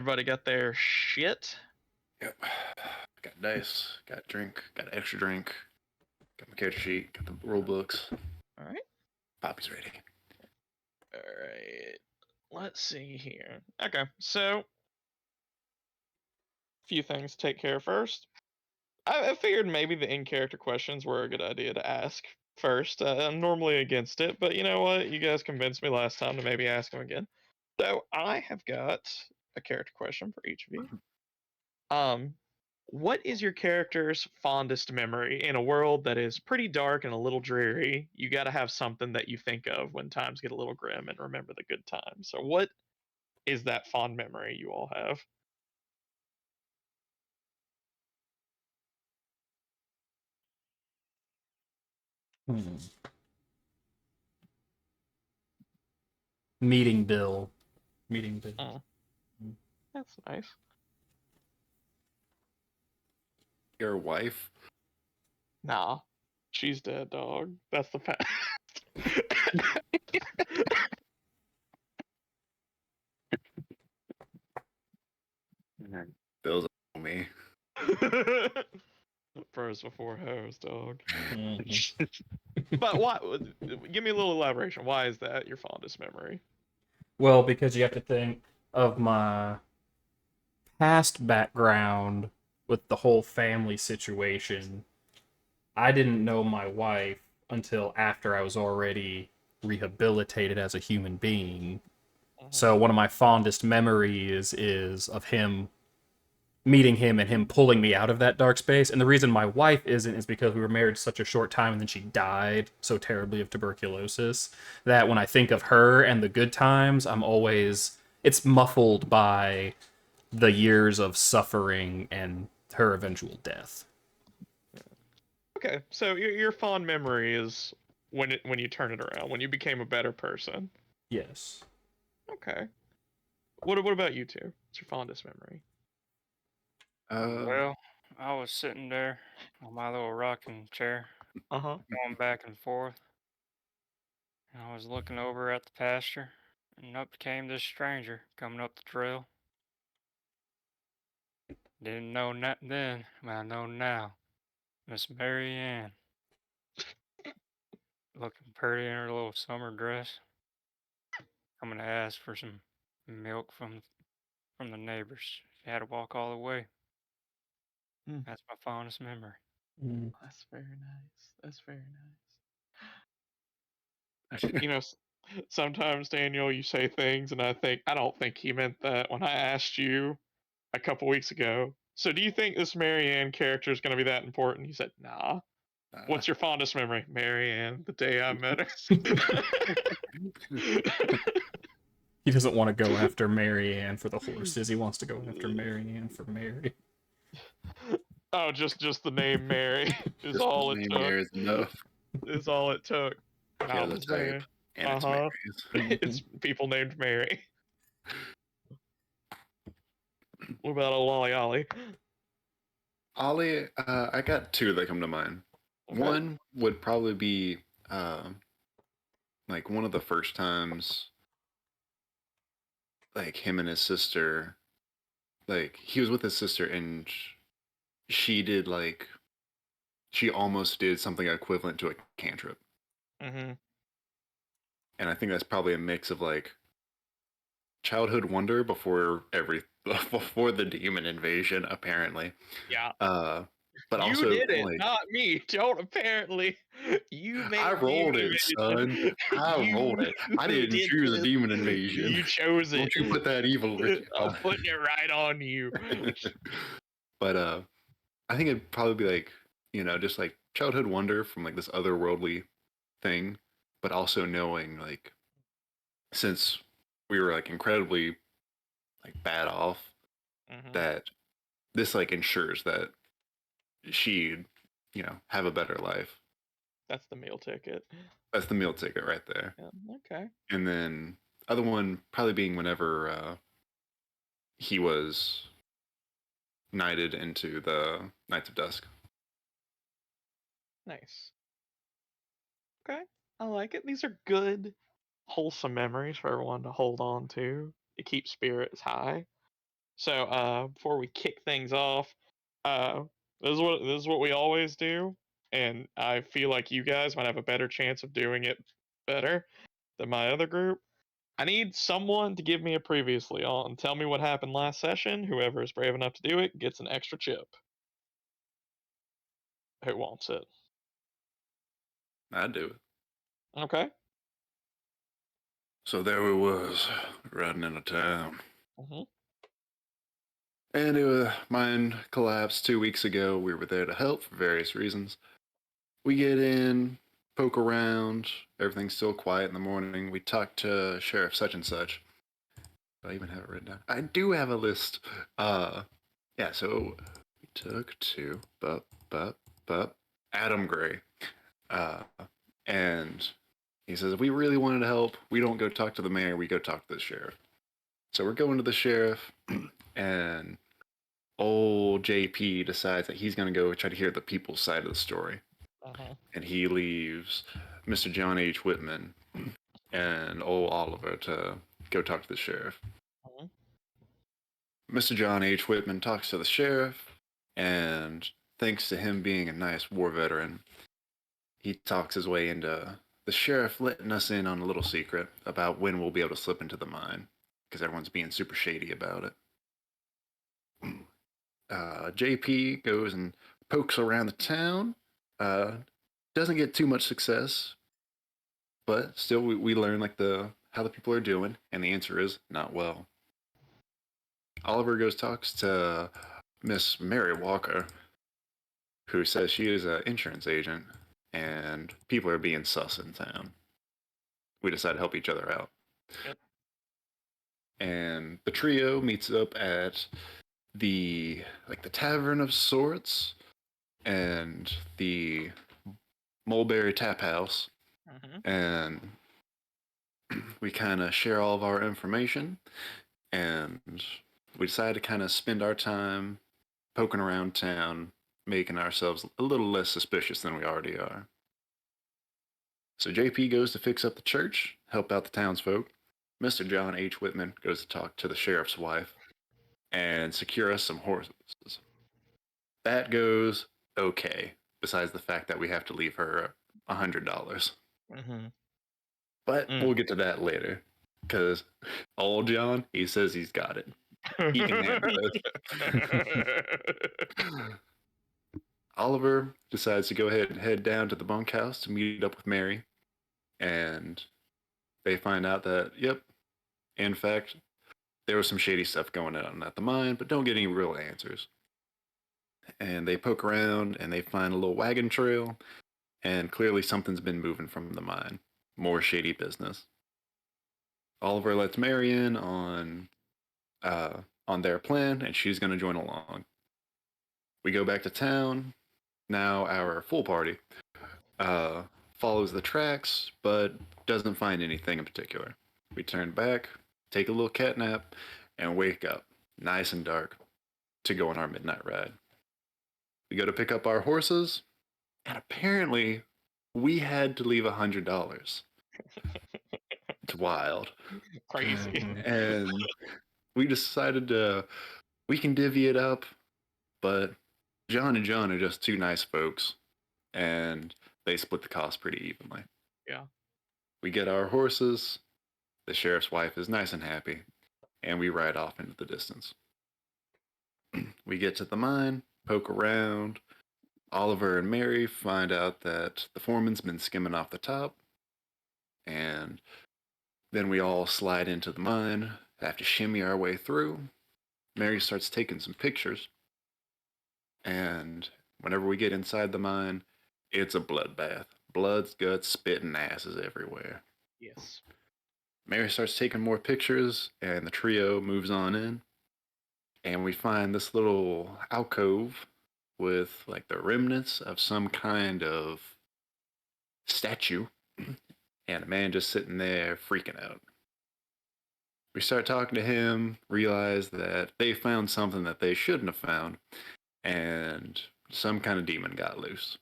Everybody got their shit. Yep. Got dice, got drink, got an extra drink, got my character sheet, got the rule books. All right. Poppy's ready. All right. Let's see here. Okay, so a few things to take care of first. I figured maybe the in-character questions were a good idea to ask first. I'm normally against it, but you know what? You guys convinced me last time to maybe ask them again. So I have got a character question for each of you. Um, what is your character's fondest memory in a world that is pretty dark and a little dreary? You got to have something that you think of when times get a little grim and remember the good times. So, what is that fond memory you all have? Hmm. Meeting Bill. Meeting Bill. That's nice. Your wife? Nah, she's dead, dog. That's the fact. Bill's on me. First before hoes, dog. Mhm. But what? Give me a little elaboration. Why is that your fondest memory? Well, because you have to think of my past background with the whole family situation. I didn't know my wife until after I was already rehabilitated as a human being. So one of my fondest memories is of him meeting him and him pulling me out of that dark space. And the reason my wife isn't is because we were married such a short time and then she died so terribly of tuberculosis that when I think of her and the good times, it's muffled by the years of suffering and her eventual death. Okay, so your fond memory is when you turn it around, when you became a better person. Yes. Okay. What about you two? What's your fondest memory? Well, I was sitting there on my little rocking chair, Uh-huh. going back and forth, and I was looking over at the pasture, and up came this stranger coming up the trail. Didn't know then, but I know now. Miss Mary Ann, looking pretty in her little summer dress, coming to ask for some milk from the neighbors. She had to walk all the way. Hmm. That's my fondest memory. Mm. That's very nice. That's very nice. me. You know, sometimes Daniel, you say things, and I don't think he meant that when I asked you a couple weeks ago. So, do you think this Marianne character is going to be that important? He said, "Nah." What's your fondest memory? Marianne, the day I met her. He doesn't want to go after Mary Ann for the horses. He wants to go after Mary Ann for Mary. Oh, just the name Mary is Just all the it name took. there is enough. Is all it took. Kill I the was type, there. and Uh it's huh. Mary's. It's people named Mary. What about a Lolly Ollie? Ollie, I got two that come to mind. Okay. One would probably be like one of the first times, like him and his sister, like he was with his sister and she did like she almost did something equivalent to a cantrip, Mm-hmm. and I think that's probably a mix of like childhood wonder before before the demon invasion, apparently. Yeah. Uh, but You also did it, like not me. Don't apparently. You I made rolled demon it, son. invasion. I rolled You it. I didn't did choose a this. demon invasion. You chose it. Don't you put that evil I'm putting it right on you. But I think it'd probably be like, just like childhood wonder from like this otherworldly thing, but also knowing like since we were like incredibly like bad off, Mm-hmm. that this like ensures that she'd, have a better life. That's the meal ticket. That's the meal ticket right there. Yeah, okay. And then other one probably being whenever he was knighted into the Knights of Dusk. Nice. Okay. I like it. These are good, wholesome memories for everyone to hold on to keep spirits high. So, before we kick things off, uh, this is what we always do, and I feel like you guys might have a better chance of doing it better than my other group. I need someone to give me a previously on. Tell me what happened last session. Whoever is brave enough to do it gets an extra chip. Who wants it? I'd do it. Okay. So there we was, riding into town. Hmm. And mine collapsed 2 weeks ago. We were there to help for various reasons. We get in, poke around. Everything's still quiet in the morning. We talk to Sheriff such and such. Do I even have it written down? I do have a list. Yeah, so we took to Adam Gray. And he says, if we really wanted to help, we don't go talk to the mayor, we go talk to the sheriff. So we're going to the sheriff, and old JP decides that he's going to go try to hear the people's side of the story. Uh-huh. And he leaves Mr. John H. Whitman and old Oliver to go talk to the sheriff. Uh-huh. Mr. John H. Whitman talks to the sheriff, and thanks to him being a nice war veteran, he talks his way into the sheriff letting us in on a little secret about when we'll be able to slip into the mine, because everyone's being super shady about it. JP goes and pokes around the town. Doesn't get too much success, but still we learn like how the people are doing, and the answer is not well. Oliver goes talks to Miss Mary Walker, who says she is an insurance agent, and people are being sus in town. We decide to help each other out. Yep. And the trio meets up at the tavern of sorts and the Mulberry Tap House, and we kind of share all of our information, and we decide to kind of spend our time poking around town, making ourselves a little less suspicious than we already are. So JP goes to fix up the church, help out the townsfolk. Mr. John H. Whitman goes to talk to the sheriff's wife and secure us some horses. That goes okay, besides the fact that we have to leave her $100. But we'll get to that later, because old John, he says he's got it. He can handle it. Oliver decides to go ahead and head down to the bunkhouse to meet up with Mary, and they find out that, yep, in fact, there was some shady stuff going on at the mine, but don't get any real answers. And they poke around and they find a little wagon trail, and clearly something's been moving from the mine. More shady business. Oliver lets Mary in on their plan, and she's going to join along. We go back to town. Now our full party follows the tracks, but doesn't find anything in particular. We turn back, take a little cat nap, and wake up, nice and dark, to go on our midnight ride. We go to pick up our horses, and apparently we had to leave $100. It's wild. Crazy. And we decided we can divvy it up, but John and John are just two nice folks, and they split the cost pretty evenly. Yeah. We get our horses, the sheriff's wife is nice and happy, and we ride off into the distance. We get to the mine, poke around. Oliver and Mary find out that the foreman's been skimming off the top, and then we all slide into the mine, have to shimmy our way through. Mary starts taking some pictures, and whenever we get inside the mine, it's a bloodbath. Blood, guts, spit, and asses everywhere. Yes. Mary starts taking more pictures, and the trio moves on in. And we find this little alcove with like the remnants of some kind of statue, and a man just sitting there freaking out. We start talking to him, realize that they found something that they shouldn't have found, and some kind of demon got loose.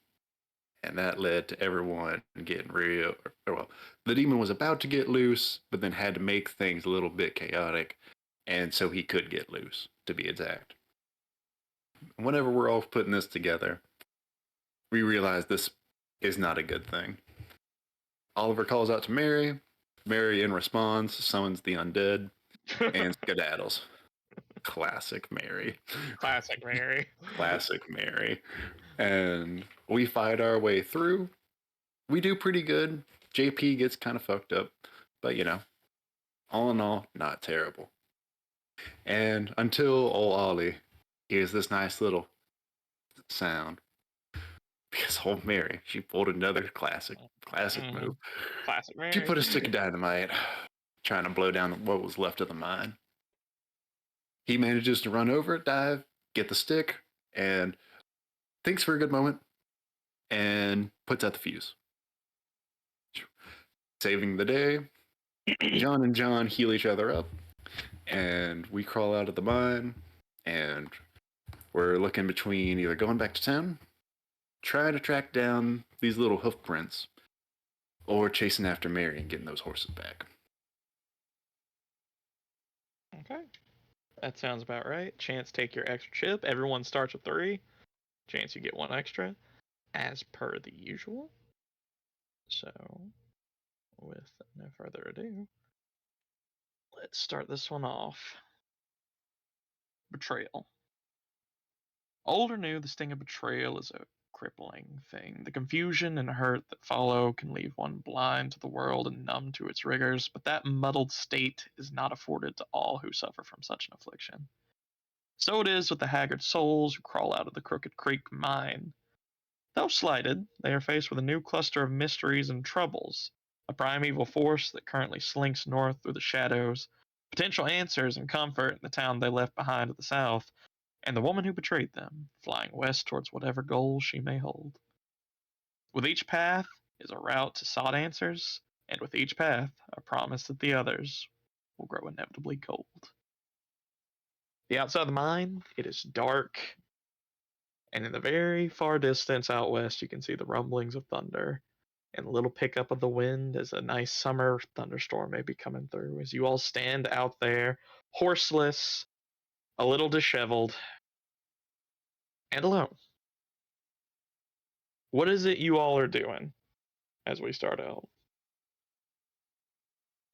And that led to everyone getting real. Well, the demon was about to get loose, but then had to make things a little bit chaotic, and so he could get loose. to be exact. Whenever we're all putting this together, we realize this is not a good thing. Oliver calls out to Mary. Mary, in response, summons the undead and skedaddles. Classic Mary. Classic Mary. Classic Mary. And we fight our way through. We do pretty good. JP gets kind of fucked up, but all in all, not terrible. And until old Ollie hears this nice little sound, because old Mary, she pulled another classic move. Classic Mary. She put a stick of dynamite, trying to blow down what was left of the mine. He manages to run over it, dive, get the stick, and thinks for a good moment, and puts out the fuse. Saving the day, John and John heal each other up, and we crawl out of the mine, and we're looking between either going back to town, trying to track down these little hoof prints, or chasing after Mary and getting those horses back. Okay. That sounds about right. Chance, take your extra chip. Everyone starts with 3. Chance, you get 1 extra, as per the usual. So, with no further ado, let's start this one off. Betrayal. Old or new, the sting of betrayal is a crippling thing. The confusion and hurt that follow can leave one blind to the world and numb to its rigors, but that muddled state is not afforded to all who suffer from such an affliction. So it is with the haggard souls who crawl out of the Crooked Creek mine. Though slighted, they are faced with a new cluster of mysteries and troubles, a primeval force that currently slinks north through the shadows, potential answers and comfort in the town they left behind to the south, and the woman who betrayed them, flying west towards whatever goal she may hold. With each path is a route to sought answers, and with each path, a promise that the others will grow inevitably cold. The outside of the mine, it is dark, and in the very far distance out west, you can see the rumblings of thunder and a little pickup of the wind as a nice summer thunderstorm may be coming through. As you all stand out there, horseless, a little disheveled, and alone. What is it you all are doing as we start out?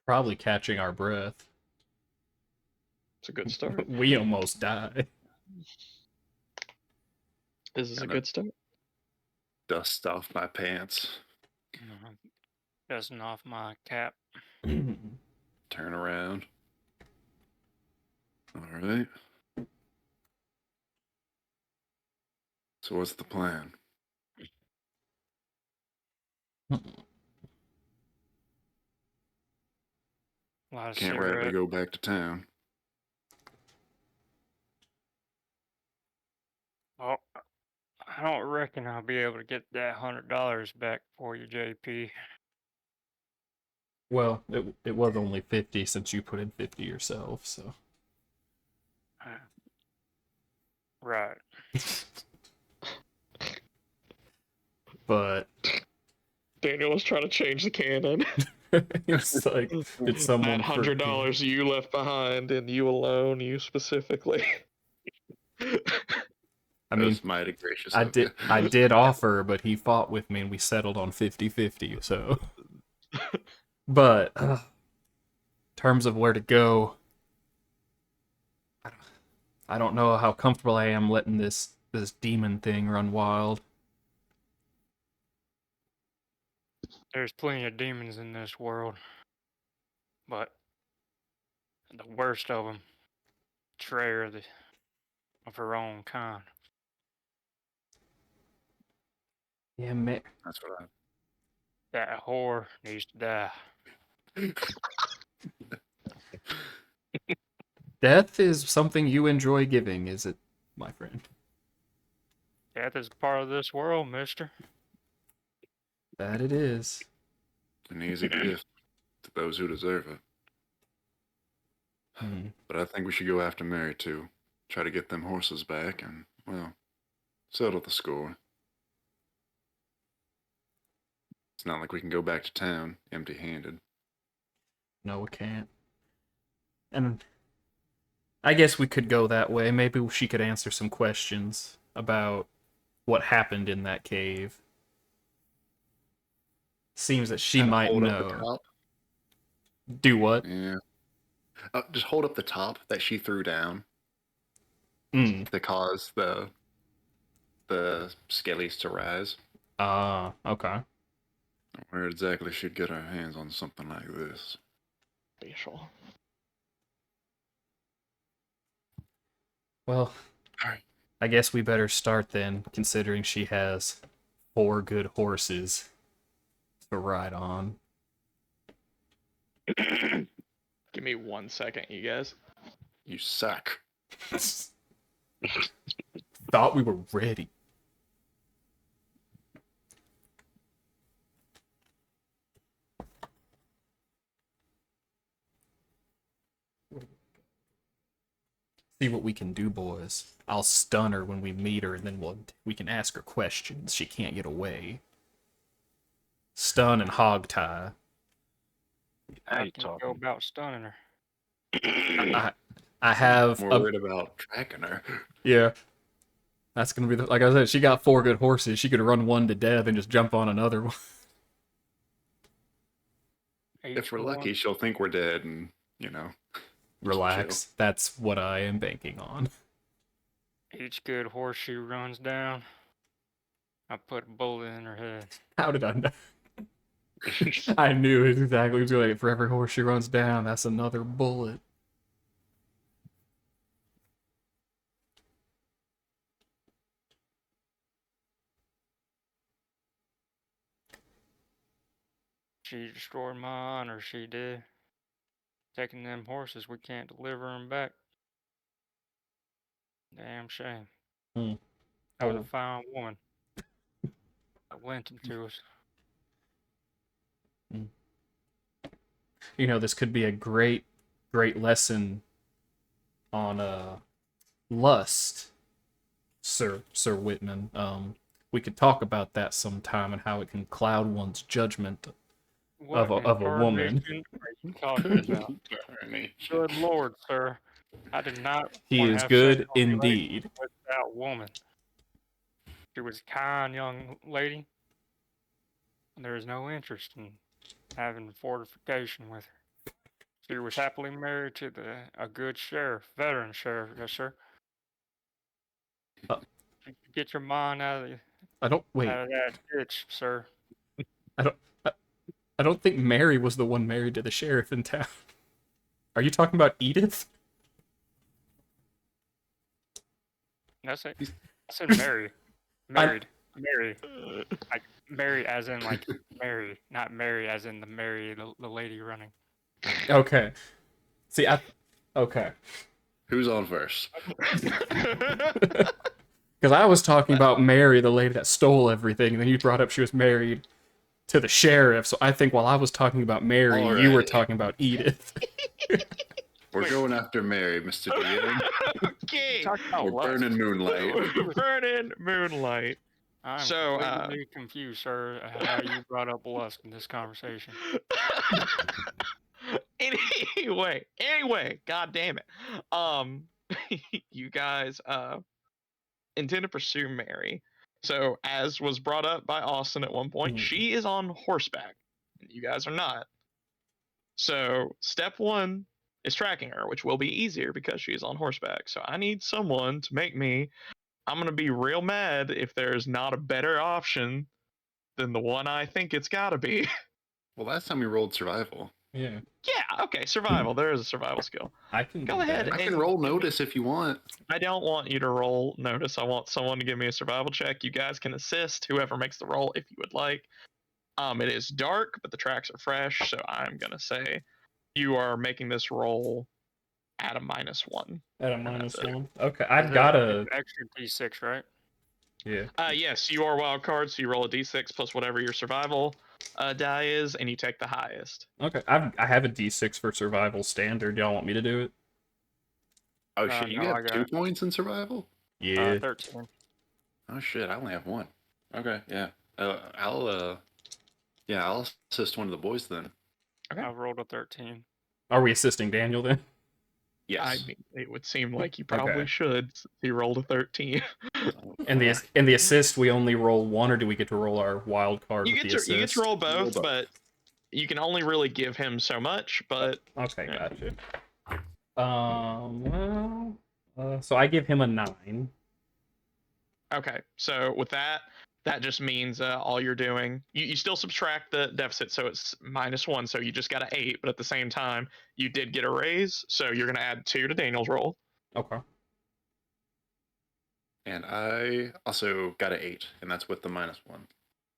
Probably catching our breath. It's a good start. We almost died. This is a good start. Dust off my pants. Dusting off my cap. Turn around. All right. So what's the plan? A lot of Can't rightly cigarette. go back to town. Oh, I don't reckon I'll be able to get that $100 back for you, JP. Well, it was only 50 since you put in 50 yourself, so. Right. But Daniel was trying to change the canon. it's like, did someone That $100 you left behind, and you alone, you specifically. I mean, That's mighty gracious. I did offer, but he fought with me and we settled on 50-50, so. But in terms of where to go, I don't know how comfortable I am letting this demon thing run wild. There's plenty of demons in this world, but the worst of them, betrayer of her own kind. Yeah, man. That's what That whore needs to die. Death is something you enjoy giving, is it, my friend? Death is part of this world, mister. That it is. an easy gift to those who deserve it. Hmm. But I think we should go after Mary too. Try to get them horses back and, well, settle the score. It's not like we can go back to town empty-handed. No, we can't. And I guess we could go that way. Maybe she could answer some questions about what happened in that cave. Seems that she Kind of might hold up the know. top. Do what? Yeah. Just hold up the top that she threw down Mm. to cause the skellies to rise. Okay. Where exactly should get our hands on something like this? Facial. Well, Alright. I guess we better start then, considering she has 4 good horses to ride on. Give me 1 second, you guys. You suck. Thought we were ready. See what we can do, boys. I'll stun her when we meet her, and then we can ask her questions. She can't get away. Stun and hog tie. How you can you go talking? about stunning her? I have More worried about tracking her. yeah. That's gonna be like I said. She got 4 good horses. She could run one to death and just jump on another one. If we're Each lucky, one- she'll think we're dead and, Relax. That's what I am banking on. Each good horse she runs down, I put a bullet in her head. How did I know? I knew exactly what was going. For every horse she runs down, that's another bullet. She destroyed my honor, she did. Taking them horses, we can't deliver them back. Damn shame. Hmm. I was a fine woman. I lent them to us. You know, this could be a great lesson on lust, Sir Whitman. We could talk about that sometime and how it can cloud one's judgment What of a woman. incarnation are you talking about? Good lord, sir. I did not He want to is have good sexual relations indeed. with that woman. She was a kind young lady. And there is no interest in having fortification with her. She was happily married to a good sheriff, veteran sheriff, yes sir. Uh, Get your mind I don't wait. out of that ditch, sir. I don't. I don't think Mary was the one married to the sheriff in town. Are you talking about Edith? That's it. I said marry. Married. Mary. Like Mary as in like Mary, not Mary as in the Mary, the lady running. Okay. See, okay. Who's on first? Because I was talking about Mary, the lady that stole everything, and then you brought up she was married to the sheriff. So I think while I was talking about Mary, you were Alrighty. talking about Edith. We're going after Mary, Mr. DM. Okay. Talk about We're lust. burning moonlight. Burning moonlight. I'm So, completely confused, sir, how you brought up lust in this conversation. anyway, god damn it. You guys intend to pursue Mary. So, as was brought up by Austin at one point, Mhm. she is on horseback. And you guys are not. So, step 1 is tracking her, which will be easier because she is on horseback. So, I need someone to make me. I'm going to be real mad if there's not a better option than the one I think it's got to be. Well, last time we rolled survival. Yeah. Yeah, okay, survival. There is a survival skill. I can Go do ahead. that. I can And- roll notice if you want. I don't want you to roll notice. I want someone to give me a survival check. You guys can assist whoever makes the roll if you would like. It is dark, but the tracks are fresh, so I'm gonna say you are making this roll at a -1. At a And that's it. -1. Okay, I've Is it- got a it's extra D6, right? yeah. Yes, you are wild card, so you roll a d6 plus whatever your survival die is, and you take the highest. Okay, I have a D6 for survival standard. Y'all want me to do it? Oh shit, you no, I have got 2 it. points in survival? Yeah. 13. Oh shit, I only have 1. Okay, yeah. I'll assist one of the boys then. Okay. I rolled a 13. Are we assisting Daniel then? I Yes. mean, it would seem like you probably should. Since he rolled a 13. And the assist, we only roll one, or do we get to roll our wild card with the assist? You get to roll both, both. but you can only really give him so much. But Okay, yeah. gotcha. So I give him a 9. Okay, so with that, that just means all you're doing, you still subtract the deficit, so it's -1, so you just got an 8, but at the same time, you did get a raise, so you're going to add 2 to Daniel's roll. Okay. And I also got an 8, and that's with the -1.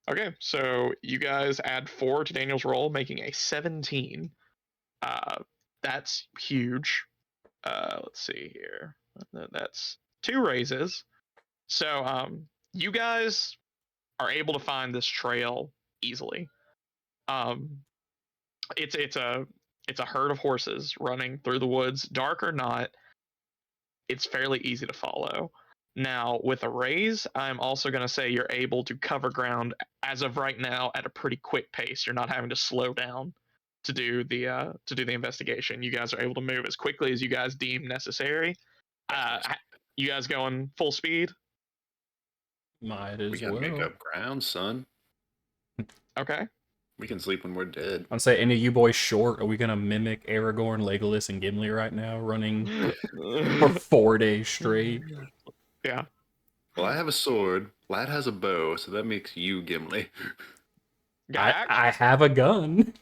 Okay, so you guys add 4 to Daniel's roll, making a 17. That's huge. Let's see here. That's 2 raises. So you guys are able to find this trail easily. Um, it's a herd of horses running through the woods, dark or not. It's fairly easy to follow. Now, with a raise, I'm also going to say you're able to cover ground as of right now at a pretty quick pace. You're not having to slow down to do the investigation. You guys are able to move as quickly as you guys deem necessary. You guys going full speed? Might We as gotta make well. up ground, son. Okay. We can sleep when we're dead. I'm saying, any of you boys short? Are we gonna mimic Aragorn, Legolas, and Gimli right now, running for 4 days straight? Yeah. Well, I have a sword. Lad has a bow, so that makes you Gimli. I have a gun.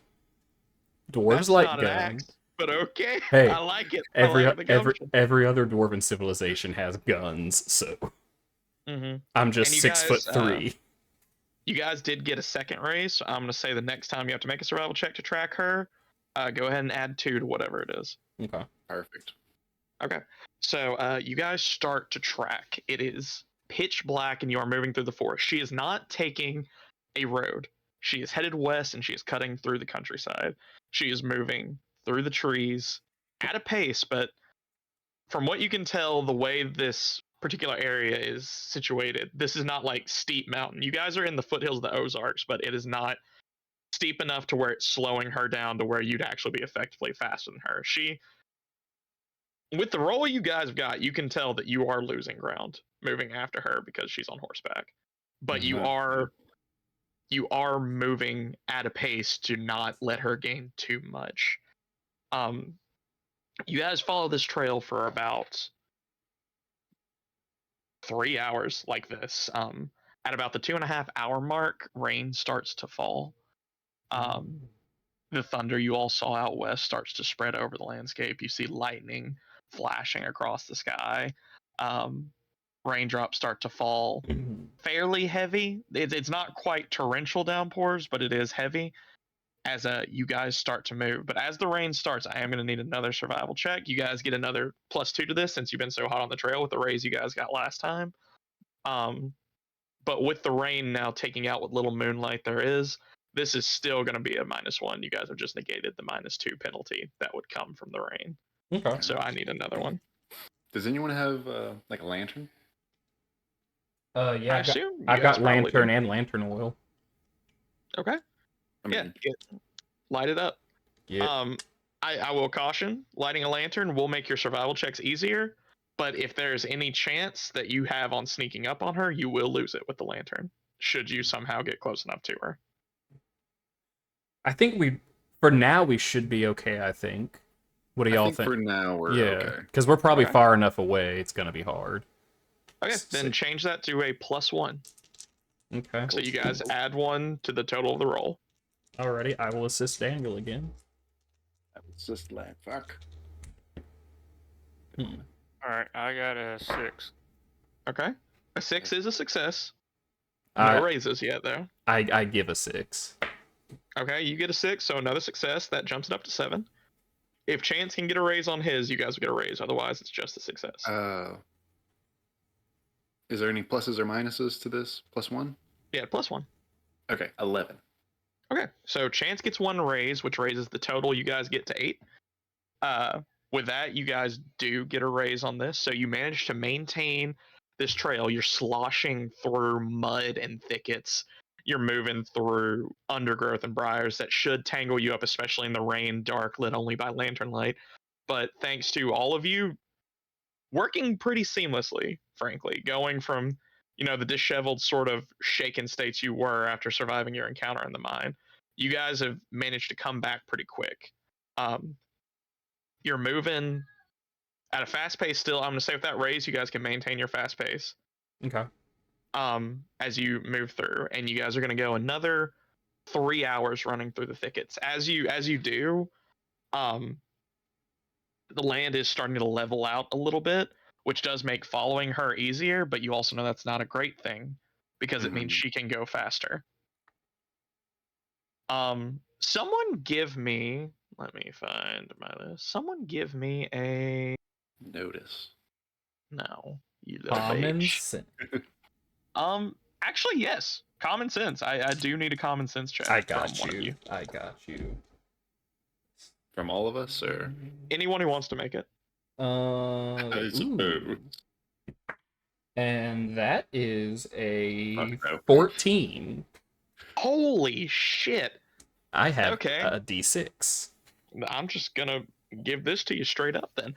Dwarves That's like not an guns. axe, but okay. Hey, I like it. I Every like the gumption. every other dwarven civilization has guns, so Mm-hmm. I'm just And you 6'3". You guys did get a second raise, so I'm going to say the next time you have to make a survival check to track her, go ahead and add 2 to whatever it is. Okay. Perfect. Okay. So you guys start to track. It is pitch black and you are moving through the forest. She is not taking a road. She is headed west and she is cutting through the countryside. She is moving through the trees at a pace, but from what you can tell, the way this particular area is situated, this is not like steep mountain. You guys are in the foothills of the Ozarks, but it is not steep enough to where it's slowing her down to where you'd actually be effectively faster than her. With the roll you guys have got, you can tell that you are losing ground moving after her because she's on horseback. But you are moving at a pace to not let her gain too much. You guys follow this trail for about 3 hours like this. At about the 2.5 hour mark, rain starts to fall. The thunder you all saw out west starts to spread over the landscape. You see lightning flashing across the sky. Raindrops start to fall fairly heavy. It's not quite torrential downpours, but it is heavy as you guys start to move. But as the rain starts, I am going to need another survival check. You guys get another +2 to this since you've been so hot on the trail with the raise you guys got last time. But with the rain now taking out what little moonlight there is, this is still going to be a -1. You guys have just negated the -2 penalty that would come from the rain. Okay. So I need another one. Does anyone have like a lantern? Yeah, I assume you I've guys got probably lantern do. and lantern oil. Okay. I mean, Light it up. Yeah. I will caution, lighting a lantern will make your survival checks easier, but if there's any chance that you have on sneaking up on her, you will lose it with the lantern, should you somehow get close enough to her. I think for now, we should be okay, I think. What do y'all think? For now, we're Yeah, okay. because we're probably Okay. far enough away, it's going to be hard. Okay, then change that to a +1. Okay. So you guys add 1 to the total of the roll. Alrighty, I will assist Daniel again. It's just like, fuck. All right, I got a 6. Okay. A 6 is a success. No raises yet, though. I give a 6. Okay, you get a 6, so another success. That jumps it up to 7. If Chance can get a raise on his, you guys will get a raise. Otherwise, it's just a success. Is there any pluses or minuses to this? +1? Yeah, +1. Okay, 11. Okay, so Chance gets 1 raise, which raises the total you guys get to 8. With that, you guys do get a raise on this, so you manage to maintain this trail. You're sloshing through mud and thickets. You're moving through undergrowth and briars that should tangle you up, especially in the rain, dark, lit only by lantern light. but thanks to all of you working pretty seamlessly, frankly, going from the disheveled sort of shaken states you were after surviving your encounter in the mine, you guys have managed to come back pretty quick. You're moving at a fast pace still. I'm gonna say with that raise, you guys can maintain your fast pace. Okay. As you move through, and you guys are gonna go another 3 hours running through the thickets. As you do, the land is starting to level out a little bit, which does make following her easier, but you also know that's not a great thing because it means Mhm. she can go faster. Someone give me, let me find my list. Someone give me a Notice. no, you little Common bitch. sense. Actually, yes, common sense. I do need a common sense check I from got one of you. you. I got you. From all of us, or Anyone who wants to make it. I suppose. Ooh. And that is a Fuck no. 14. Holy shit. I have Okay. a D6. I'm just gonna give this to you straight up then.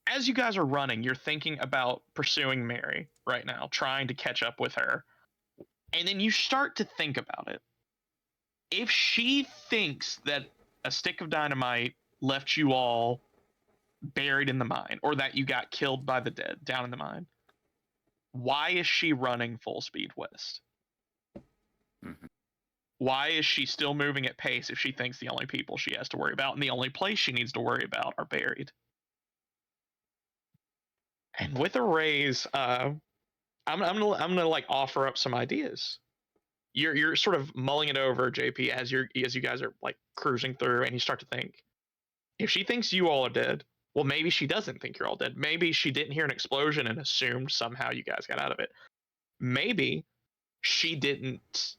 As you guys are running, you're thinking about pursuing Mary right now, trying to catch up with her. And then you start to think about it. If she thinks that a stick of dynamite left you all buried in the mine, or that you got killed by the dead down in the mine, why is she running full speed west? Mhm. Why is she still moving at pace if she thinks the only people she has to worry about and the only place she needs to worry about are buried? And with a raise, I'm gonna like offer up some ideas. You're sort of mulling it over, JP, as you guys are like cruising through, and you start to think, if she thinks you all are dead, well, maybe she doesn't think you're all dead. Maybe she didn't hear an explosion and assumed somehow you guys got out of it. Maybe she didn't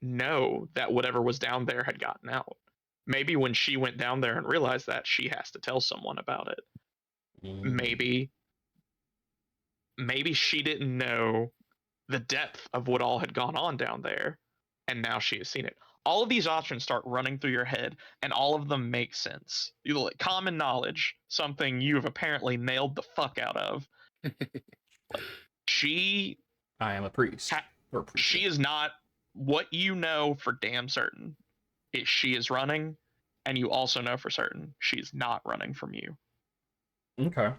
know that whatever was down there had gotten out. Maybe when she went down there and realized that, she has to tell someone about it. Maybe she didn't know the depth of what all had gone on down there, and now she has seen it. All of these options start running through your head, and all of them make sense. Common knowledge, something you have apparently nailed the fuck out of. She I am a priest. ha- Or preacher. she is not, what you know for damn certain is she is running, and you also know for certain she's not running from you. Okay.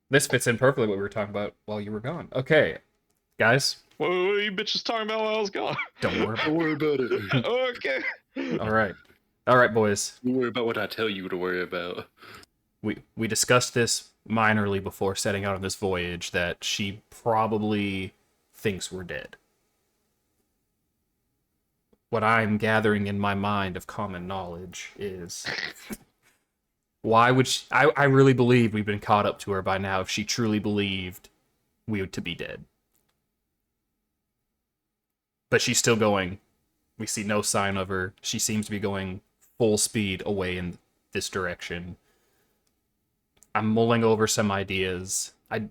This fits in perfectly what we were talking about while you were gone. Okay, guys. What are you bitches talking about while I was gone? Don't worry about Don't worry about it. Okay. it. All right. All right, boys. Don't worry about what I tell you to worry about. We discussed this minorly before setting out on this voyage, that she probably thinks we're dead. What I'm gathering in my mind of common knowledge is, why would she, I really believe we've been caught up to her by now if she truly believed we were to be dead. But she's still going. We see no sign of her. She seems to be going full speed away in this direction. I'm mulling over some ideas. I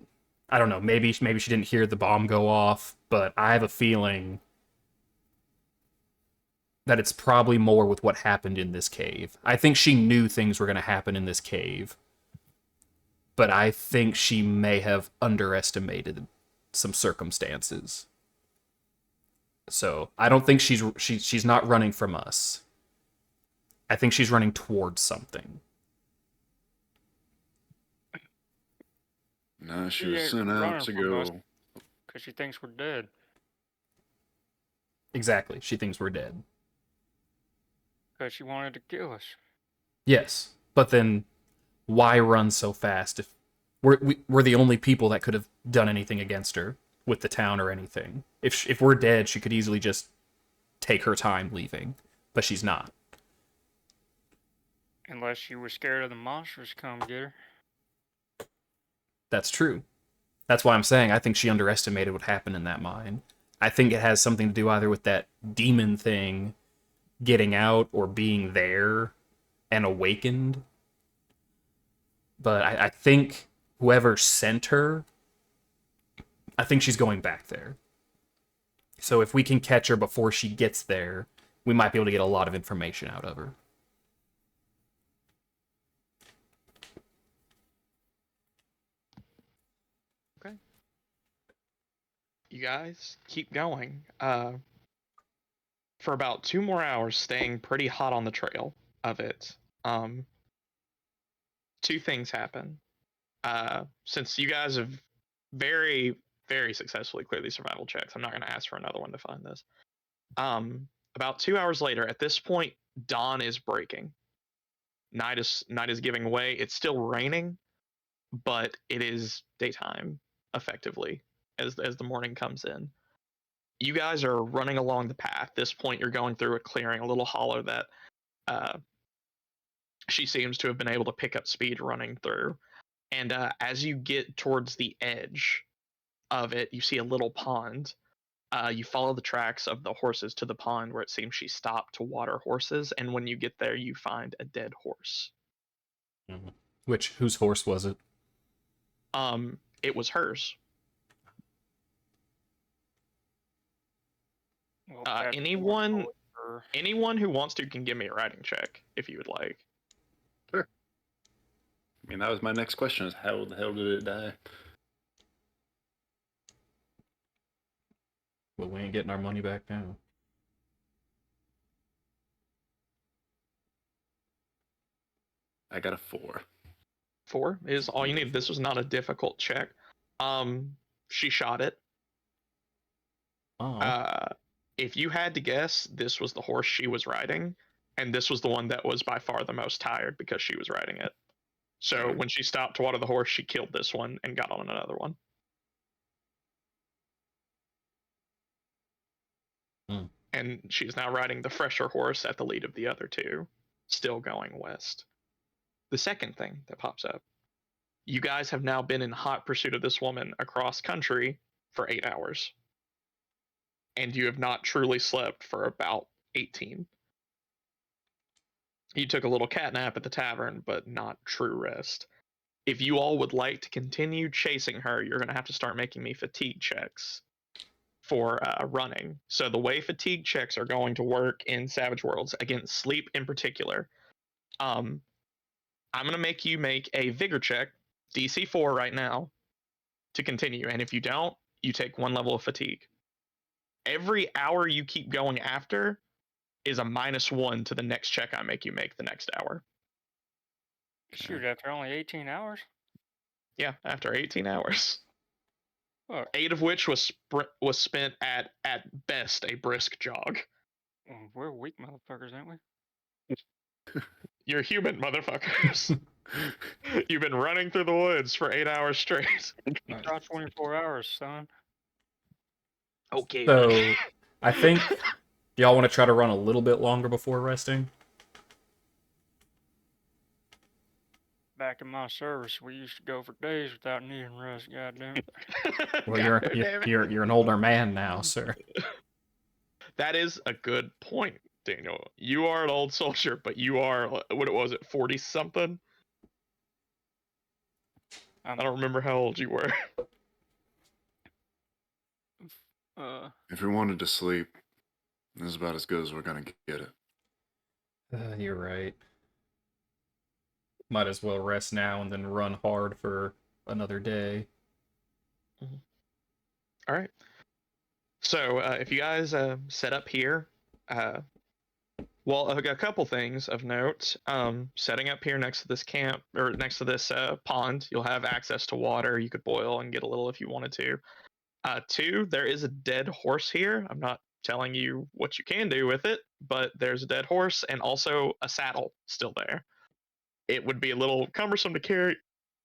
don't know. Maybe she didn't hear the bomb go off, but I have a feeling that it's probably more with what happened in this cave. I think she knew things were going to happen in this cave, but I think she may have underestimated some circumstances. So I don't think she's not running from us. I think she's running towards something. No, she She was ain't sent out running to from us. go. Because she thinks we're dead. Exactly. She thinks we're dead. Because she wanted to kill us. Yes, but then why run so fast if we're the only people that could have done anything against her with the town or anything? If we're dead, she could easily just take her time leaving, but she's not. Unless she was scared of the monsters come get her. That's true. That's why I'm saying I think she underestimated what happened in that mine. I think it has something to do either with that demon thing getting out or being there and awakened. But I think whoever sent her, I think she's going back there. So if we can catch her before she gets there, we might be able to get a lot of information out of her. Okay. You guys keep going. For about 2 more hours, staying pretty hot on the trail of it. Um, two things happen. Since you guys have very, very successfully cleared these survival checks, I'm not going to ask for another one to find this. About 2 hours later, at this point, dawn is breaking. Night is giving way. It's still raining, but it is daytime effectively as the morning comes in. You guys are running along the path. At this point, you're going through a clearing, a little hollow that uh, she seems to have been able to pick up speed running through. And as you get towards the edge of it, you see a little pond. You follow the tracks of the horses to the pond where it seems she stopped to water horses. And when you get there, you find a dead horse. Mhm. Whose horse was it? It was hers. Well, that's Anyone or anyone who wants to can give me a riding check if you would like. Sure. I mean, that was my next question: is how the hell did it die? Well, we ain't getting our money back now. I got a 4. 4 is all you need. This was not a difficult check. She shot it. Oh. If you had to guess, this was the horse she was riding, and this was the one that was by far the most tired because she was riding it. So when she stopped to water the horse, she killed this one and got on another one. Hmm. And she's now riding the fresher horse at the lead of the other two, still going west. The second thing that pops up, you guys have now been in hot pursuit of this woman across country for 8 hours. And you have not truly slept for about 18. You took a little cat nap at the tavern, but not true rest. If you all would like to continue chasing her, you're going to have to start making me fatigue checks for running. So the way fatigue checks are going to work in Savage Worlds, against sleep in particular, I'm going to make you make a vigor check, DC 4 right now, to continue. And if you don't, you take 1 level of fatigue. Every hour you keep going after is a -1 to the next check I make you make the next hour. shoot, after only 18 hours? Yeah, after 18 hours. Fuck. 8 of which was spent at best a brisk jog. Well, we're weak motherfuckers, aren't we? You're human, motherfuckers. You've been running through the woods for 8 hours straight. Alright. Try 24 hours, son. Okay, So, buddy. I think y'all want to try to run a little bit longer before resting. Back in my service, we used to go for days without needing rest. Goddamn. Well, God damn it. you're an older man now, sir. That is a good point, Daniel. You are an old soldier, but you are, what was it, 40 something? I don't remember how old you were. If we wanted to sleep, this is about as good as we're gonna get it. You're right. Might as well rest now and then run hard for another day. All right. So if you guys set up here, well, a couple things of note. Setting up here next to this camp or next to this pond, you'll have access to water. You could boil and get a little if you wanted to. 2, there is a dead horse here. I'm not telling you what you can do with it, but there's a dead horse and also a saddle still there. It would be a little cumbersome to carry,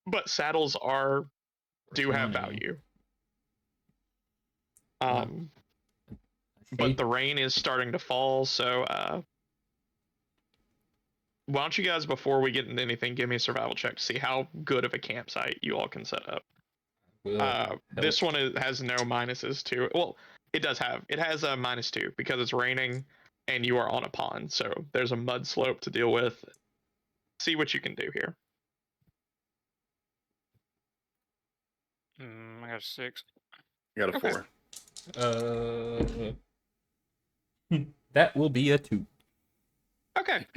but saddles do have value. But the rain is starting to fall, so why don't you guys, before we get into anything, give me a survival check to see how good of a campsite you all can set up. This one has no minuses to it. Well, it has a -2 because it's raining and you are on a pond, so there's a mud slope to deal with. See what you can do here. I got a 6. I got a Okay. 4. That will be a 2. Okay.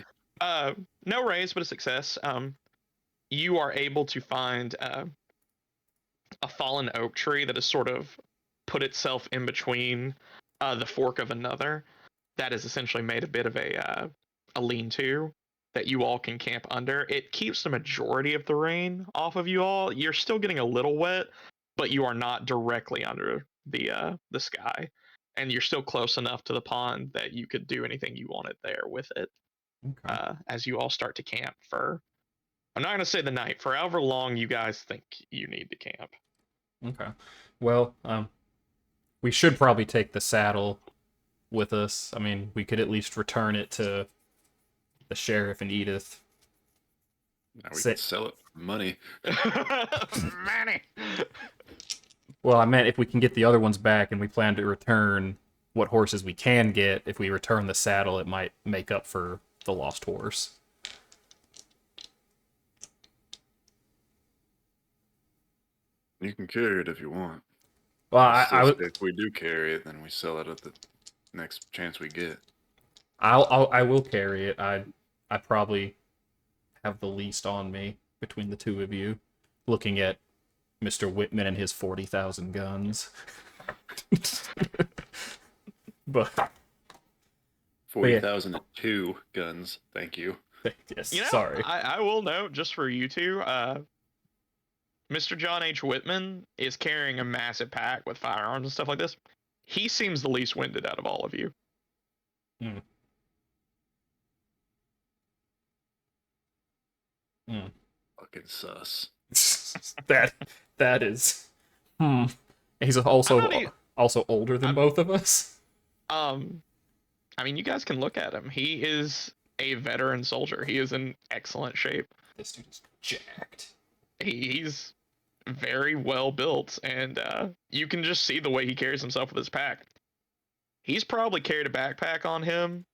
No raise, but a success. You are able to find a fallen oak tree that has sort of put itself in between the fork of another. That is essentially made a bit of a lean-to that you all can camp under. It keeps the majority of the rain off of you all. You're still getting a little wet, but you are not directly under the sky, and you're still close enough to the pond that you could do anything you wanted there with it. Okay. As you all start to camp for, I'm not gonna say the night, for however long you guys think you need to camp. Okay. Well, we should probably take the saddle with us. I mean, we could at least return it to the sheriff and Edith. Now we Say- can sell it for money. Manny. Well, I meant if we can get the other ones back and we plan to return what horses we can get, if we return the saddle, it might make up for the lost horse. You can carry it if you want. Well, I I say if we do carry it, then we sell it at the next chance we get. I will carry it. I probably have the least on me between the two of you, looking at Mr. Whitman and his 40,000 guns. But 40,002 guns. Thank you. yes, You know, sorry. I will note just for you two, Mr. John H. Whitman is carrying a massive pack with firearms and stuff like this. He seems the least winded out of all of you. Fucking sus. that is. He's also I'm not e- also older than I'm- both of us. I mean, you guys can look at him. He is a veteran soldier. He is in excellent shape. This dude is jacked. He's very well built, and you can just see the way he carries himself with his pack. He's probably carried a backpack on him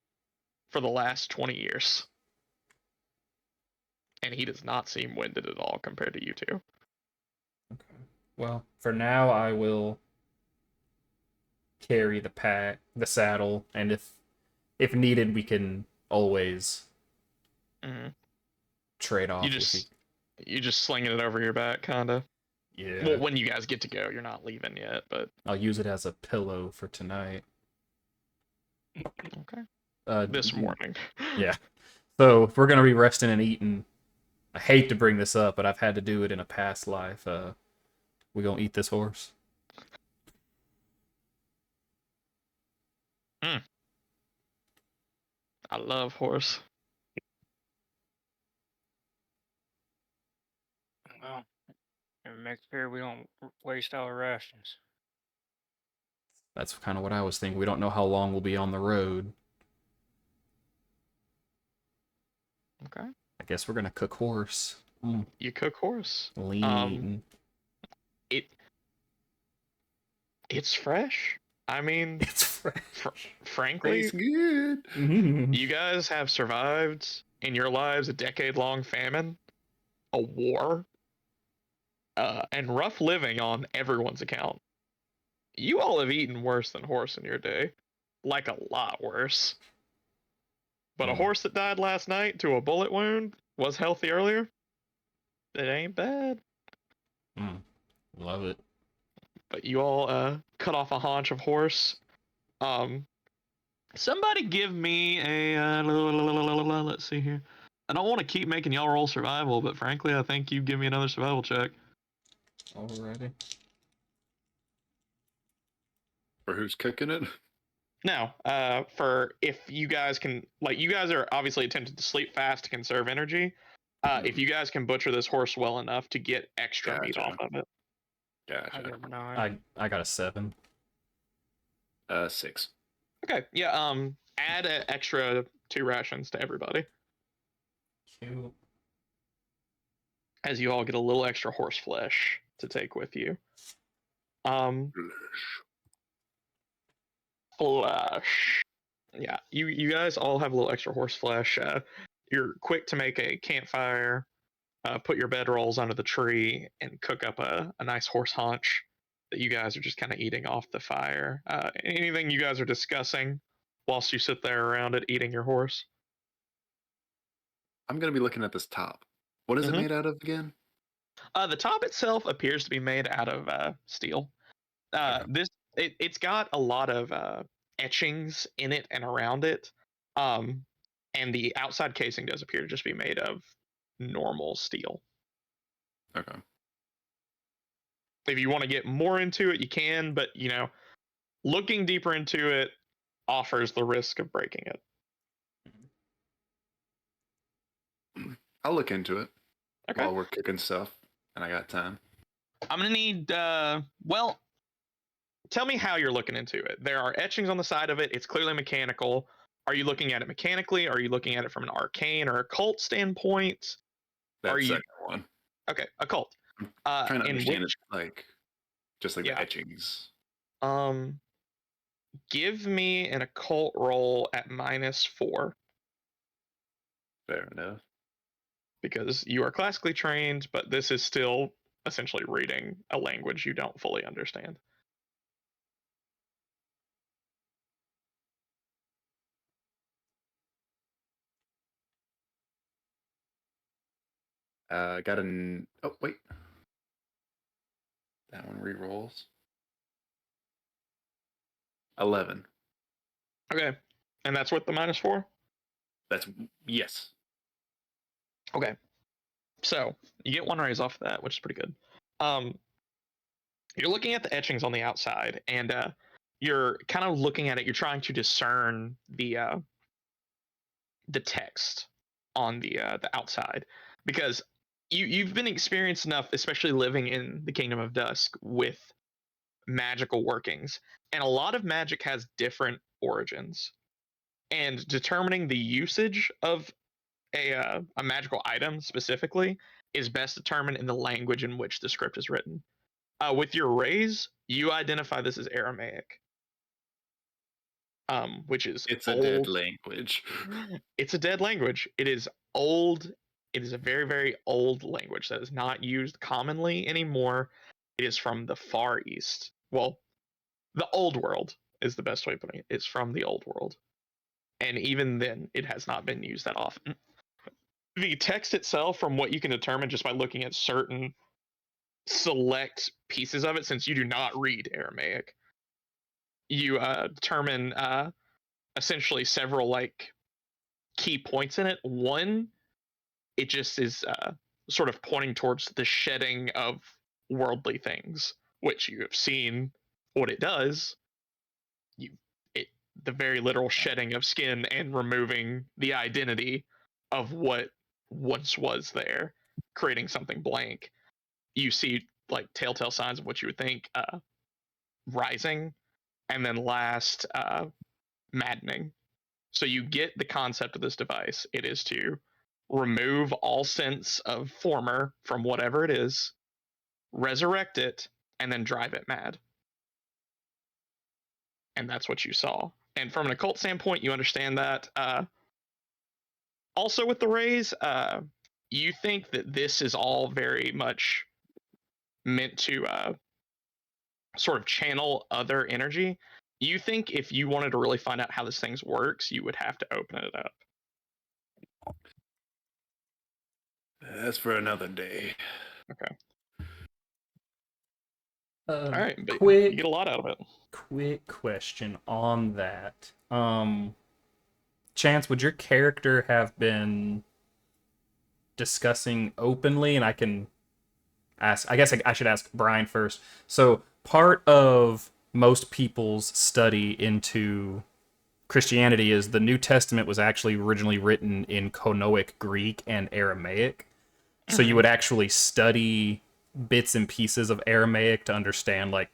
for the last 20 years. And he does not seem winded at all compared to you two. Okay. Well, for now, I will carry the pack, the saddle, and if needed, we can always trade off. You just slinging it over your back, kinda. Yeah. Well, when you guys get to go, you're not leaving yet, but I'll use it as a pillow for tonight. okay. This morning. Yeah. So if we're gonna be resting and eating, I hate to bring this up, but I've had to do it in a past life. We gonna eat this horse? I love horse. Well, and make sure we don't waste our rations. That's kind of what I was thinking. We don't know how long we'll be on the road. Okay. I guess we're gonna cook horse. You cook horse. Lean eating. It's fresh. I mean, It's fresh. frankly, Tastes good. you guys have survived in your lives a decade-long famine, a war, and rough living on everyone's account. You all have eaten worse than horse in your day. Like a lot worse. But a horse that died last night to a bullet wound was healthy earlier. It ain't bad. Love it. But you all cut off a haunch of horse. Somebody give me a let's see here. I don't want to keep making y'all roll survival, but frankly, I think you give me another survival check. Alrighty. For who's cooking it? Now, for if you guys can, like, you guys are obviously attempting to sleep fast to conserve energy. If you guys can butcher this horse well enough to get extra meat Gotcha. off of it. I Gotcha. got 9. I got a 7. 6. Okay, yeah. Add an extra 2 rations to everybody, Cute. as you all get a little extra horse flesh to take with you. Flesh. Yeah, you guys all have a little extra horse flesh. You're quick to make a campfire, put your bedrolls under the tree, and cook up a nice horse haunch that you guys are just kind of eating off the fire. Anything you guys are discussing whilst you sit there around it eating your horse? I'm gonna be looking at this top. What is it made out of again? The top itself appears to be made out of steel. Okay. It's got a lot of etchings in it and around it, um, and the outside casing does appear to just be made of normal steel. Okay. If you want to get more into it, you can, but looking deeper into it offers the risk of breaking it. I'll look into it Okay, while we're cooking stuff, and I got time. I'm gonna need. Well, tell me how you're looking into it. There are etchings on the side of it. It's clearly mechanical. Are you looking at it mechanically? Are you looking at it from an arcane or occult standpoint? Are That you second one. okay? Occult. Trying to In understand it, which, like just like the yeah. etchings. Um, give me an occult roll at -4 Fair enough. because you are classically trained, but this is still essentially reading a language you don't fully understand. Got an. Oh wait, that one re-rolls. 11. Okay, and that's with the -4. That's yes. Okay, so you get one raise off of that, which is pretty good. Um, you're looking at the etchings on the outside, and you're kind of looking at it. You're trying to discern the text on the outside because you've been experienced enough, especially living in the Kingdom of Dusk, with magical workings, and a lot of magic has different origins. And determining the usage of a magical item specifically is best determined in the language in which the script is written. With your raise, you identify this as Aramaic, which is It's a dead old. language. It's a dead language. It is old. It is a very, very old language that is not used commonly anymore. It is from the Far East. Well, the Old World is the best way of putting it. It's from the Old World. And even then, it has not been used that often. The text itself, from what you can determine just by looking at certain select pieces of it, since you do not read Aramaic, you determine essentially several like key points in it. One, it just is sort of pointing towards the shedding of worldly things, which you have seen what it does. You it the very literal shedding of skin and removing the identity of what once was there, creating something blank. You see like telltale signs of what you would think rising, and then last maddening. So you get the concept of this device. It is to remove all sense of former from whatever it is, resurrect it, and then drive it mad. And that's what you saw. And from an occult standpoint, you understand that. Also, with the rays, you think that this is all very much meant to sort of channel other energy. You think if you wanted to really find out how this thing works, you would have to open it up. That's for another day. Okay. All right, but you get a lot out of it. Quick question on that. Chance, would your character have been discussing openly? And I can ask, I guess I should ask Brian first. So, part of most people's study into Christianity is the New Testament was actually originally written in Koinoic Greek and Aramaic. So, you would actually study bits and pieces of Aramaic to understand, like,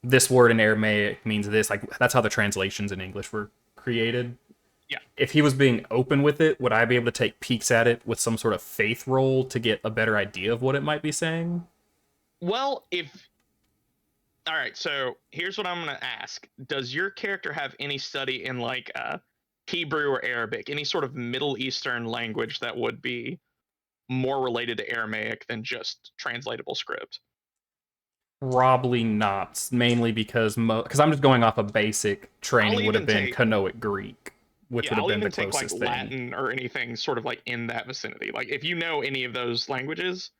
this word in Aramaic means this. Like, that's how the translations in English were created. Yeah. If he was being open with it, would I be able to take peeks at it with some sort of faith roll to get a better idea of what it might be saying? Well, all right, so here's what I'm going to ask. Does your character have any study in like Hebrew or Arabic, any sort of Middle Eastern language that would be more related to Aramaic than just translatable script? Probably not, mainly because I'm just going off a basic training would have been Koinoic Greek, which would have I'll been the even take like closest thing. Latin or anything sort of like in that vicinity. Like if you know any of those languages,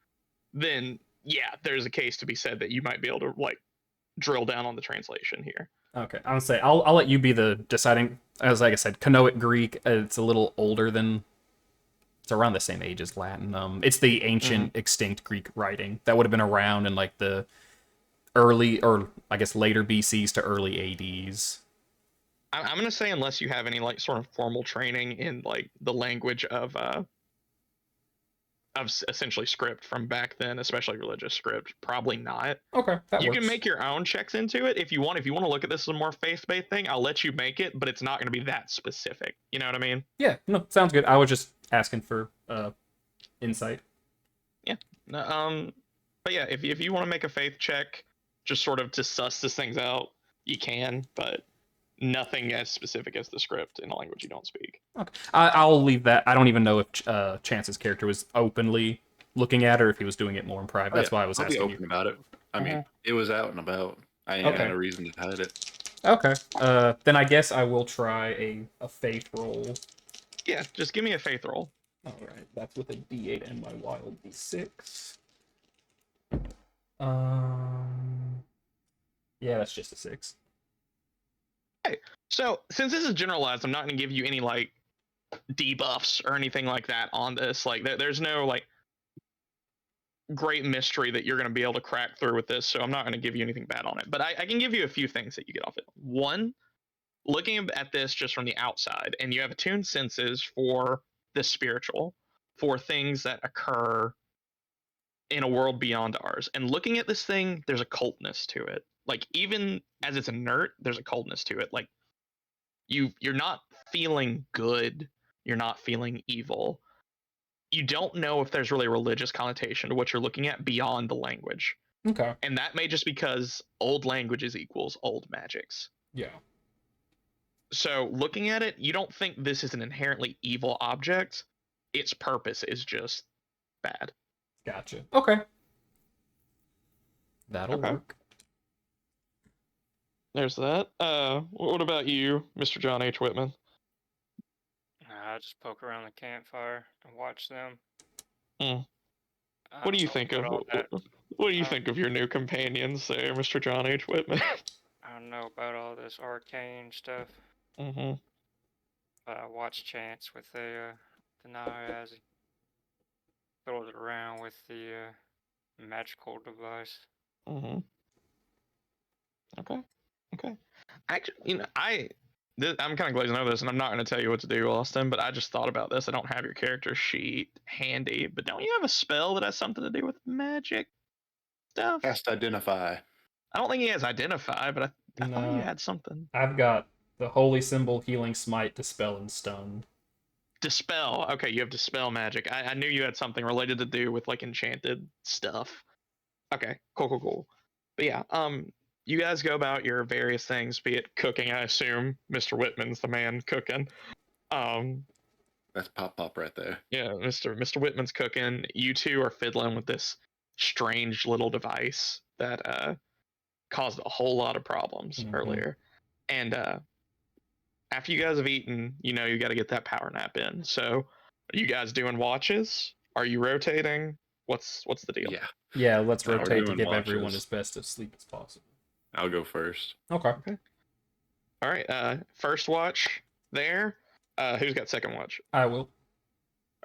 then yeah, there's a case to be said that you might be able to like drill down on the translation here. Okay, I'm gonna say I'll let you be the deciding. As like I said, Canoic Greek. It's a little older than. It's around the same age as Latin. It's the ancient extinct Greek writing that would have been around in like the early, or I guess later BCs to early ADs. I'm gonna say unless you have any like sort of formal training in like the language of essentially script from back then, especially religious script, probably not. Okay, that You works. can make your own checks into it if you want. If you want to look at this as a more faith-based thing, I'll let you make it, but it's not going to be that specific. You know what I mean? Yeah, no, sounds good. I was just asking for insight. Yeah. But yeah, if you want to make a faith check, just sort of to suss this things out, you can, but nothing as specific as the script in a language you don't speak. Okay, I'll leave that. I don't even know if Chance's character was openly looking at, or if he was doing it more in private. That's why I was I'll be asking open you. about it. I mean, it was out and about. I ain't Okay. got no reason to hide it. Okay. Then I guess I will try a faith roll. Yeah, just give me a faith roll. All right, that's with a D8 and my wild D6. Yeah, that's just a 6. So since this is generalized, I'm not going to give you any like debuffs or anything like that on this. Like there's no like great mystery that you're going to be able to crack through with this. So I'm not going to give you anything bad on it. But I can give you a few things that you get off it. One, looking at this just from the outside, and you have attuned senses for the spiritual, for things that occur in a world beyond ours. And looking at this thing, there's a cultness to it. Like even as it's inert, there's a cultness to it. Like you're not feeling good, you're not feeling evil. You don't know if there's really a religious connotation to what you're looking at beyond the language. Okay. And that may just because old languages equals old magics. Yeah. So looking at it, you don't think this is an inherently evil object. Its purpose is just bad. Gotcha. Okay. That'll Okay. work. There's that. What about you, Mr. John H. Whitman? I just poke around the campfire and watch them. Hmm. I What do don't you know think about of all that. what do you I think of your new companions there, Mr. John H. Whitman? I don't know about all this arcane stuff, Mm-hmm. but I watch Chance with the knife as he fiddles it around with the magical device. Mm-hmm. Okay. Okay. Actually, I'm kind of glazing over this, and I'm not going to tell you what to do, Austin. But I just thought about this. I don't have your character sheet handy, but don't you have a spell that has something to do with magic stuff? Cast Identify. I don't think he has identify, but I thought you No. had something. I've got the Holy Symbol, Healing Smite, Dispel, and Stun. Dispel. Okay, you have dispel magic. I knew you had something related to do with like enchanted stuff. Okay, cool. But yeah, you guys go about your various things, be it cooking. I assume Mr. Whitman's the man cooking. That's Pop right there. Yeah, Mr. Whitman's cooking. You two are fiddling with this strange little device that caused a whole lot of problems earlier. And after you guys have eaten, you got to get that power nap in. So, are you guys doing watches? Are you rotating? What's the deal? Yeah. Yeah, let's No, we're rotate to doing give everyone watches. as best of sleep as possible. I'll go first. Okay. All right. First watch there. Who's got second watch? I will.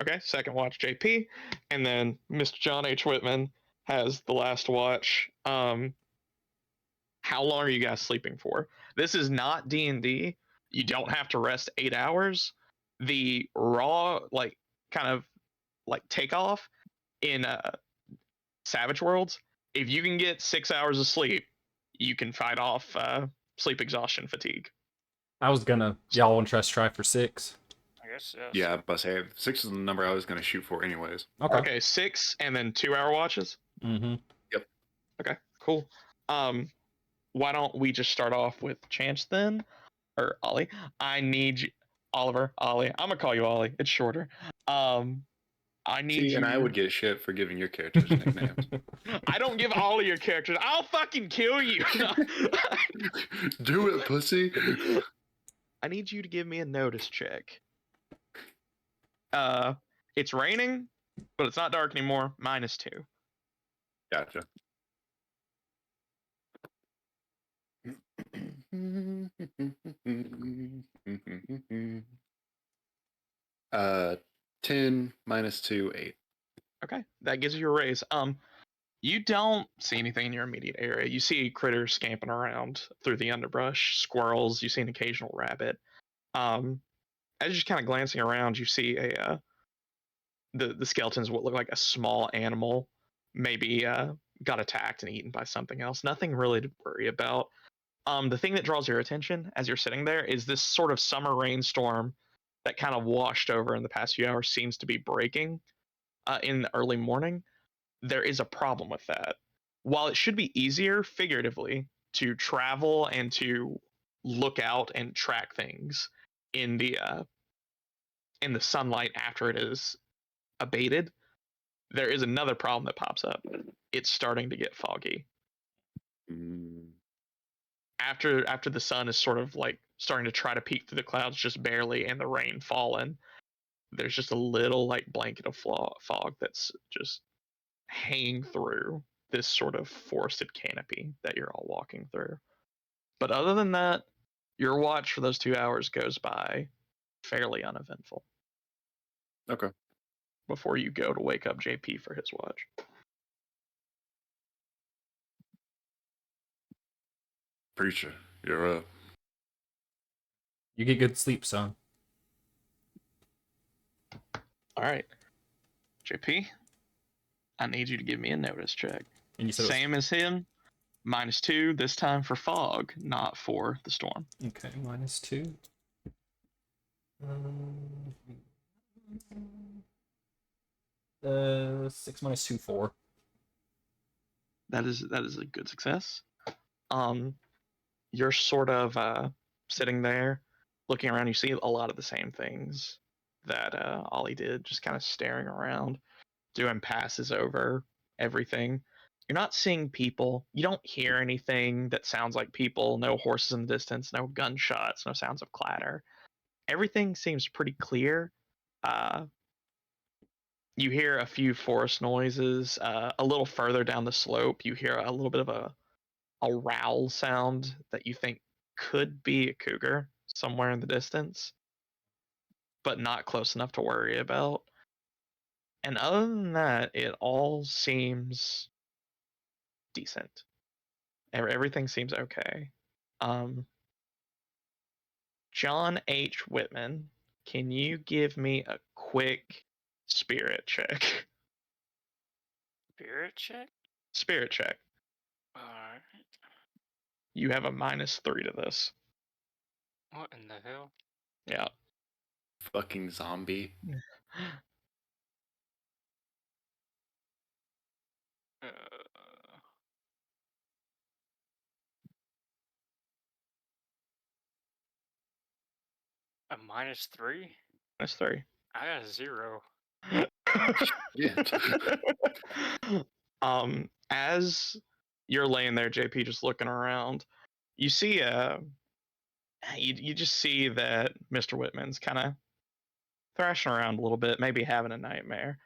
Okay, second watch JP, and then Mr. John H. Whitman has the last watch. How long are you guys sleeping for? This is not D&D. You don't have to rest 8 hours. The raw like kind of like takeoff in Savage Worlds, if you can get 6 hours of sleep, you can fight off sleep exhaustion fatigue. Y'all want to try for 6? I guess yes. Yeah, but say 6 is the number I was going to shoot for anyways. Okay, 6 and then 2 hour watches. Mm-hmm. Yep. Okay, cool. Why don't we just start off with Chance then? Or Ollie. I need you, Oliver, Ollie. I'm gonna call you Ollie. It's shorter. I need you. And I would get shit for giving your characters nicknames. I don't give Ollie your characters. I'll fucking kill you. Do it, pussy. I need you to give me a notice check. It's raining, but it's not dark anymore. -2. Gotcha. 10 minus 2, 8. Okay, that gives you a raise. You don't see anything in your immediate area. You see critters scamping around through the underbrush, squirrels. You see an occasional rabbit. As you're just kind of glancing around, you see the skeletons what look like a small animal, maybe got attacked and eaten by something else. Nothing really to worry about. The thing that draws your attention as you're sitting there is this sort of summer rainstorm that kind of washed over in the past few hours seems to be breaking in the early morning. There is a problem with that. While it should be easier, figuratively, to travel and to look out and track things in the sunlight after it is abated, there is another problem that pops up. It's starting to get foggy. Mm. After the sun is sort of like starting to try to peek through the clouds just barely and the rain falling, there's just a little like blanket of fog that's just hanging through this sort of forested canopy that you're all walking through. But other than that, your watch for those 2 hours goes by fairly uneventful Okay. before you go to wake up JP for his watch. Preacher, you're up. You get good sleep, son. All right, JP, I need you to give me a notice check. And you said Same as him, -2, this time for fog, not for the storm. okay, -2. 6 minus 2, 4. That is a good success. You're sort of sitting there, looking around. You see a lot of the same things that Ollie did, just kind of staring around, doing passes over everything. You're not seeing people. You don't hear anything that sounds like people. No horses in the distance. No gunshots. No sounds of clatter. Everything seems pretty clear. Uh, you hear a few forest noises. A little further down the slope, you hear a little bit of a growl sound that you think could be a cougar somewhere in the distance, but not close enough to worry about. And other than that, it all seems decent. Everything seems okay. John H. Whitman, can you give me a quick spirit check? Spirit check? Spirit check. Alright. You have a -3 to this. What in the hell? Yeah. Fucking zombie. Uh, a -3? -3. I got a 0. Yeah. As you're laying there, JP, just looking around, you see you just see that Mr. Whitman's kind of thrashing around a little bit, maybe having a nightmare.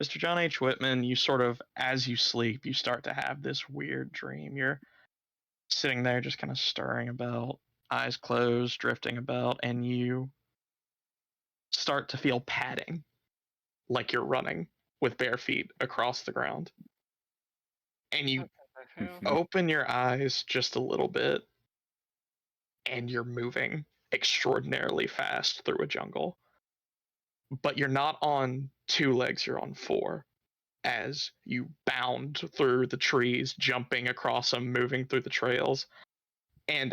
Mr. John H. Whitman, you sort of, as you sleep, you start to have this weird dream. You're sitting there just kind of stirring about, eyes closed, drifting about, and you start to feel padding like you're running with bare feet across the ground. And you What the hell? open your eyes just a little bit, and you're moving extraordinarily fast through a jungle. But you're not on 2 legs, you're on 4. As you bound through the trees, jumping across them, moving through the trails. And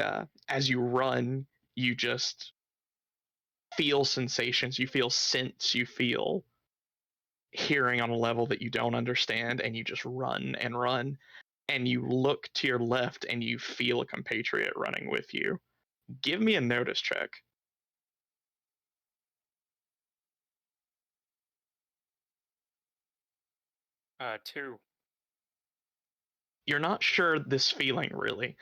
as you run, you just feel sensations, you feel scents, you feel hearing on a level that you don't understand, and you just run and run. And you look to your left and you feel a compatriot running with you. Give me a notice check. 2. You're not sure this feeling really,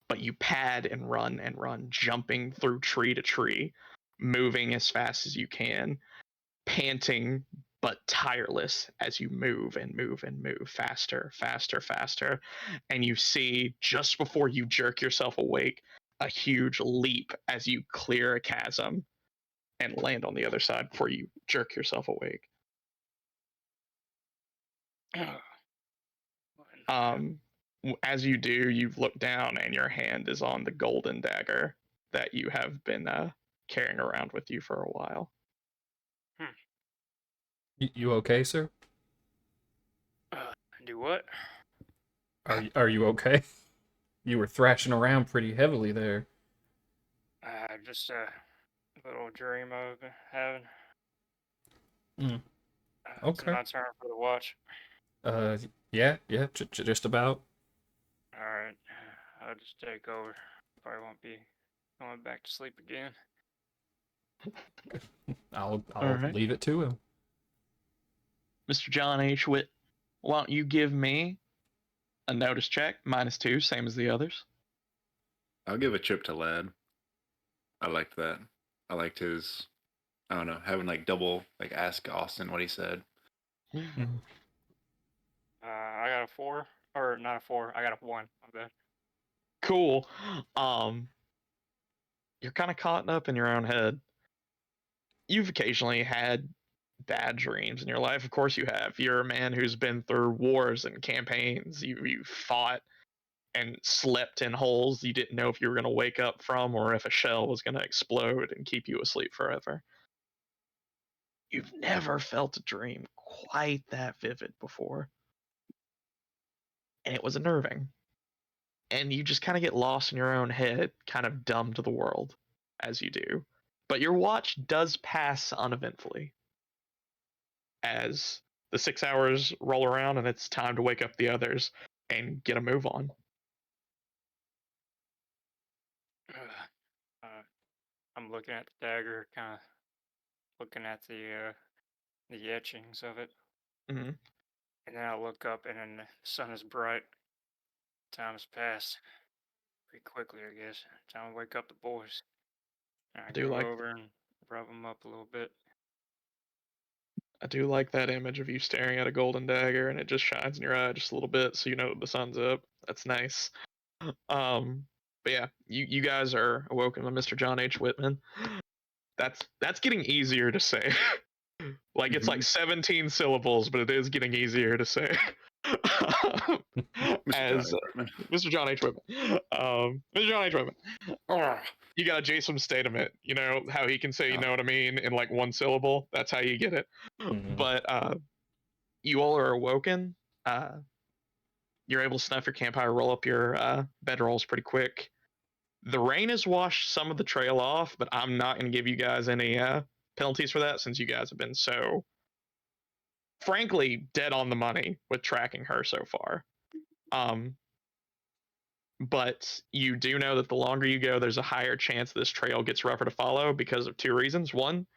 but you pad and run, jumping through tree to tree, moving as fast as you can, panting, but tireless as you move and move and move faster, faster, faster. And you see just before you jerk yourself awake, a huge leap as you clear a chasm and land on the other side before you jerk yourself awake. As you do, you look down and your hand is on the golden dagger that you have been carrying around with you for a while. You okay, sir? Do what? Are you okay? You were thrashing around pretty heavily there. Just a little dream I've been having. Mm. It's Okay. my turn for the watch. Uh, yeah, just about. All right, I'll just take over. Probably won't be going back to sleep again. I'll All right. leave it to him. Mr. John H. Witt, why don't you give me a notice check, -2, same as the others? I'll give a chip to Lad. I liked that. I liked his, I don't know, having like double, like ask Austin what he said. I got a 4, or not a 4. I got a 1. My bad. Cool. You're kind of caught up in your own head. You've occasionally had bad dreams in your life. Of course you have. You're a man who's been through wars and campaigns. You fought and slept in holes you didn't know if you were going to wake up from or if a shell was going to explode and keep you asleep forever. You've never felt a dream quite that vivid before. And it was unnerving. And you just kind of get lost in your own head, kind of dumb to the world as you do. But your watch does pass uneventfully as the 6 hours roll around and it's time to wake up the others and get a move on. I'm looking at the dagger, kind of looking at the etchings of it, Mm-hmm. and then I look up, and then the sun is bright. Time has passed pretty quickly, I guess. Time to wake up the boys. And I go over and rub them up a little bit. I do like that image of you staring at a golden dagger and it just shines in your eye just a little bit so you know the sun's up. That's nice. But yeah, you guys are awoken by Mr. John H. Whitman. That's getting easier to say. Like it's like 17 syllables, but it is getting easier to say. As Mr. John H. Whitman. Mr. John H. Whitman. You got a Jason Statham it. You know how he can say, you know what I mean, in like one syllable? That's how you get it. Mhm. But you all are awoken. You're able to snuff your campfire, roll up your bedrolls pretty quick. The rain has washed some of the trail off, but I'm not going to give you guys any penalties for that since you guys have been so, frankly, dead on the money with tracking her so far. But you do know that the longer you go, there's a higher chance this trail gets rougher to follow because of 2 reasons. One,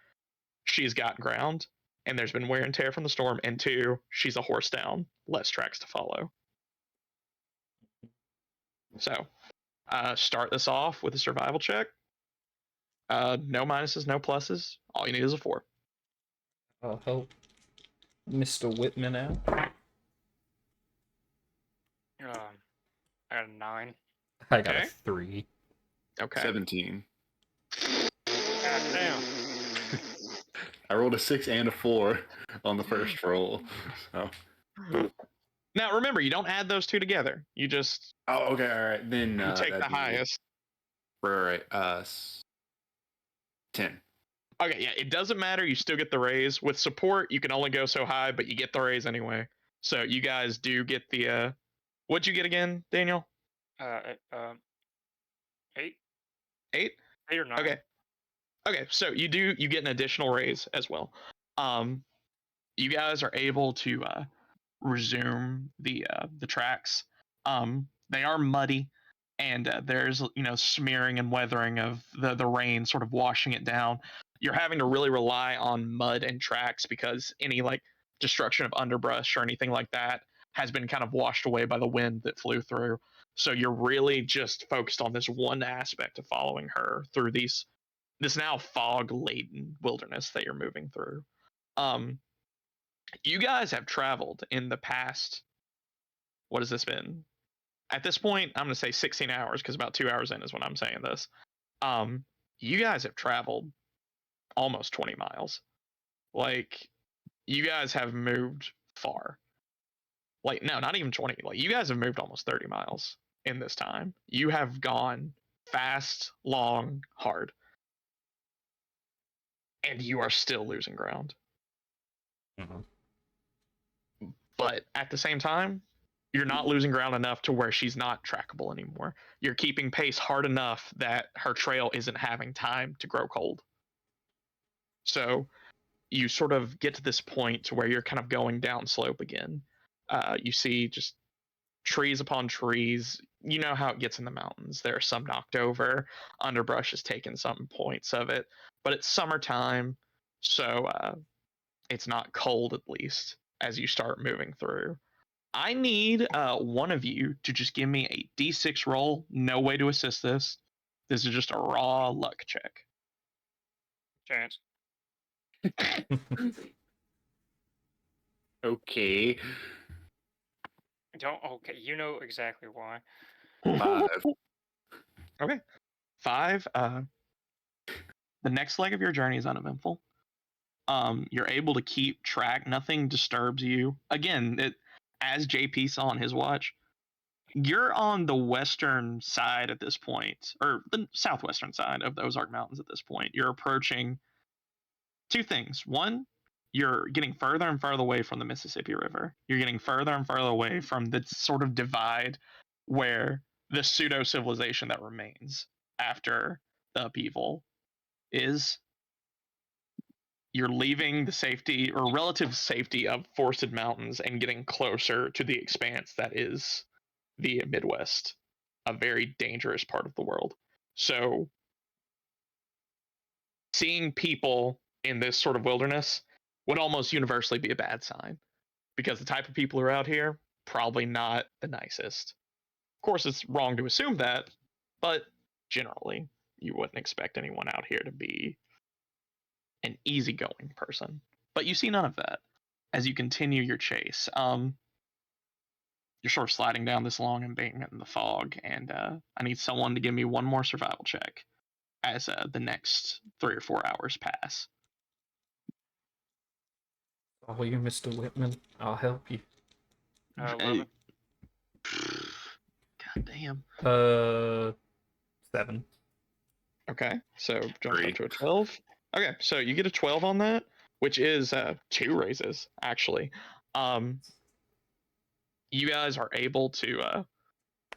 she's got ground, and there's been wear and tear from the storm. And 2, she's a horse down, less tracks to follow. So, start this off with a survival check. No minuses, no pluses. All you need is a 4. I'll help Mr. Whitman out. I got a 9. I got Okay. a 3. Okay. 17. God damn. I rolled a 6 and a 4 on the first roll. So. Now remember, you don't add those 2 together. You just Oh, okay, all right. Then you take the that'd be highest. Right. 10. Okay, yeah, it doesn't matter. You still get the raise. With support, you can only go so high, but you get the raise anyway. So you guys do get the. What'd you get again, Daniel? 8. 8. 8 or 9. Okay. Okay, so you get an additional raise as well. You guys are able to resume the tracks. They are muddy, and there's smearing and weathering of the rain sort of washing it down. You're having to really rely on mud and tracks because any like destruction of underbrush or anything like that has been kind of washed away by the wind that flew through. So you're really just focused on this one aspect of following her through this now fog laden wilderness that you're moving through. You guys have traveled in the past. What has this been? At this point, I'm going to say 16 hours because about 2 hours in is when I'm saying this. Um, you guys have traveled almost 20 miles. Like, you guys have moved far. Like, no, not even 20. Like, you guys have moved almost 30 miles in this time. You have gone fast, long, hard. And you are still losing ground. Mhm. But at the same time, you're not losing ground enough to where she's not trackable anymore. You're keeping pace hard enough that her trail isn't having time to grow cold. So you sort of get to this point to where you're kind of going down slope again. You see just trees upon trees. You know how it gets in the mountains. There are some knocked over. Underbrush has taken some points of it, but it's summertime, so it's not cold at least as you start moving through. I need one of you to just give me a d6 roll. No way to assist this. This is just a raw luck check. Chance. Okay. Don't. Okay, you know exactly why. 5. Okay. 5. The next leg of your journey is uneventful. You're able to keep track. Nothing disturbs you. Again, as JP saw on his watch, you're on the western side at this point, or the southwestern side of the Ozark Mountains at this point. You're approaching two things. One, you're getting further and further away from the Mississippi River. You're getting further and further away from the sort of divide where the pseudo civilization that remains after the upheaval is. You're leaving the safety or relative safety of forested mountains and getting closer to the expanse that is the Midwest, a very dangerous part of the world. So, seeing people in this sort of wilderness would almost universally be a bad sign because the type of people who are out here probably not the nicest. Of course, it's wrong to assume that, but generally, you wouldn't expect anyone out here to be an easygoing person. But you see none of that as you continue your chase. You're sort of sliding down this long embankment in the fog, and I need someone to give me one more survival check as the next 3 or 4 hours pass. Oh, you, Mr. Whitman. I'll help you. 11. God damn. 7. Okay, so jump up 3. to a 12. Okay, so you get a 12 on that, which is 2 raises, actually. You guys are able to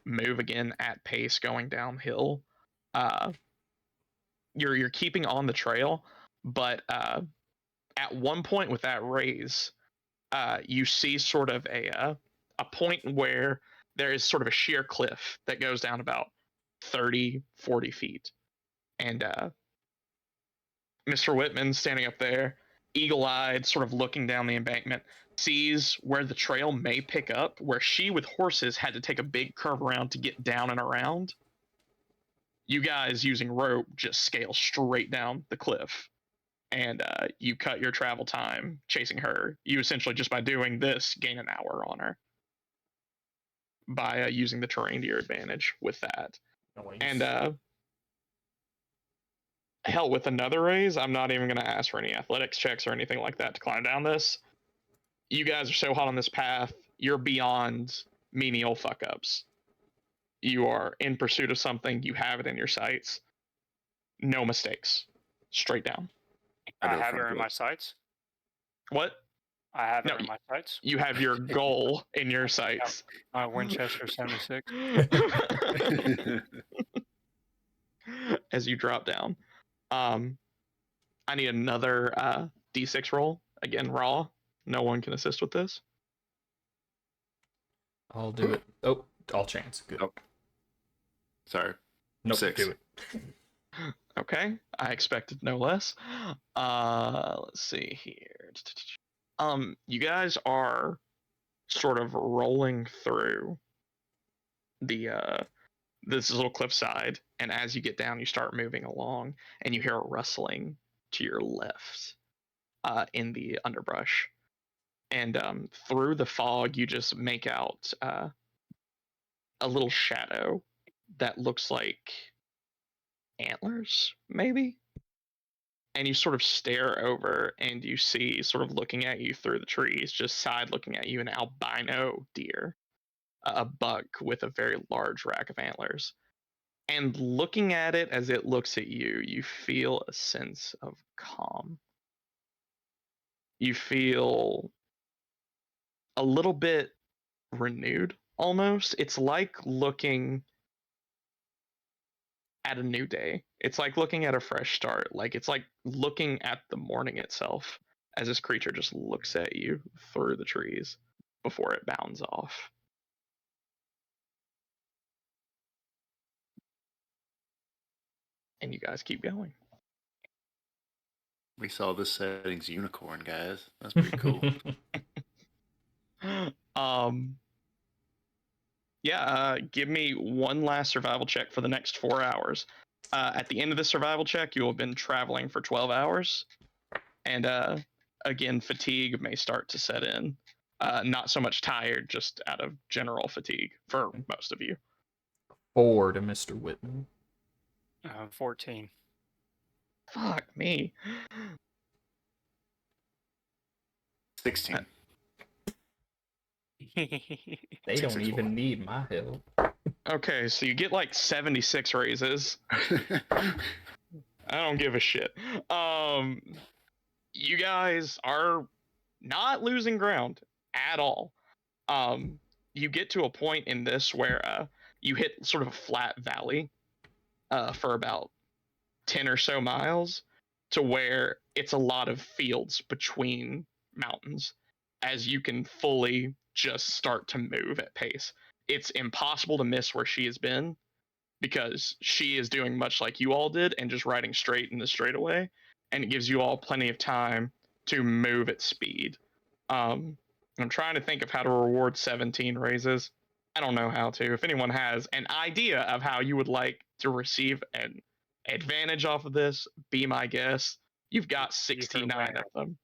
move again at pace going downhill. Uh, you're keeping on the trail, but at one point with that raise, you see sort of a point where there is sort of a sheer cliff that goes down about 30, 40 feet. And Mr. Whitman standing up there, eagle-eyed, sort of looking down the embankment, sees where the trail may pick up, where she with horses had to take a big curve around to get down and around. You guys using rope just scale straight down the cliff, and you cut your travel time chasing her. You essentially, just by doing this, gain an hour on her by using the terrain to your advantage with that. Nice. And hell, with another raise, I'm not even going to ask for any athletics checks or anything like that to climb down this. You guys are so hot on this path, you're beyond menial fuck ups. You are in pursuit of something, you have it in your sights. No mistakes. Straight down. I have her in my sights. What? I have No, her in my sights. you have your goal in your sights. My Winchester 76. As you drop down. I need another d6 roll. Again, raw. No one can assist with this. I'll do it. Oh, all chance. Good. Oh. Sorry. Nope, 6. do it. Okay, I expected no less. Let's see here. You guys are sort of rolling through the this little cliffside, and as you get down, you start moving along, and you hear a rustling to your left in the underbrush. and through the fog, you just make out a little shadow that looks like antlers, maybe. And you sort of stare over, and you see, sort of looking at you through the trees, just side looking at you, an albino deer, a buck with a very large rack of antlers. And looking at it as it looks at you, you feel a sense of calm. You feel a little bit renewed almost. It's like looking at a new day. It's like looking at a fresh start. Like it's like looking at the morning itself as this creature just looks at you through the trees before it bounds off. And you guys keep going. We saw this setting's unicorn, guys. That's pretty cool. um yeah, give me one last survival check for the next 4 hours. At the end of the survival check, you will have been traveling for 12 hours. And again, fatigue may start to set in. Not so much tired, just out of general fatigue for most of you. 4 to Mr. Whitman. 14. Fuck me. 16. They don't even need my help. Okay, so you get like 76 raises. I don't give a shit. You guys are not losing ground at all. You get to a point in this where you hit sort of a flat valley for about 10 or so miles, to where it's a lot of fields between mountains as you can fully just start to move at pace. It's impossible to miss where she has been because she is doing much like you all did and just riding straight in the straightaway, and it gives you all plenty of time to move at speed. I'm trying to think of how to reward 17 raises. I don't know how to. If anyone has an idea of how you would like to receive an advantage off of this, be my guest. You've got 69 of them.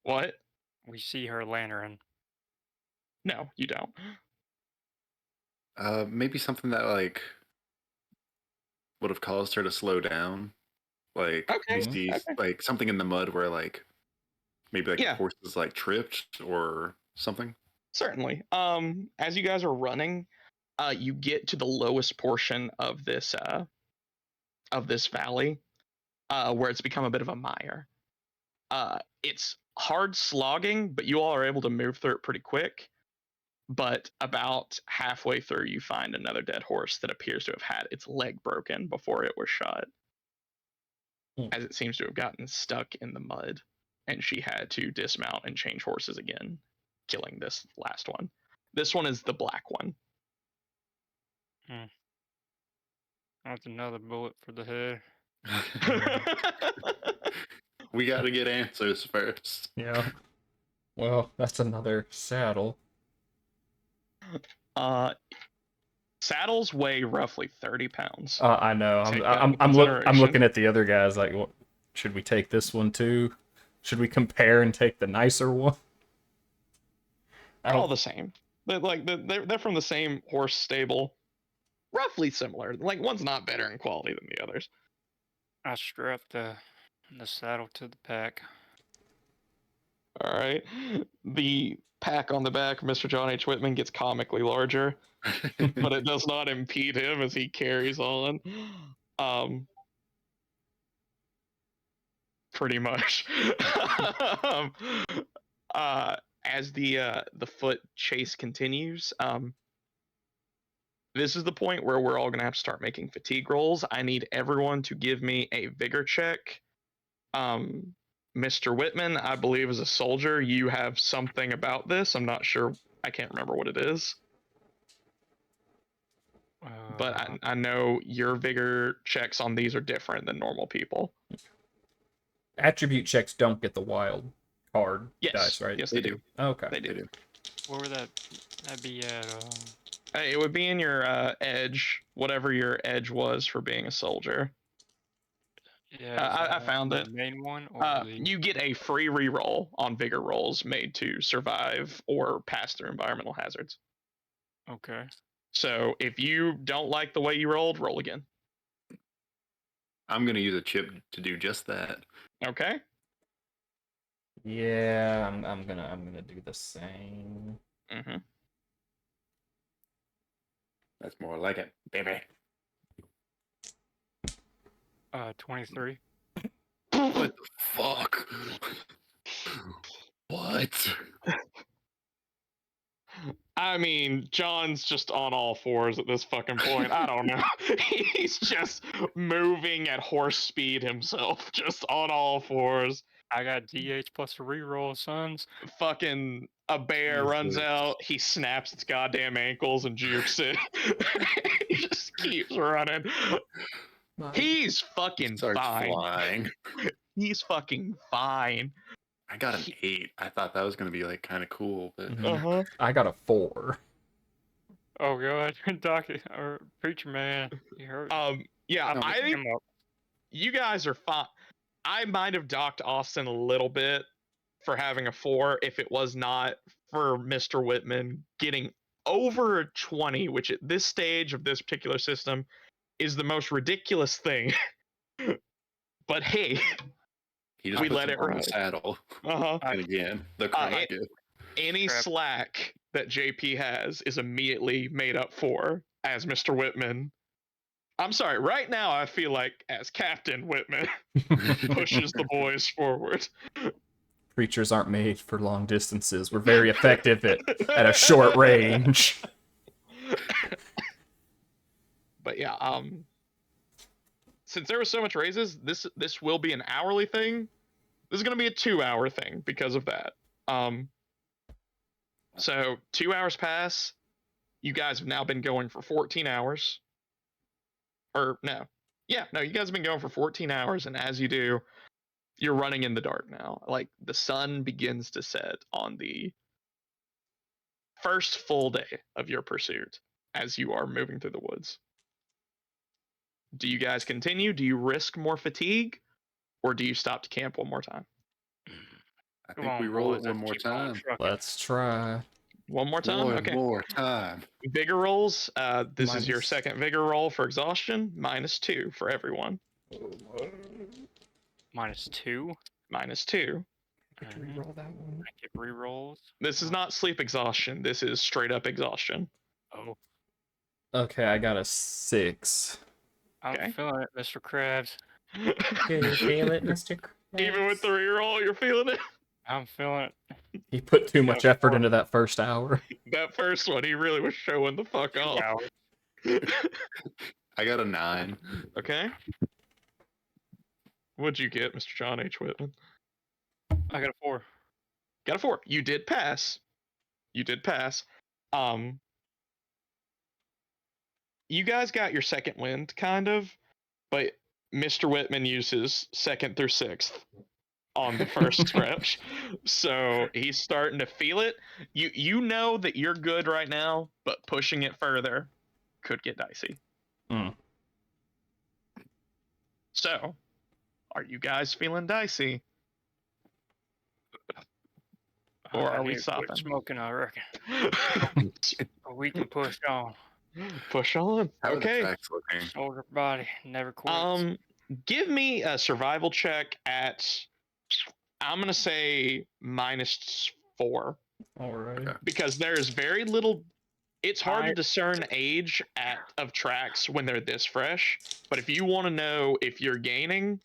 What? We see her lantern. No, you don't. Maybe something that like would have caused her to slow down. Like we Okay. see Okay. like something in the mud where like maybe like Yeah. the horse is like tripped or something. Certainly. As you guys are running, you get to the lowest portion of this valley, where it's become a bit of a mire. It's hard slogging, but you all are able to move through it pretty quick. But about halfway through, you find another dead horse that appears to have had its leg broken before it was shot, as it seems to have gotten stuck in the mud, and she had to dismount and change horses again, killing this last one. This one is the black one. That's another bullet for the head. We got to get answers first. Yeah. Well, that's another saddle. Saddles weigh roughly 30 pounds. I know. Take that I'm into I'm consideration. looking at the other guys like, what, should we take this one too? Should we compare and take the nicer one? All the same. They're from the same horse stable. Roughly similar. Like one's not better in quality than the others. I strap the saddle to the pack. All right. The pack on the back of Mr. John H. Whitman gets comically larger, but it does not impede him as he carries on. Pretty much. um, as the foot chase continues, this is the point where we're all gonna have to start making fatigue rolls. I need everyone to give me a vigor check. Mr. Whitman, I believe, is a soldier. You have something about this. I'm not sure. I can't remember what it is. But I know your vigor checks on these are different than normal people. Attribute checks don't get the wild card dice, right? Yes, they do. Okay. They do. Where would that be at? It would be in your edge, whatever your edge was for being a soldier. Yeah, is I that found the it. main one or the? You get a free reroll on vigor rolls made to survive or pass through environmental hazards. Okay. So if you don't like the way you rolled, roll again. I'm gonna use a chip to do just that. Okay. Yeah, I'm gonna do the same. Mm-hmm. That's more like it, baby. 23. What the fuck? What? I mean, John's just on all fours at this fucking point. I don't know. He's just moving at horse speed himself, just on all fours. I got DH plus a reroll, sons. Fucking a bear runs Jesus. out, he snaps its goddamn ankles and jukes it. He just keeps running. He's fucking Starts fine. flying. He's fucking fine. I got an 8. I thought that was gonna be like kind of cool, but Uh-huh. I got a 4. Oh god, Doc or Preacher Man, you hurt. Yeah, No, I think him up. you guys are fine. I might have docked Austin a little bit for having a 4 if it was not for Mr. Whitman getting over a 20, which at this stage of this particular system is the most ridiculous thing. But hey, he just we puts let him it on the ride. saddle. Uh-huh. And again, the credit it- gift. Any Crap. slack that JP has is immediately made up for as Mr. Whitman. I'm sorry, right now I feel like as Captain Whitman pushes the boys forward. Creatures aren't made for long distances. We're very effective at a short range. But yeah, since there was so much raises, this will be an hourly thing. This is gonna be a 2-hour thing because of that. So 2 hours pass. You guys have now been going for 14 hours. Or no. Yeah, no, you guys have been going for 14 hours, and as you do, you're running in the dark now. Like the sun begins to set on the first full day of your pursuit as you are moving through the woods. Do you guys continue? Do you risk more fatigue? Or do you stop to camp one more time? I Come think we on, roll boys, it one let's more keep on time. trucking. Let's try. One more time? One Okay. more time. Vigor rolls. This is your Minus- second vigor roll for exhaustion. -2 for everyone. -2. -2. I get to reroll that one. I get rerolls. This is not sleep exhaustion. This is straight up exhaustion. Oh, Okay, I got a 6. I'm Okay. feeling it, Mr. Krabs. Can you feel it, Mr. Even with the reroll, you're feeling it. I'm feeling it. He put too much Yeah, effort four. into that first hour. That first one, he really was showing the fuck 2 off. hours. I got a 9. Okay. What'd you get, Mr. John H. Whitman? I got a 4. Got a 4. You did pass. You did pass. You guys got your second wind, kind of, but Mr. Whitman uses 2nd through 6th on the first stretch. So he's starting to feel it. You know that you're good right now, but pushing it further could get dicey. Mm. So, are you guys feeling dicey? Or I are we need to quit stopping? smoking, I reckon. We can push on. Push on. How are the Okay. tracks looking? Soldier body never quits. Give me a survival check at, I'm gonna say -4, All right. Okay. because there's very little. It's hard to I- discern age of tracks when they're this fresh. But if you want to know if you're gaining,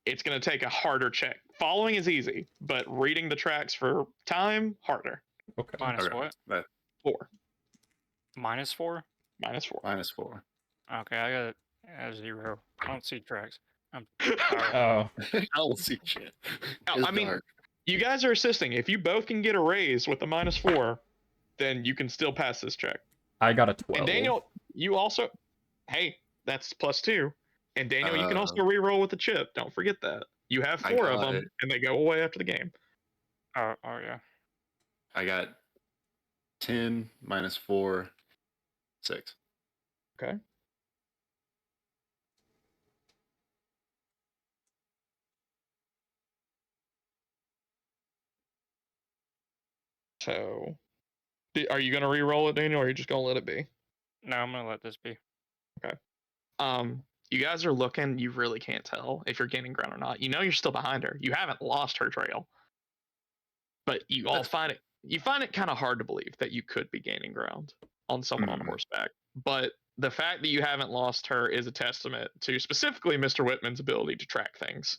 it's gonna take a harder check. Following is easy, but reading the tracks for time harder. Okay. Minus Okay. what? That -4. -4? -4. -4. Okay, I got it at 0. I don't see tracks. I'm sorry. Oh, I don't see shit. No, It's I mean, dark. you guys are assisting. If you both can get a raise with the -4, then you can still pass this check. I got a 12. And Daniel, you also, hey, that's +2. And Daniel, you can also re-roll with the chip. Don't forget that. You have I 4 of got them, it. and they go away after the game. Oh yeah. I got 10 -4, 6. Okay. So, are you gonna re-roll it, Daniel, or are you just gonna let it be? No, I'm gonna let this be. You guys are looking. You really can't tell if you're gaining ground or not. You know you're still behind her. You haven't lost her trail, but you all find it. You find it kind of hard to believe that you could be gaining ground on someone on horseback. But the fact that you haven't lost her is a testament to specifically Mr. Whitman's ability to track things.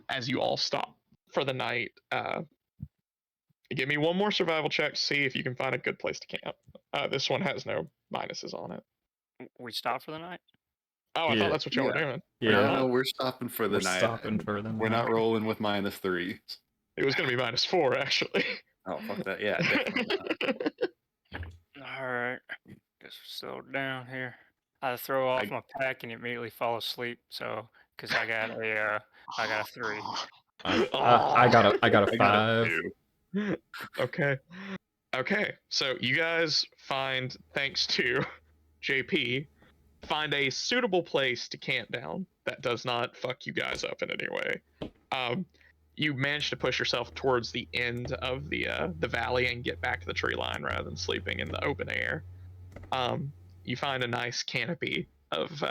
As you all stop for the night, give me one more survival check to see if you can find a good place to camp. This one has no minuses on it. We stop for the night. Oh, I Yeah. thought that's what y'all were doing. Yeah. No, we're stopping for the We're night. stopping for the We're not night. rolling with -3s. It was going to be -4, actually. Oh, fuck that. Yeah, definitely not. All right. Guess we're still down here. I throw off my pack and immediately fall asleep. So, because I got a 3. I got a I got a 5. 2. Okay. Okay. So you guys find, thanks to JP, find a suitable place to camp down that does not fuck you guys up in any way. You manage to push yourself towards the end of the valley and get back to the tree line rather than sleeping in the open air. You find a nice canopy of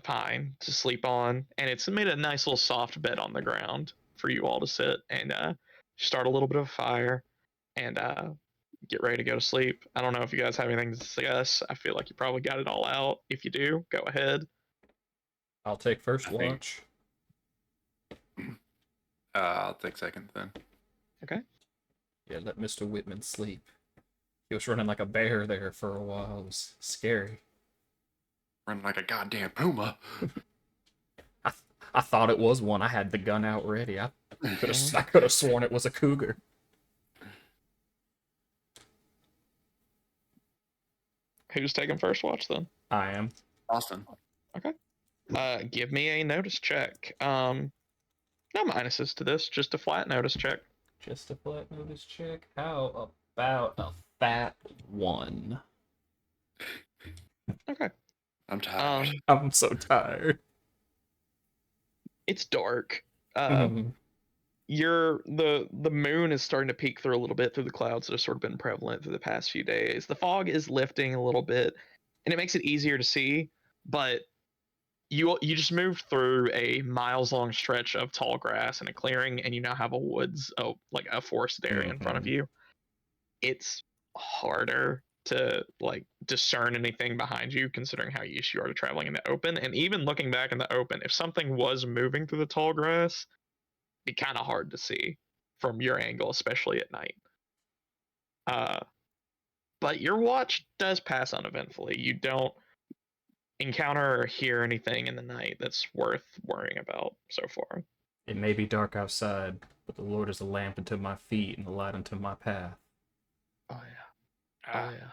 pine to sleep on, and it's made a nice little soft bed on the ground for you all to sit and start a little bit of a fire and get ready to go to sleep. I don't know if you guys have anything to discuss. I feel like you probably got it all out. If you do, go ahead. I'll take first I think- watch. I'll take second then. Okay. Yeah, let Mr. Whitman sleep. He was running like a bear there for a while. It was scary. Running like a goddamn puma. I thought it was one. I had the gun out ready. I could have sworn it was a cougar. Who's taking first watch then? I am. Austin. Okay. Give me a notice check. No minuses to this, just a flat notice check. Just a flat notice check. How about a fat 1? Okay. I'm tired. I'm so tired. It's dark. The moon is starting to peek through a little bit through the clouds that have sort of been prevalent through the past few days. The fog is lifting a little bit, and it makes it easier to see. But you just moved through a miles-long stretch of tall grass and a clearing, and you now have a woods, like a forested area in front of you. It's harder to like discern anything behind you, considering how used you are to traveling in the open. And even looking back in the open, if something was moving through the tall grass, be kind of hard to see from your angle, especially at night. But your watch does pass uneventfully. You don't encounter or hear anything in the night that's worth worrying about so far. It may be dark outside, but the Lord is a lamp unto my feet and a light unto my path. Oh yeah. Oh yeah.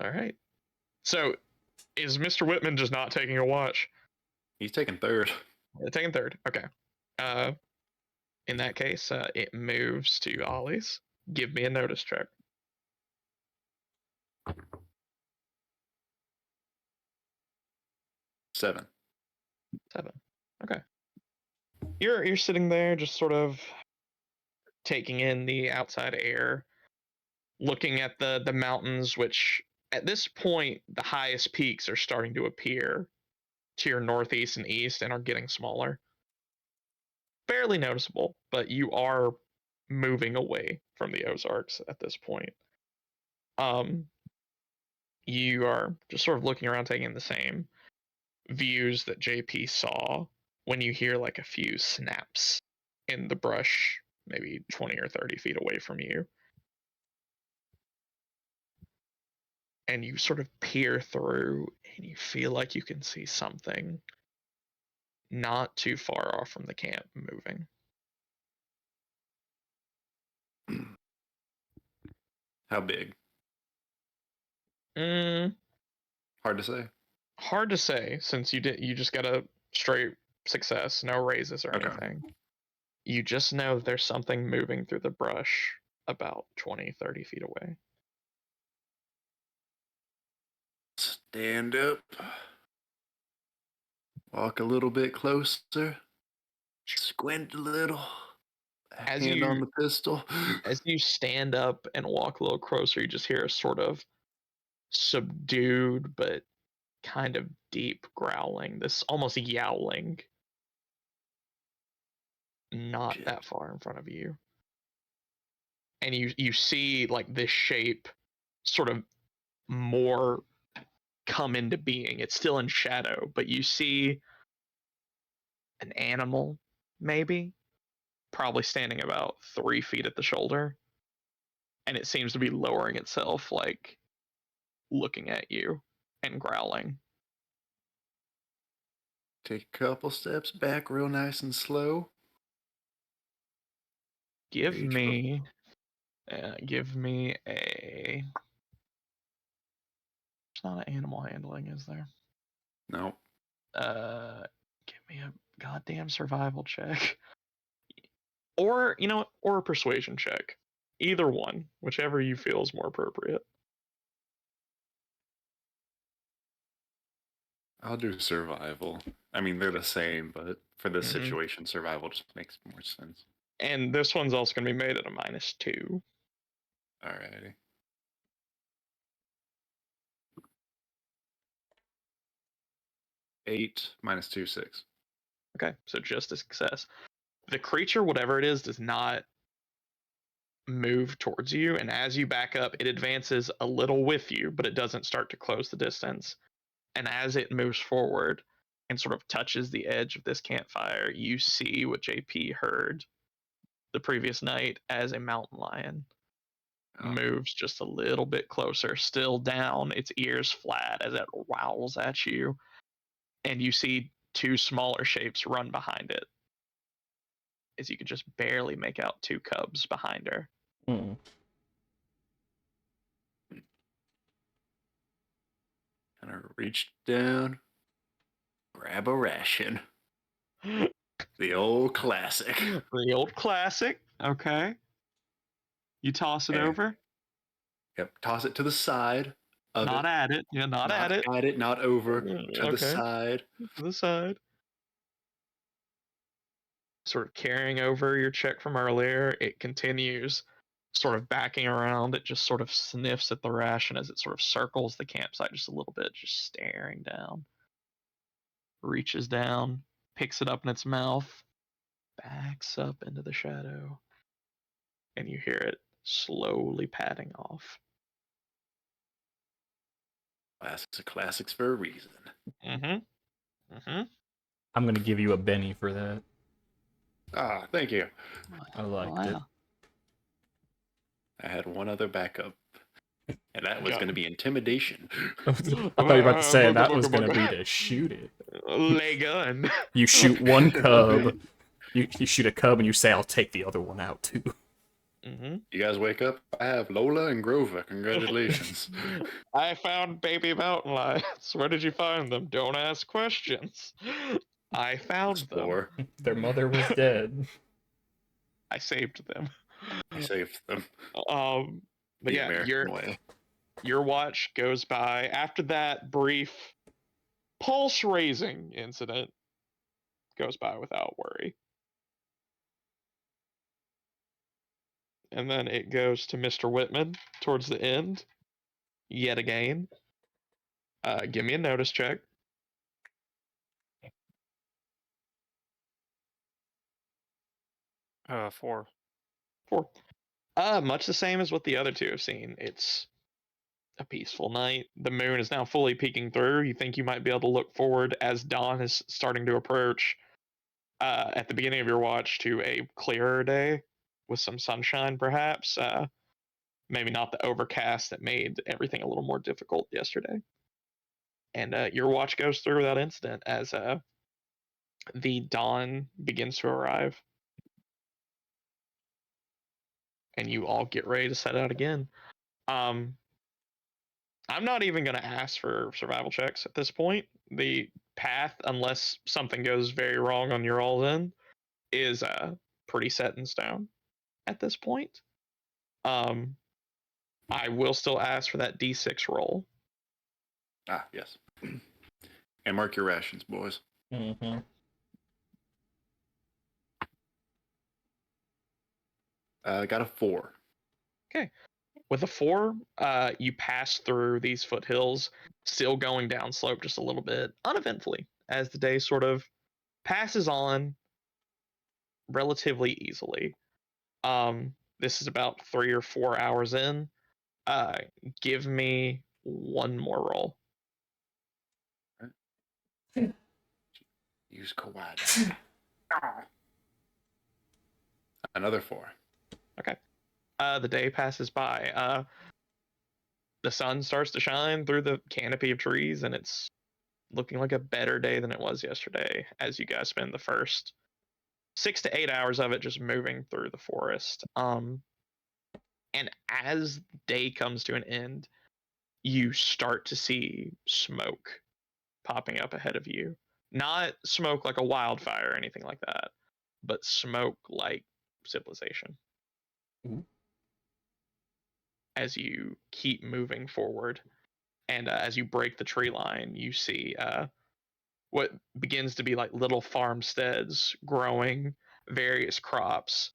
All right. So, is Mr. Whitman just not taking a watch? He's taking third. Taking third. Okay. In that case, it moves to Ollie's. Give me a notice check. 7. 7. Okay. You're sitting there, just sort of taking in the outside air, looking at the mountains, which at this point the highest peaks are starting to appear to your northeast and east and are getting smaller. Barely noticeable, but you are moving away from the Ozarks at this point. You are just sort of looking around, taking the same views that JP saw when you hear like a few snaps in the brush, maybe 20 or 30 feet away from you. And you sort of peer through and you feel like you can see something not too far off from the camp moving. How big? Mm, Hard to say. hard to say since you just got a straight success, no raises or Okay. anything. You just know that there's something moving through the brush about 20, 30 feet away. Stand up. Walk a little bit closer. Squint a little. As Hand on you the pistol. as you stand up and walk a little closer, you just hear a sort of subdued but kind of deep growling, this almost yowling, not Shit. that far in front of you. And you see like this shape sort of more come into being. It's still in shadow, but you see an animal, maybe, probably standing about 3 feet at the shoulder, and it seems to be lowering itself, like looking at you and growling. Take a couple steps back, real nice and slow. Give Reach for- me, give me a. It's not an animal handling, is there? No. Give me a goddamn survival check, or you know, what, or a persuasion check. Either one, whichever you feel is more appropriate. I'll do survival. I mean, they're the same, but for this Mhm. situation, survival just makes more sense. And this one's also going to be made at a -2. Alrighty. Eight minus 2, 6. Okay, so just a success. The creature, whatever it is, does not move towards you, and as you back up, it advances a little with you, but it doesn't start to close the distance. And as it moves forward and sort of touches the edge of this campfire, you see what JP heard the previous night as a mountain lion moves just a little bit closer, still down, its ears flat as it growls at you. And you see two smaller shapes run behind it, as you could just barely make out two cubs behind her. Mm. And I reach down, grab a ration. The old classic. The old classic. Okay. You toss it over. Yep. Toss it to the side of Not it. at it. Yeah, not at it. At it, not over. To the Okay. side. To the side. Sort of carrying over your check from earlier, it continues sort of backing around. It just sort of sniffs at the ration as it sort of circles the campsite just a little bit, just staring down. Reaches down, picks it up in its mouth, backs up into the shadow, and you hear it slowly padding off. Classics are classics for a reason. Mm-hmm. Mm-hmm. I'm gonna give you a Benny for that. Ah, thank you. I liked it. I had one other backup, and that was Got going to be intimidation. I thought you were about to say that was gonna be to shoot it. Lay gun. You shoot one cub, you shoot a cub, and you say, "I'll take the other one out too." Mm-hmm. You guys wake up. I have Lola and Grover. Congratulations. I found baby mountain lions. Where did you find them? Don't ask questions. I found them. Explore. Their mother was dead. I saved them. I saved them. But The yeah, American way. your watch goes by. After that brief pulse raising incident goes by without worry. And then it goes to Mr. Whitman towards the end, yet again. Give me a notice check. 4. 4. Much the same as what the other two have seen. It's a peaceful night. The moon is now fully peeking through. You think you might be able to look forward as dawn is starting to approach at the beginning of your watch to a clearer day with some sunshine, perhaps. Maybe not the overcast that made everything a little more difficult yesterday. And your watch goes through without incident as the dawn begins to arrive. And you all get ready to set out again. I'm not even going to ask for survival checks at this point. The path, unless something goes very wrong on your all's end, is pretty set in stone at this point. I will still ask for that D6 roll. Ah, yes. And mark your rations, boys. Mm-hmm. Got a 4. With a 4, you pass through these foothills, still going down slope just a little bit, uneventfully, as the day sort of passes on relatively easily. This is about 3 or 4 hours in. Uh, give me one more roll. Use Kawaii. Another 4. Okay. The day passes by. The sun starts to shine through the canopy of trees, and it's looking like a better day than it was yesterday as you guys spend the first 6 to 8 hours of it just moving through the forest. And as day comes to an end, you start to see smoke popping up ahead of you. Not smoke like a wildfire or anything like that, but smoke like civilization. Mhm. As you keep moving forward, and as you break the tree line, you see what begins to be like little farmsteads growing various crops,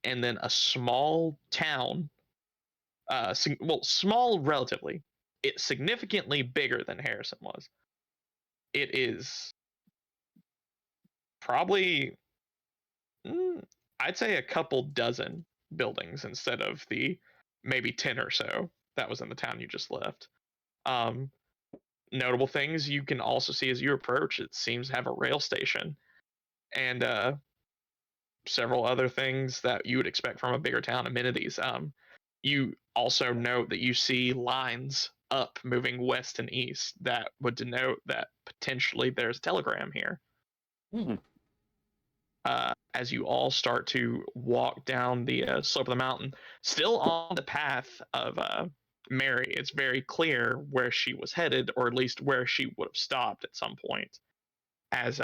and then a small town. Small relatively. It's significantly bigger than Harrison was. It is probably, I'd say, a couple dozen buildings instead of the maybe 10 or so that was in the town you just left. Um, Notable things you can also see as you approach, it seems to have a rail station and several other things that you would expect from a bigger town, amenities. You also note that you see lines up moving west and east that would denote that potentially there's a telegram here. As you all start to walk down the slope of the mountain, still on the path of Mary, it's very clear where she was headed, or at least where she would have stopped at some point. As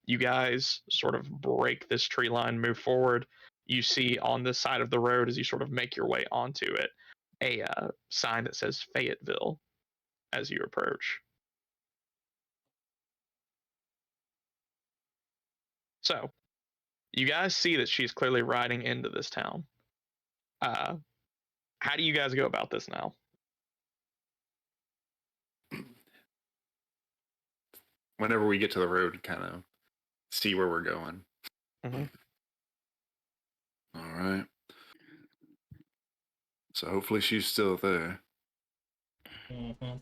you guys sort of break this tree line, move forward, you see on the side of the road as you sort of make your way onto it a sign that says Fayetteville as you approach. So you guys see that she's clearly riding into this town. How do you guys go about this now? Whenever we get to the road, kind of see where we're going. Mm-hmm. All right. So hopefully she's still there. Mm-hmm.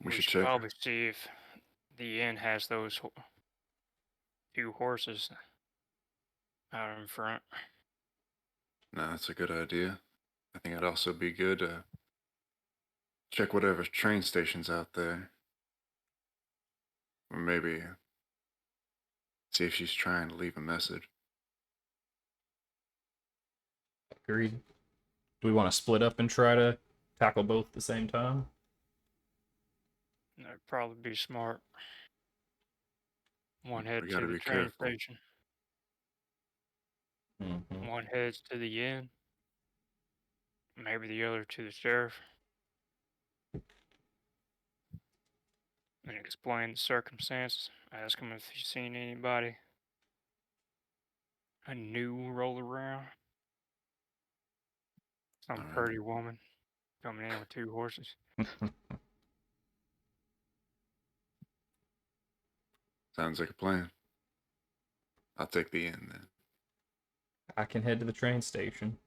We should should check. probably see if the inn has those 2 horses out in front. No, that's a good idea. I think it'd also be good to check whatever train station's out there. Or maybe see if she's trying to leave a message. Agreed. Do we want to split up and try to tackle both at the same time? That'd probably be smart. One head We to gotta the be train careful. station. Mm-hmm. One heads to the inn. Maybe the other to the sheriff. And explain the circumstances. Ask him if he's seen anybody. A new roll around. Some All right. pretty woman coming in with 2 horses. Sounds like a plan. I'll take the inn then. I can head to the train station.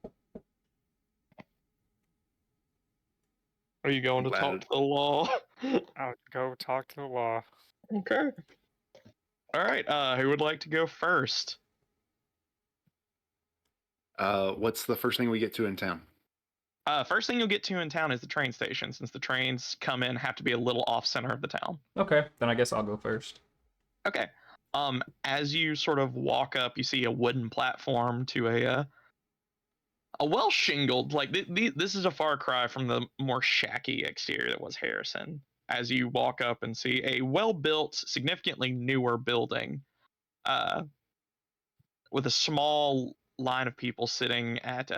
Are you going to talk to the law? I'll go talk to the law. Okay. All right. Who would like to go first? What's the first thing we get to in town? First thing you'll get to in town is the train station, since the trains come in have to be a little off center of the town. Okay, then I guess I'll go first. Okay. As you sort of walk up, you see a wooden platform to a well shingled, like this is a far cry from the more shacky exterior that was Harrison. As you walk up and see a well built, significantly newer building, uh, with a small line of people sitting at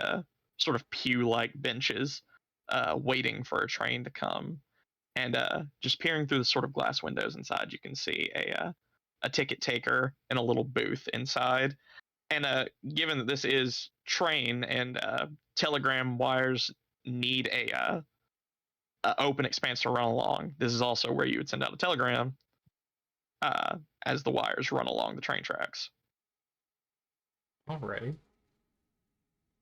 sort of pew like benches, waiting for a train to come. And just peering through the sort of glass windows inside, you can see a ticket taker in a little booth inside. And given that this is train and telegram wires need a open expanse to run along, this is also where you would send out a telegram as the wires run along the train tracks. Alrighty.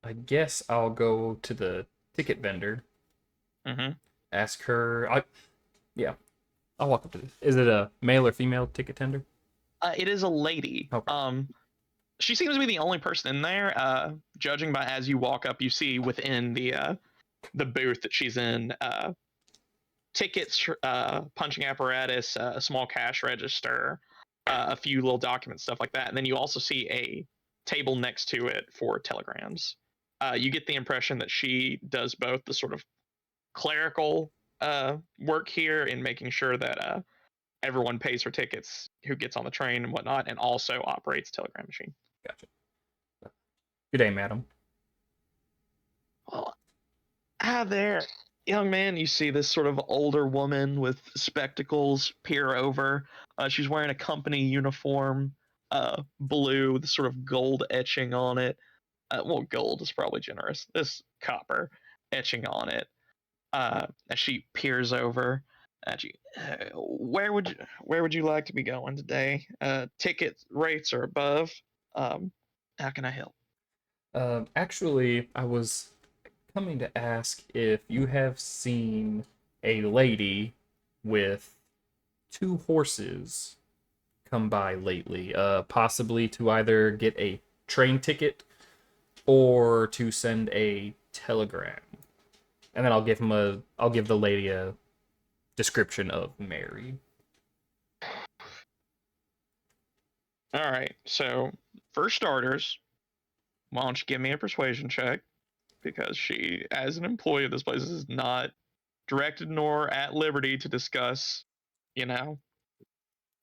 I guess I'll go to the ticket vendor. Mm-hmm. Ask her. I'll walk up to this. Is it a male or female ticket tender? It is a lady. Okay. She seems to be the only person in there. Judging by as you walk up, you see within the booth that she's in tickets, punching apparatus, a small cash register, a few little documents, stuff like that. And then you also see a table next to it for telegrams. You get the impression that she does both the sort of clerical work here in making sure that everyone pays for tickets who gets on the train and whatnot, and also operates a telegram machine. Gotcha. Good day, madam. Well, hi there, young man. You see this sort of older woman with spectacles peer over. She's wearing a company uniform, blue with sort of gold etching on it. Well, gold is probably generous. This copper etching on it. As she peers over at you, where would you like to be going today? Ticket rates are above. How can I help? Actually, I was coming to ask if you have seen a lady with 2 horses come by lately, possibly to either get a train ticket or to send a telegram. And then I'll give the lady a description of Mary. All right. So, for starters, why don't you give me a persuasion check? Because she, as an employee of this place, is not directed nor at liberty to discuss, you know,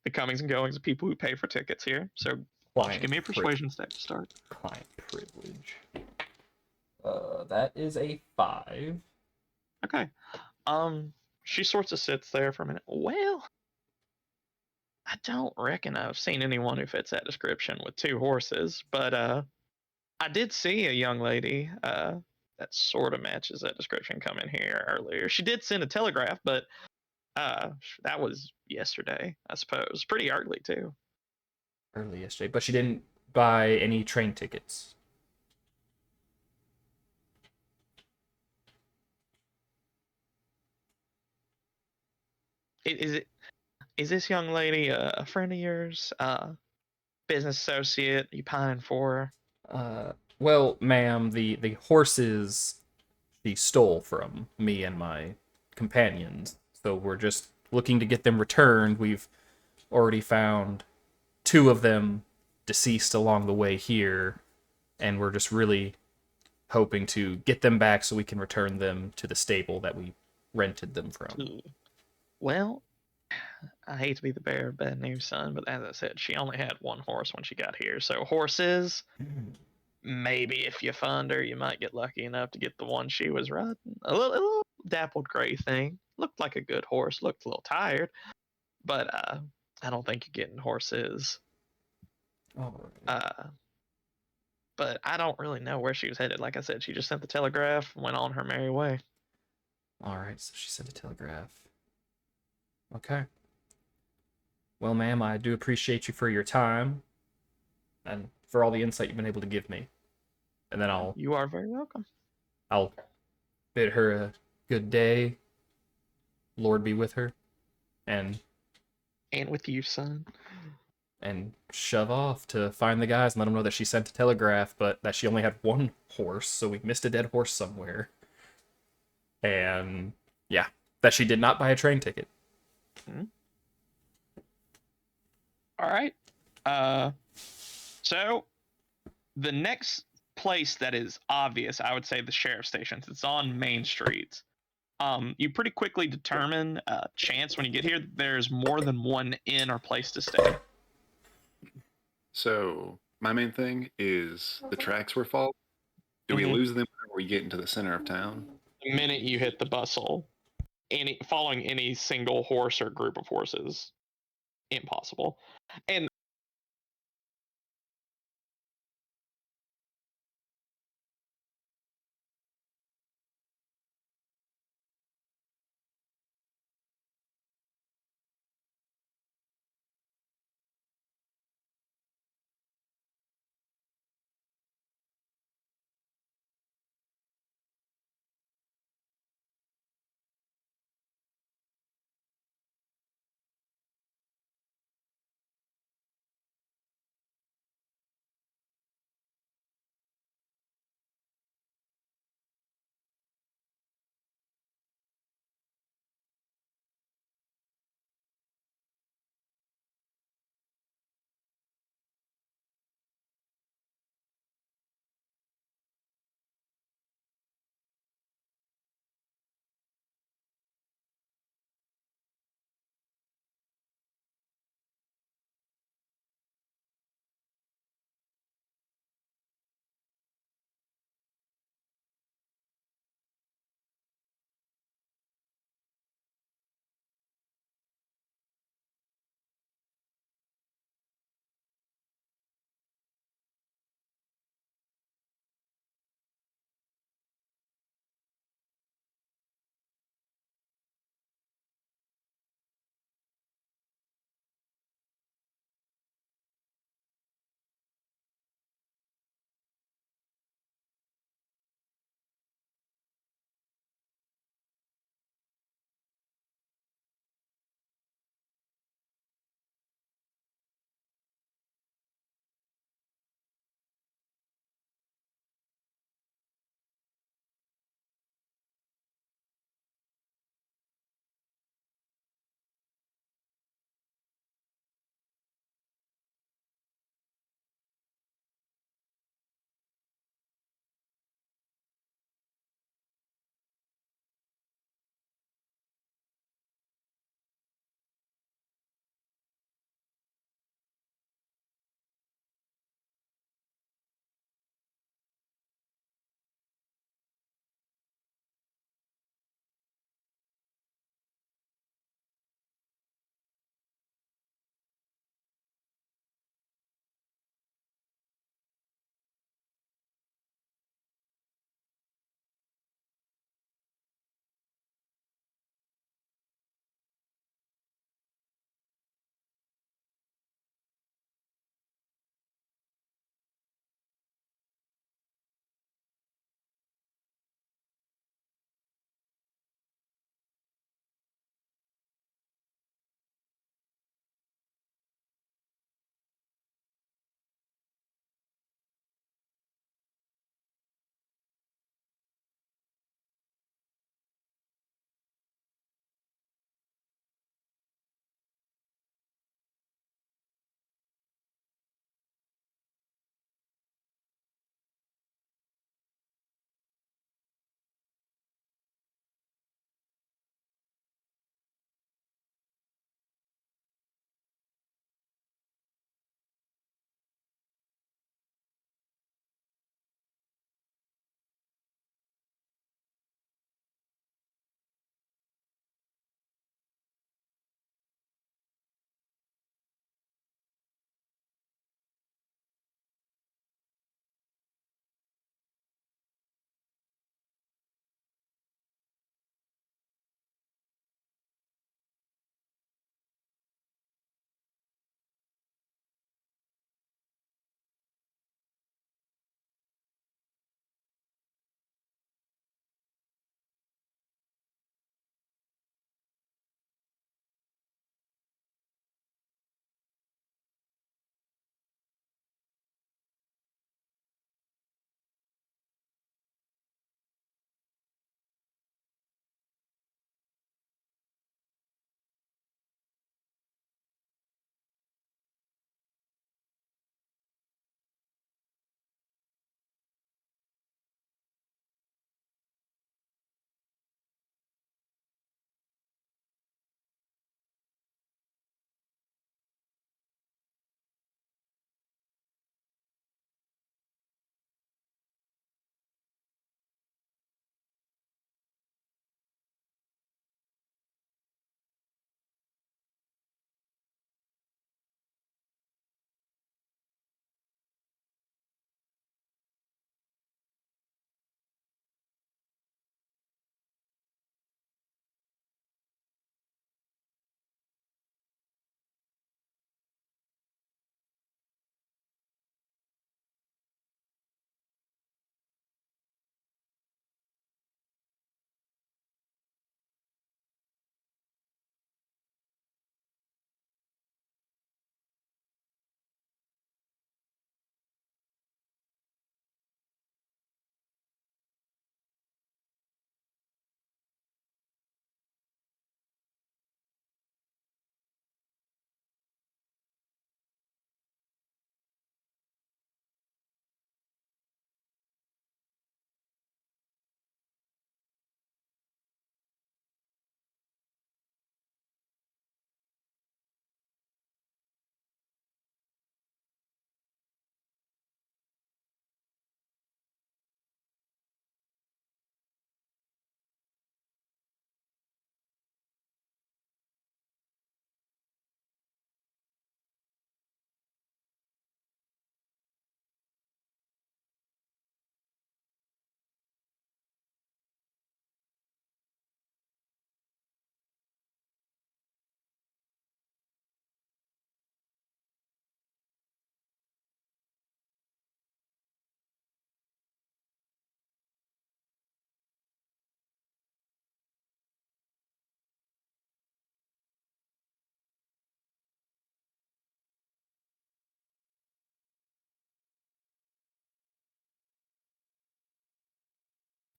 the comings and goings of people who pay for tickets here. So, why don't you give me a persuasion step to start? Client privilege. That is a 5. Okay. She sorts of sits there for a minute. Well, I don't reckon I've seen anyone who fits that description with 2 horses, but I did see a young lady that sort of matches that description come in here earlier. She did send a telegraph, but that was yesterday, I suppose. Pretty early too. Early yesterday, but she didn't buy any train tickets. Is this young lady a friend of yours? Business associate? You pining for her? Well, ma'am, the horses she stole from me and my companions. So we're just looking to get them returned. We've already found 2 of them deceased along the way here, and we're just really hoping to get them back so we can return them to the stable that we rented them from. Well, I hate to be the bearer of bad news, son, but as I said, she only had 1 horse when she got here. So horses, maybe if you find her, you might get lucky enough to get the one she was riding. A little dappled gray thing. Looked like a good horse. Looked a little tired, but I don't think you're getting horses. All right. But I don't really know where she was headed. Like I said, she just sent the telegraph and went on her merry way. All right, so she sent a telegraph. Okay. Well, ma'am, I do appreciate you for your time and for all the insight you've been able to give me. And then You are very welcome. I'll bid her a good day. Lord be with her. And with you, son. And shove off to find the guys and let them know that she sent a telegraph, but that she only had 1 horse, so we missed a dead horse somewhere. And yeah, that she did not buy a train ticket. All right. So the next place that is obvious, I would say the sheriff's station. It's on Main Street. You pretty quickly determine chance when you get here that there's more than one inn or place to stay. So my main thing is the tracks were followed. Do we lose them when we get into the center of town? The minute you hit the bustle, following any single horse or group of horses, impossible. And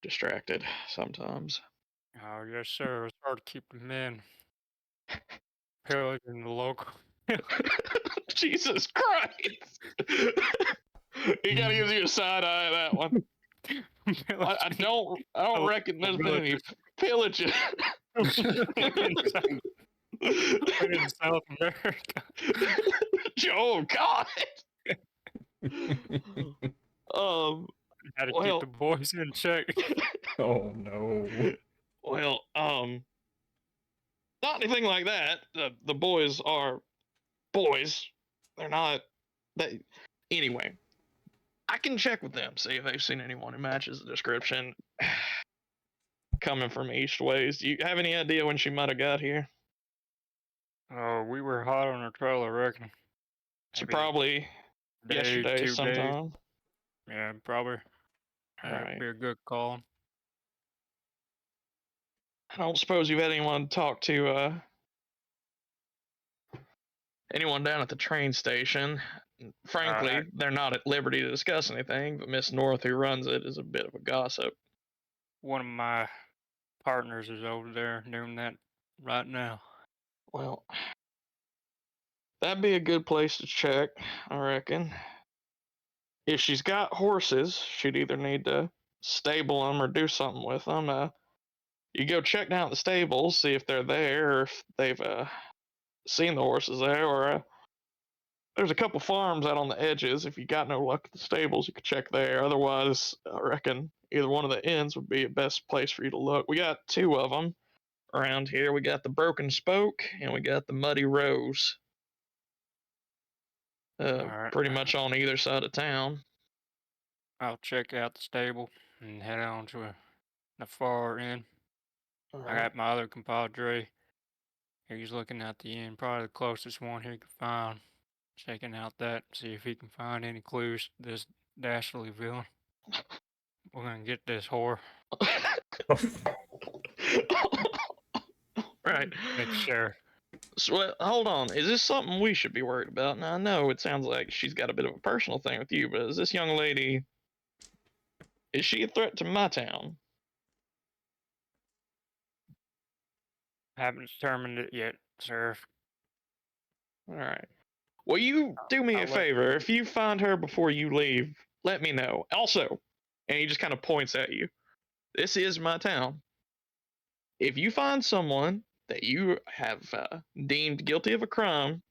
distracted sometimes. Oh, yes, sir. It's hard to keep the men pillaging the local. Jesus Christ! You gotta give you a side eye of that one. I don't the reckon there's local been any pillaging. in South America. Oh God. Had to keep Well, the boys in check. Oh no. well, not anything like that. The boys are boys. They're not. They anyway. I can check with them, see if they've seen anyone who matches the description. Coming from east ways. Do you have any idea when she might have got here? Oh, we were hot on her trail, I reckon. So Maybe probably day, yesterday 2 days. sometime. Yeah, probably. All That'd right. be a good call. I don't suppose you've had anyone talk to anyone down at the train station. Frankly, they're not at liberty to discuss anything, but Miss North, who runs it, is a bit of a gossip. One of my partners is over there doing that right now. Well, that'd be a good place to check, I reckon. If she's got horses, she'd either need to stable them or do something with them. You go check down at the stables, see if they're there, or if they've seen the horses there, or there's a couple farms out on the edges. If you got no luck at the stables, you could check there. Otherwise, I reckon either one of the inns would be the best place for you to look. We got two of them around here. We got the Broken Spoke and we got the Muddy Rose. Alright. Pretty much on either side of town. I'll check out the stable and head on to the far end. All I right. got my other compadre. He's looking at the inn, probably the closest one he could find. Checking out that, see if he can find any clues to this dastardly villain. We're gonna get this whore. Right. Make sure. So, hold on. Is this something we should be worried about? Now, I know it sounds like she's got a bit of a personal thing with you, but is this young lady, is she a threat to my town? Haven't determined it yet, sir. All right. Well, you do me I'll a let favor. If you find her before you leave, let me know. Also, and he just kind of points at you. This is my town. If you find someone that you have deemed guilty of a crime,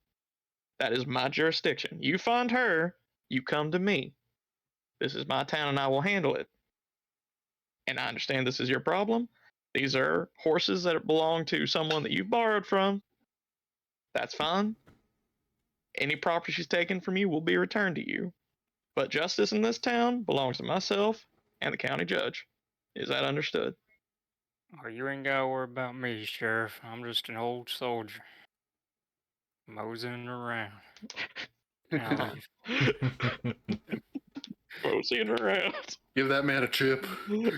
that is my jurisdiction. You find her, you come to me. This is my town and I will handle it. And I understand this is your problem. These are horses that belong to someone that you've borrowed from. That's fine. Any property she's taken from you will be returned to you. But justice in this town belongs to myself and the county judge. Is that understood? Oh, you ain't gotta worry about me, Sheriff. I'm just an old soldier. Moseying around. Now leave. Moseying around. Give that man a chip. You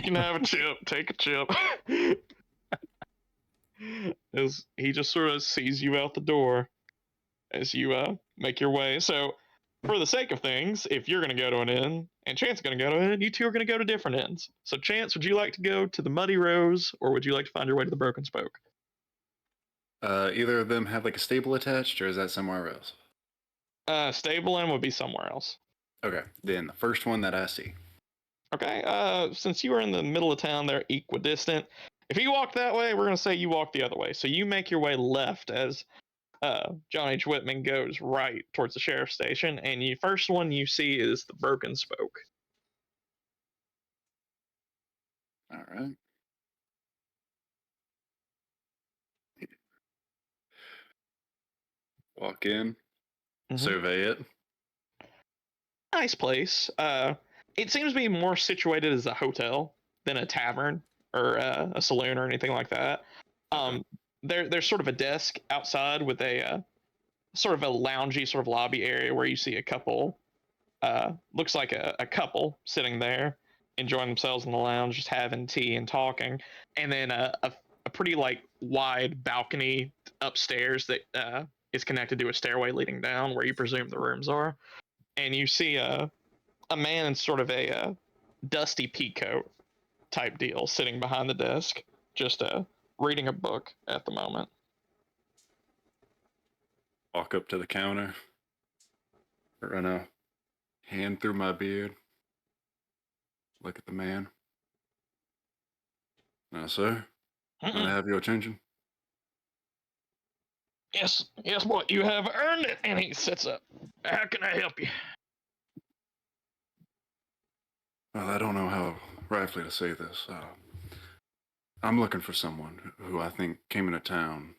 can have a chip. Take a chip. As he just sort of sees you out the door as you make your way. So, for the sake of things, if you're going to go to an inn and Chance is going to go to an inn, you two are going to go to different inns. So, Chance, would you like to go to the Muddy Rose or would you like to find your way to the Broken Spoke? Either of them have like a stable attached, or is that somewhere else? Stable Inn would be somewhere else. Okay, then the first one that I see. Okay, since you were in the middle of town, they're equidistant. If you walk that way, we're going to say you walk the other way. So you make your way left as John H. Whitman goes right towards the sheriff's station, and the first one you see is the Broken Spoke. All right. Walk in, survey it. Nice place. It seems to be more situated as a hotel than a tavern or a saloon or anything like that. There's sort of a desk outside with a sort of a loungy sort of lobby area where you see a couple. Looks like a couple sitting there enjoying themselves in the lounge, just having tea and talking, and then a pretty like wide balcony upstairs that is connected to a stairway leading down where you presume the rooms are, and you see a man in sort of a dusty peacoat type deal, sitting behind the desk, just reading a book at the moment. Walk up to the counter, run a hand through my beard, look at the man. Now, sir, can I have your attention? Yes, boy, you have earned it. And he sits up. How can I help you? Well, I don't know how rightfully to say this. I'm looking for someone who I think came into town,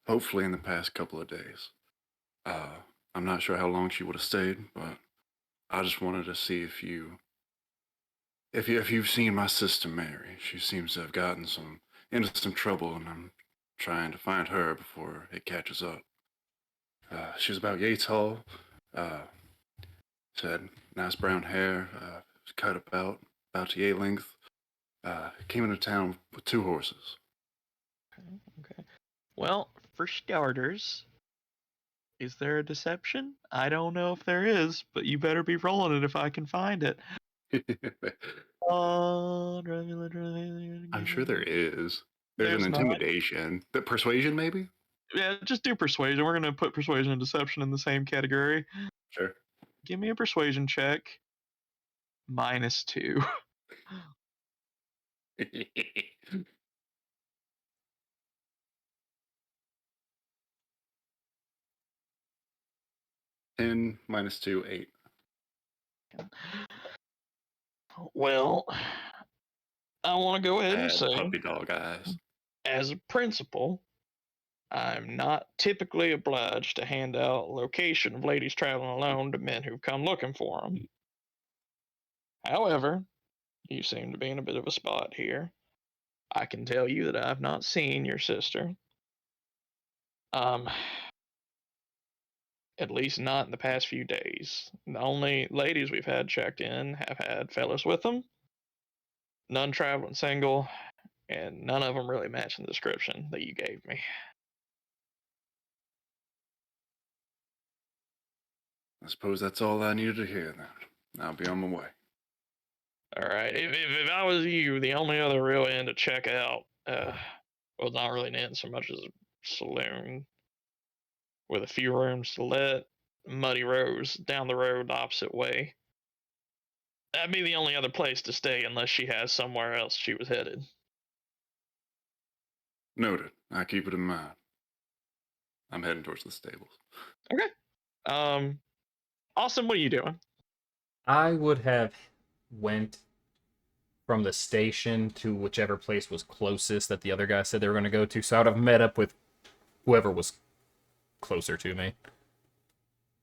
hopefully in the past couple of days. I'm not sure how long she would have stayed, but I just wanted to see if you've seen my sister Mary. She seems to have gotten into some trouble, and I'm trying to find her before it catches up. She was about Yates Hall. She had nice brown hair, was cut about to yay length. Came into town with 2 horses. Okay. Well, for starters, is there a deception? I don't know if there is, but you better be rolling it if I can find it. I'm sure there is. There's an There's not. intimidation. The persuasion, maybe? Yeah, just do persuasion. We're gonna put persuasion and deception in the same category. Sure. Give me a persuasion check. -2. 10 minus 2, 8. Well, I want to go ahead and Bad say, puppy dog eyes. as a principal, I'm not typically obliged to hand out location of ladies traveling alone to men who've come looking for them. However, you seem to be in a bit of a spot here. I can tell you that I've not seen your sister. At least not in the past few days. The only ladies we've had checked in have had fellas with them, none traveling single, and none of them really matching the description that you gave me. I suppose that's all I needed to hear then. I'll be on my way. All right, if I was you, the only other real inn to check out, well, not really an inn so much as a saloon with a few rooms to let, Muddy Rose down the road the opposite way. That'd be the only other place to stay unless she has somewhere else she was headed. Noted. I keep it in mind. I'm heading towards the stables. Okay. Austin, what are you doing? I would have went from the station to whichever place was closest that the other guy said they were going to go to. So I would have met up with whoever was closer to me.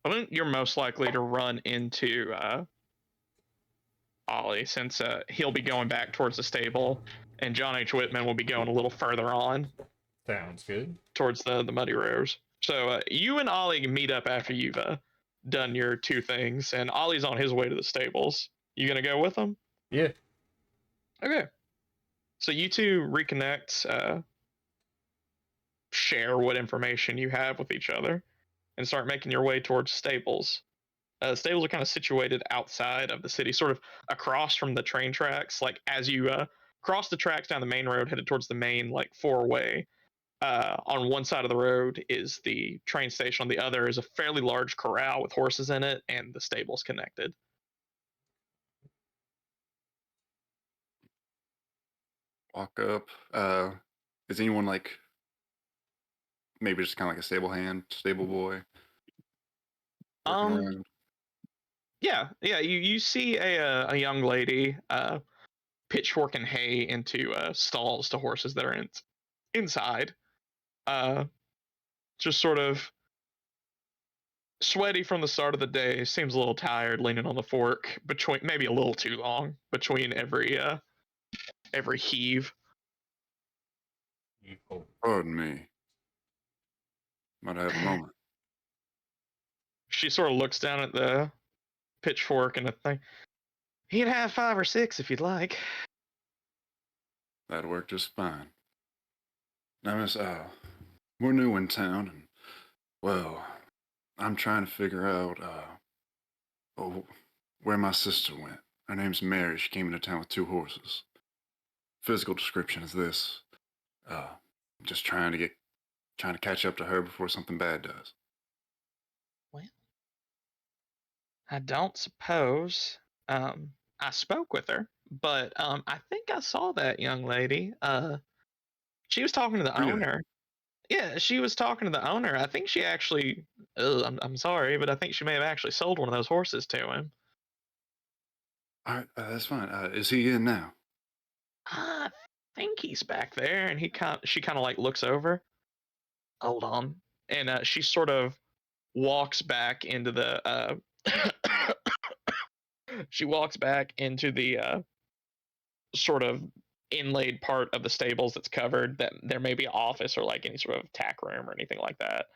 I think you're most likely to run into Ollie, since he'll be going back towards the stable, and John H. Whitman will be going a little further on Sounds good. towards the Muddy Rose. So you and Ollie meet up after you've done your 2 things, and Ollie's on his way to the stables. You gonna go with him? Yeah. Okay. So you 2 reconnect, share what information you have with each other, and start making your way towards stables. Stables are kind of situated outside of the city, sort of across from the train tracks. Like as you cross the tracks down the main road, headed towards the main like 4-way. On one side of the road is the train station. On the other is a fairly large corral with horses in it, and the stables connected. Walk up. Is anyone like maybe just kind of like a stable hand, stable boy working Um, around? yeah. You see a young lady pitchforking hay into stalls to horses that are inside. Uh, just sort of sweaty from the start of the day, seems a little tired, leaning on the fork between, maybe a little too long between every heave. Pardon me. Might I have a moment? She sort of looks down at the pitchfork and the thing. You can have 5 or 6 if you'd like. That'd work just fine. Now, Miss, we're new in town, and well, I'm trying to figure out where my sister went. Her name's Mary. She came into town with 2 horses. Physical description is this. Just trying to catch up to her before something bad does. Well, I don't suppose. I spoke with her, but I think I saw that young lady. She was talking to the Really? owner. Yeah, she was talking to the owner. I think she actually. I'm sorry, but I think she may have actually sold one of those horses to him. All right, that's fine. Is he in now? I think he's back there, and she kind of like looks over. Hold on, and she sort of walks back into the. She walks back into the sort of inlaid part of the stables that's covered. That there may be an office or like any sort of tack room or anything like that.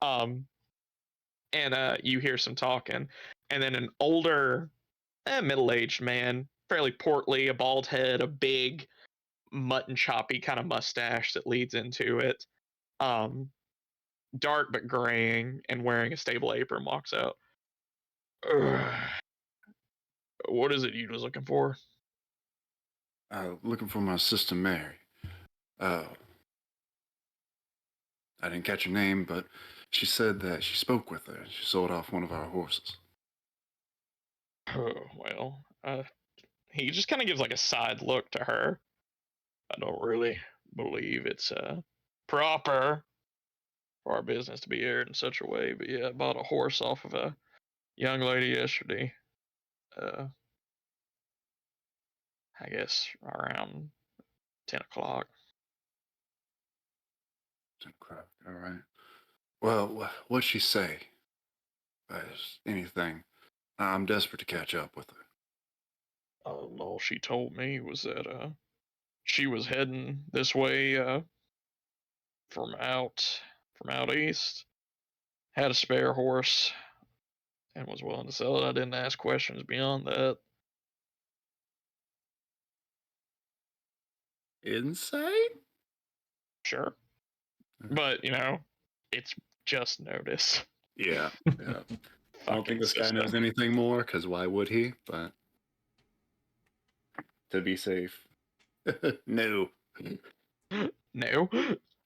Um, and you hear some talking, and then an older, middle-aged man, fairly portly, a bald head, a big mutton choppy kind of mustache that leads into it. Um, Dark but graying and wearing a stable apron walks out. "Ugh. What is it you was looking for?" Looking for my sister Mary. Uh, I didn't catch her name, but she said that she spoke with her. She sold off one of our horses. Oh, well, he just kind of gives like a side look to her. I don't really believe it's proper for our business to be aired in such a way, but yeah, I bought a horse off of a young lady yesterday. Uh, I guess around 10 o'clock. 10 o'clock. All right. Well, what'd she say? Anything. I'm desperate to catch up with her. All she told me was that she was heading this way from out east, had a spare horse, and was willing to sell it. I didn't ask questions beyond that. Insight? Sure, but it's just notice. Yeah. Yeah. I don't think this guy knows anything more, because why would he? But to be safe. No. No.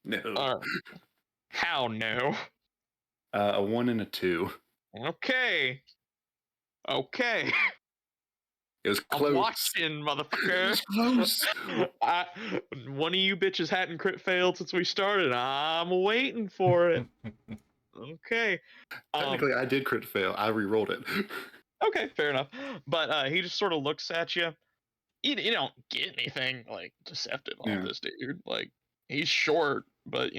No. How no? A 1 and a 2. Okay. Okay. It was I'm close. watching, motherfucker. It was close. One of you bitches hadn't crit failed since we started. I'm waiting for it. Okay. Technically, I did crit fail. I re-rolled it. Okay, fair enough. But he just sort of looks at you. You don't get anything like deceptive off Yeah. this dude. Like he's short, but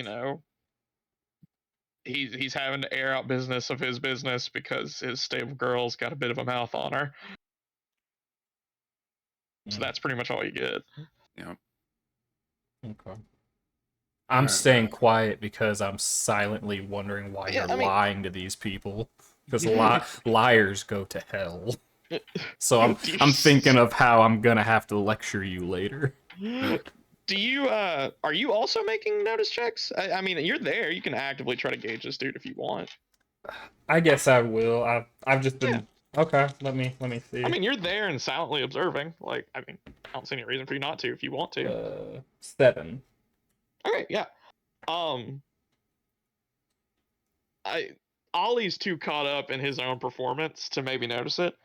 he's having to air out business of his business because his stable girl's got a bit of a mouth on her. So that's pretty much all you get. Yeah. Okay. I'm Alright, staying quiet because I'm silently wondering why Yeah, you're I mean- lying to these people. Because liars go to hell. So I'm thinking of how I'm gonna have to lecture you later. Do you are you also making notice checks? I mean, you're there. You can actively try to gauge this dude if you want. I guess I will. I've just been okay. Let me see. I mean, you're there and silently observing. Like, I mean, I don't see any reason for you not to if you want to. 7. All right, yeah. Ollie's too caught up in his own performance to maybe notice it.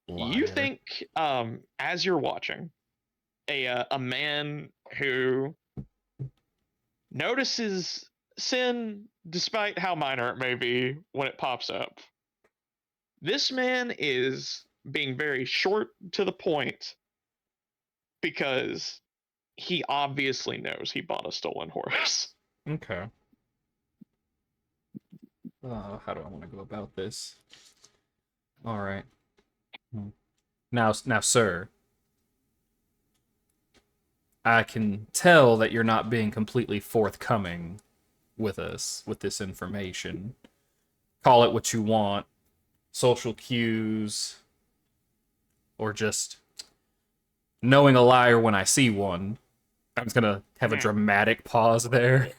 Liar. You think, as you're watching, a man who notices sin, despite how minor it may be when it pops up. This man is being very short to the point because he obviously knows he bought a stolen horse. Okay. How do I want to go about this? All right. Now, sir, I can tell that you're not being completely forthcoming with us with this information. Call it what you want, social cues, or just knowing a liar when I see one. I'm just gonna have a dramatic pause there.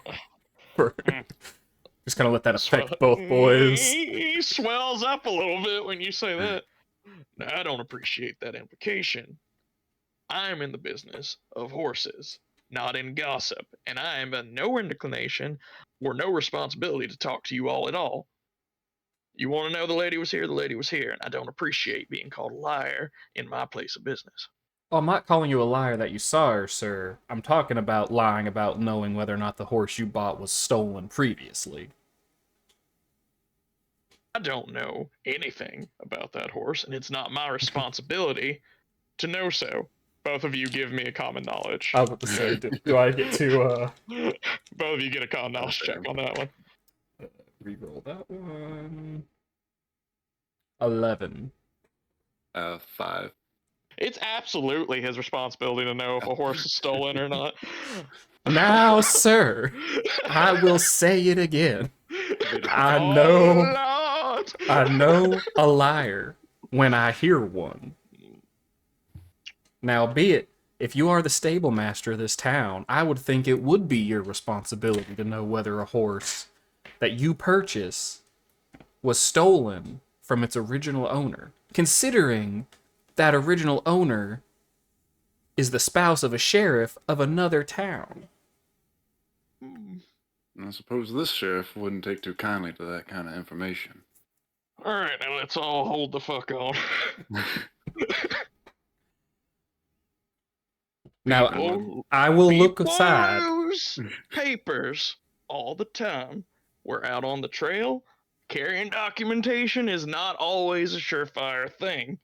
Just kind of let that affect both boys. He swells up a little bit when you say that. Now, I don't appreciate that implication. I'm in the business of horses, not in gossip, and I am in no inclination or no responsibility to talk to you all at all. You want to know the lady was here, the lady was here, and I don't appreciate being called a liar in my place of business. I'm not calling you a liar that you saw her, sir. I'm talking about lying about knowing whether or not the horse you bought was stolen previously. I don't know anything about that horse, and it's not my responsibility to know so. Both of you give me a common knowledge. I was about to say, do I get to Both of you get a common knowledge check on that one. reroll that one? 11. 5. It's absolutely his responsibility to know if a horse is stolen or not. Now, sir, I will say it again. I Oh, know, Lord. I know a liar when I hear one. Now, be it, if you are the stable master of this town, I would think it would be your responsibility to know whether a horse that you purchase was stolen from its original owner, considering that original owner is the spouse of a sheriff of another town. I suppose this sheriff wouldn't take too kindly to that kind of information. All right, now let's all hold the fuck on. Now, People- I will look people aside. lose papers all the time. We're out on the trail. Carrying documentation is not always a surefire thing.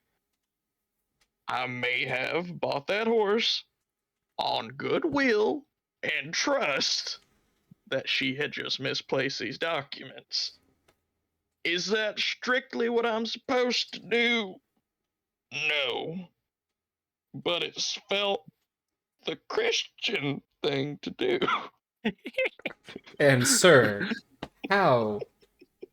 I may have bought that horse on goodwill and trust that she had just misplaced these documents. Is that strictly what I'm supposed to do? No. But it's felt the Christian thing to do. And, sir, how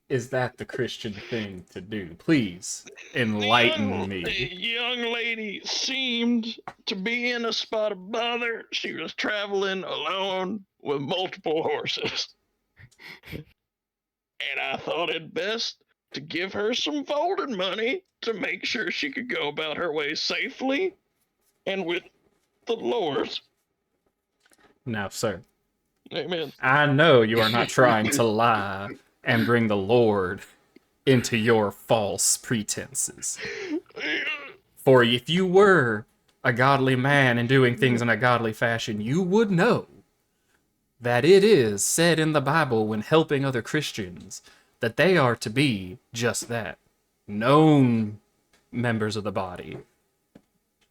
is that the Christian thing to do? Please enlighten The me. young lady seemed to be in a spot of bother. She was traveling alone with multiple horses. And I thought it best to give her some folded money to make sure she could go about her way safely and with the Lord. Now, sir, Amen. I know you are not trying to lie and bring the Lord into your false pretenses. For if you were a godly man and doing things in a godly fashion, you would know that it is said in the Bible when helping other Christians that they are to be just that, known members of the body.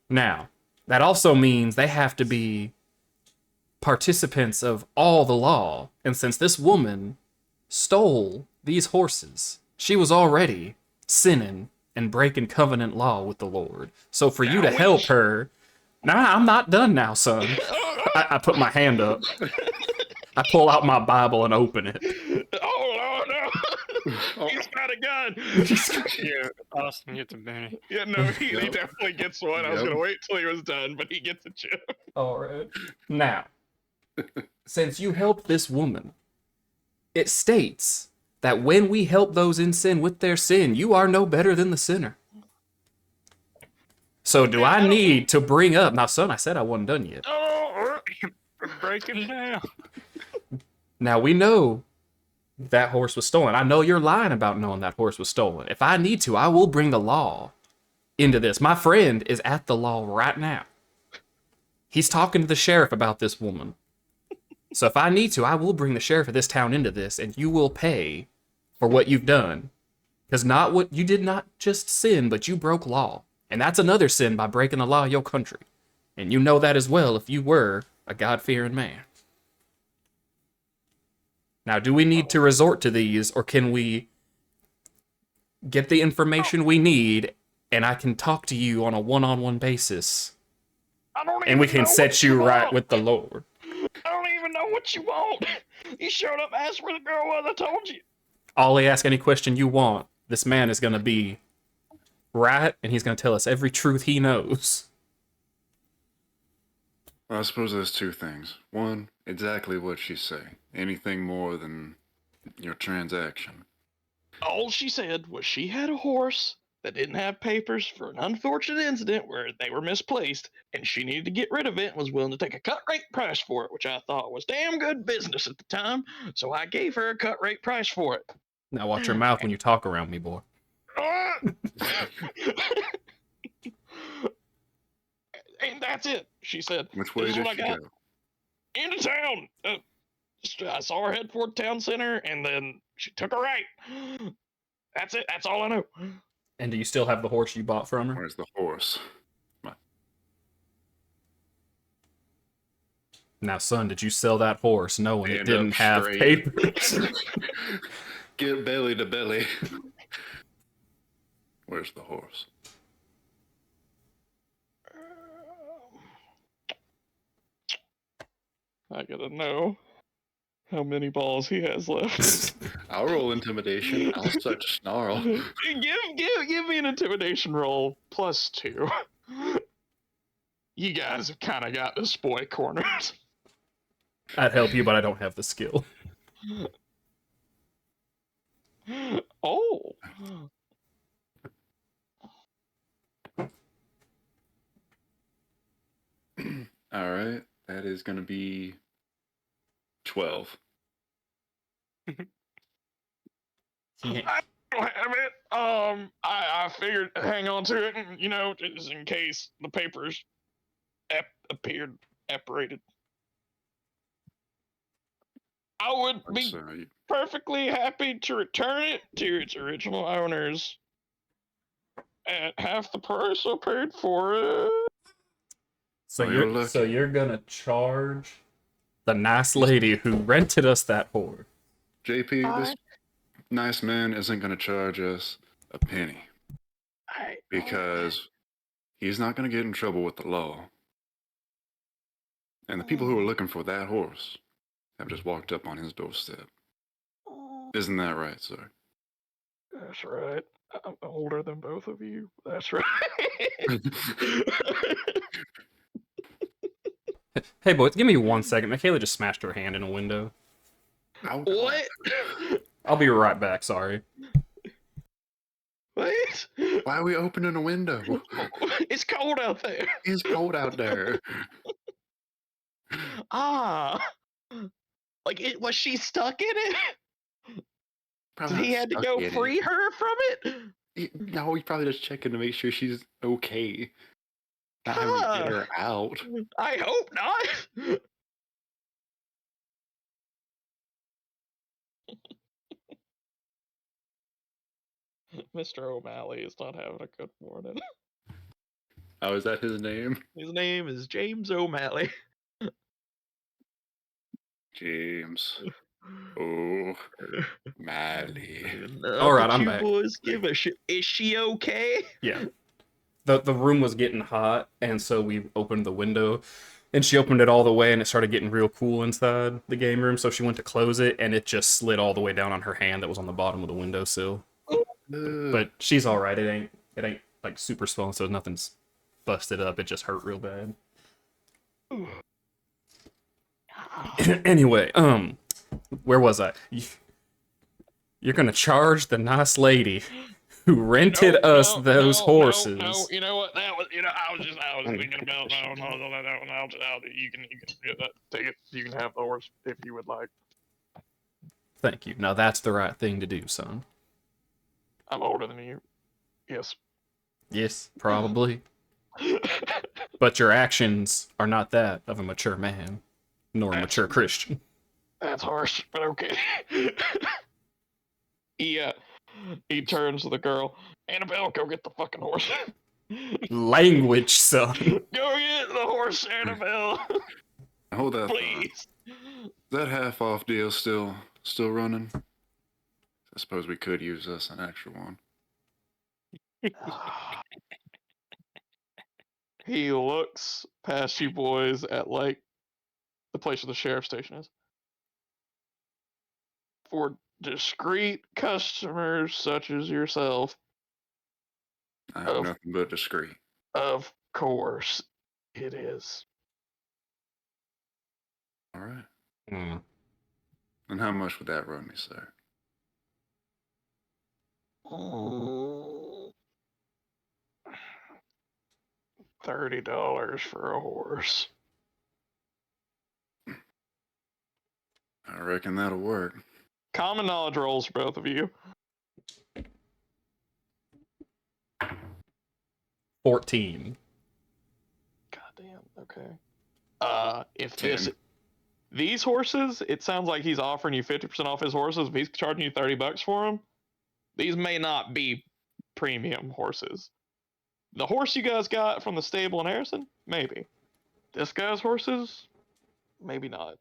Now, that also means they have to be participants of all the law. And since this woman stole these horses, she was already sinning and breaking covenant law with the Lord. So for you to help her, nah, I'm not done now, son. I put my hand up. I pull out my Bible and open it. Oh, Lord, no. He's got a gun. Yeah, Austin gets a Benny. Yeah, no, he Yep. definitely gets one. I was Yep. going to wait till he was done, but he gets a chip. All right. Now, since you helped this woman, it states that when we help those in sin with their sin, you are no better than the sinner. So do I need to bring up... Now, son, I said I wasn't done yet. Oh, Breaking down. Now, we know that horse was stolen. I know you're lying about knowing that horse was stolen. If I need to, I will bring the law into this. My friend is at the law right now. He's talking to the sheriff about this woman. So if I need to, I will bring the sheriff of this town into this, and you will pay for what you've done. Because you did not just sin, but you broke law. And that's another sin by breaking the law of your country. And you know that as well if you were a God-fearing man. Now, do we need to resort to these, or can we get the information we need, and I can talk to you on a one-on-one basis, I don't and we even can know set what you right want. with the Lord? I don't even know what you want. You showed up, asked where the girl was. I told you. Ollie, ask any question you want. This man is going to be right, and he's going to tell us every truth he knows. Well, I suppose there's two things. One, exactly what she say. Anything more than your transaction. All she said was she had a horse that didn't have papers for an unfortunate incident where they were misplaced, and she needed to get rid of it and was willing to take a cut rate price for it, which I thought was damn good business at the time. So I gave her a cut rate price for it. Now watch your mouth when you talk around me, boy. And that's it, she said. Which way This is did what I she got. go? Into town. I saw her head for the town center, and then she took a right. That's it. That's all I know. And do you still have the horse you bought from her? Where's the horse? Now, son, did you sell that horse knowing it Stand up didn't have straight. papers? Get belly to belly. Where's the horse? I gotta know how many balls he has left. I'll roll intimidation. I'll start to snarl. Give me an intimidation roll +2. You guys have kind of got this boy cornered. I'd help you, but I don't have the skill. Oh. All right, that is going to be 12. I don't have it. I figured hang on to it, and just in case the papers appeared apparated. I would be So perfectly happy to return it to its original owners at half the price I paid for it. So Well, you're so lucky. you're gonna charge the nice lady who rented us that horse. JP, this nice man isn't going to charge us a penny because he's not going to get in trouble with the law. And the people who are looking for that horse have just walked up on his doorstep. Isn't that right, sir? That's right. I'm older than both of you. That's right. Hey, boys, give me 1 second. Michaela just smashed her hand in a window. What? I'll be right back, sorry. What? Why are we opening a window? It's cold out there. It's cold out there. Ah. Was she stuck in it? Probably He not had to stuck go in it. free her from it? No, he's probably just checking to make sure she's okay. Not having to get her out. I hope not. Mr. O'Malley is not having a good morning. Oh, is that his name? His name is James O'Malley. James. Oh, Mally. All right, I'm you back. boys give a shit. Is she okay? Yeah. The room was getting hot, and so we opened the window, and she opened it all the way, and it started getting real cool inside the game room, so she went to close it, and it just slid all the way down on her hand that was on the bottom of the windowsill. But she's all right. It ain't like super swollen, so nothing's busted up. It just hurt real bad. Anyway, where was I? You're gonna charge the nice lady who rented us those horses. No, you know what? That was, I was thinking about, you can take it. You can have the horse if you would like. Thank you. Now that's the right thing to do, son. I'm older than you. Yes. Yes, probably. But your actions are not that of a mature man, nor a mature Christian. That's harsh, but okay. He turns to the girl. Annabelle, go get the fucking horse. Language, son. Go get the horse, Annabelle. Hold that Please. thought. That half off deal still running? I suppose we could use this an extra one. He looks past you boys at the place where the sheriff station is. For discreet customers such as yourself, I have nothing but discreet. of course, it is. All right. Mm. And how much would that run me, sir? $30 for a horse. I reckon that'll work. Common knowledge rolls for both of you. 14. Goddamn. Okay. If 10. these horses, it sounds like he's offering you 50% off his horses. If he's charging you $30 for them, these may not be premium horses. The horse you guys got from the stable in Harrison, maybe. This guy's horses, maybe not.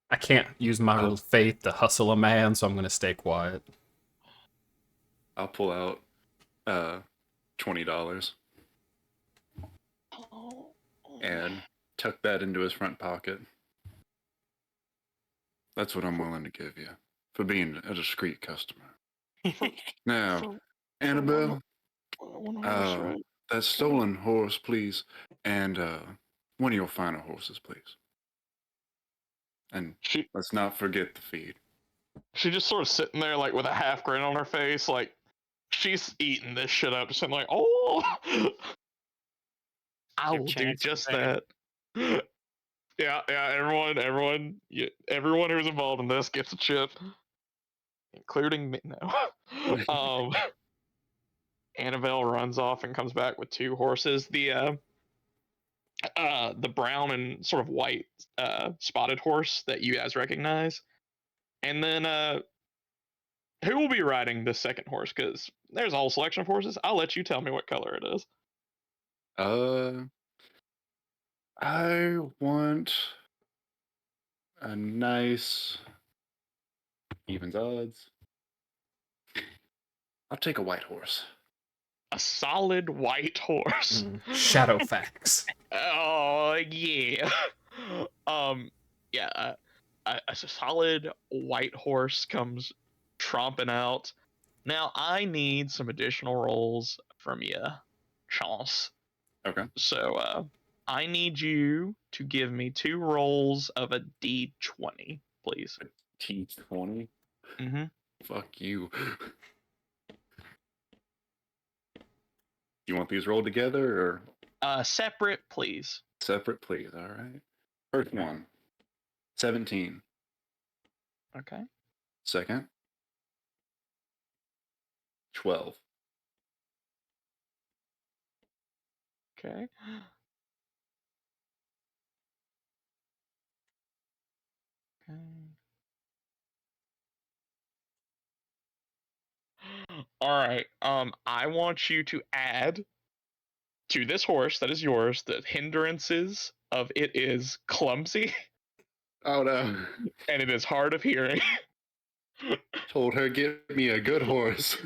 I can't use my little faith to hustle a man, so I'm going to stay quiet. I'll pull out $20 and tuck that into his front pocket. That's what I'm willing to give you for being a discreet customer. Now, Annabelle, One horse, right? that stolen horse, please, and one of your finer horses, please. And let's not forget the feed. She just sort of sitting there, like, with a half grin on her face, like, she's eating this shit up, just sitting like, oh, I will do chance just presented. that. Yeah, everyone who's involved in this gets a chip, including me now. Annabelle runs off and comes back with 2 horses. The brown and sort of white spotted horse that you guys recognize, and then who will be riding the second horse? Because there's a whole selection of horses. I'll let you tell me what color it is. I want a nice evens odds. I'll take a white horse. A solid white horse. Shadowfax. Oh yeah. Yeah. A solid white horse comes tromping out. Now I need some additional rolls from you, Chance. Okay. So I need you to give me 2 rolls of a D20, please. T20. Mm-hmm. Fuck you. You want these rolled together or Separate, please. separate, please? All right. First one, 17. Okay. Second, 12. Okay. Okay. All right. I want you to add to this horse that is yours the hindrances of it is clumsy Oh no. and it is hard of hearing. Told her get me a good horse.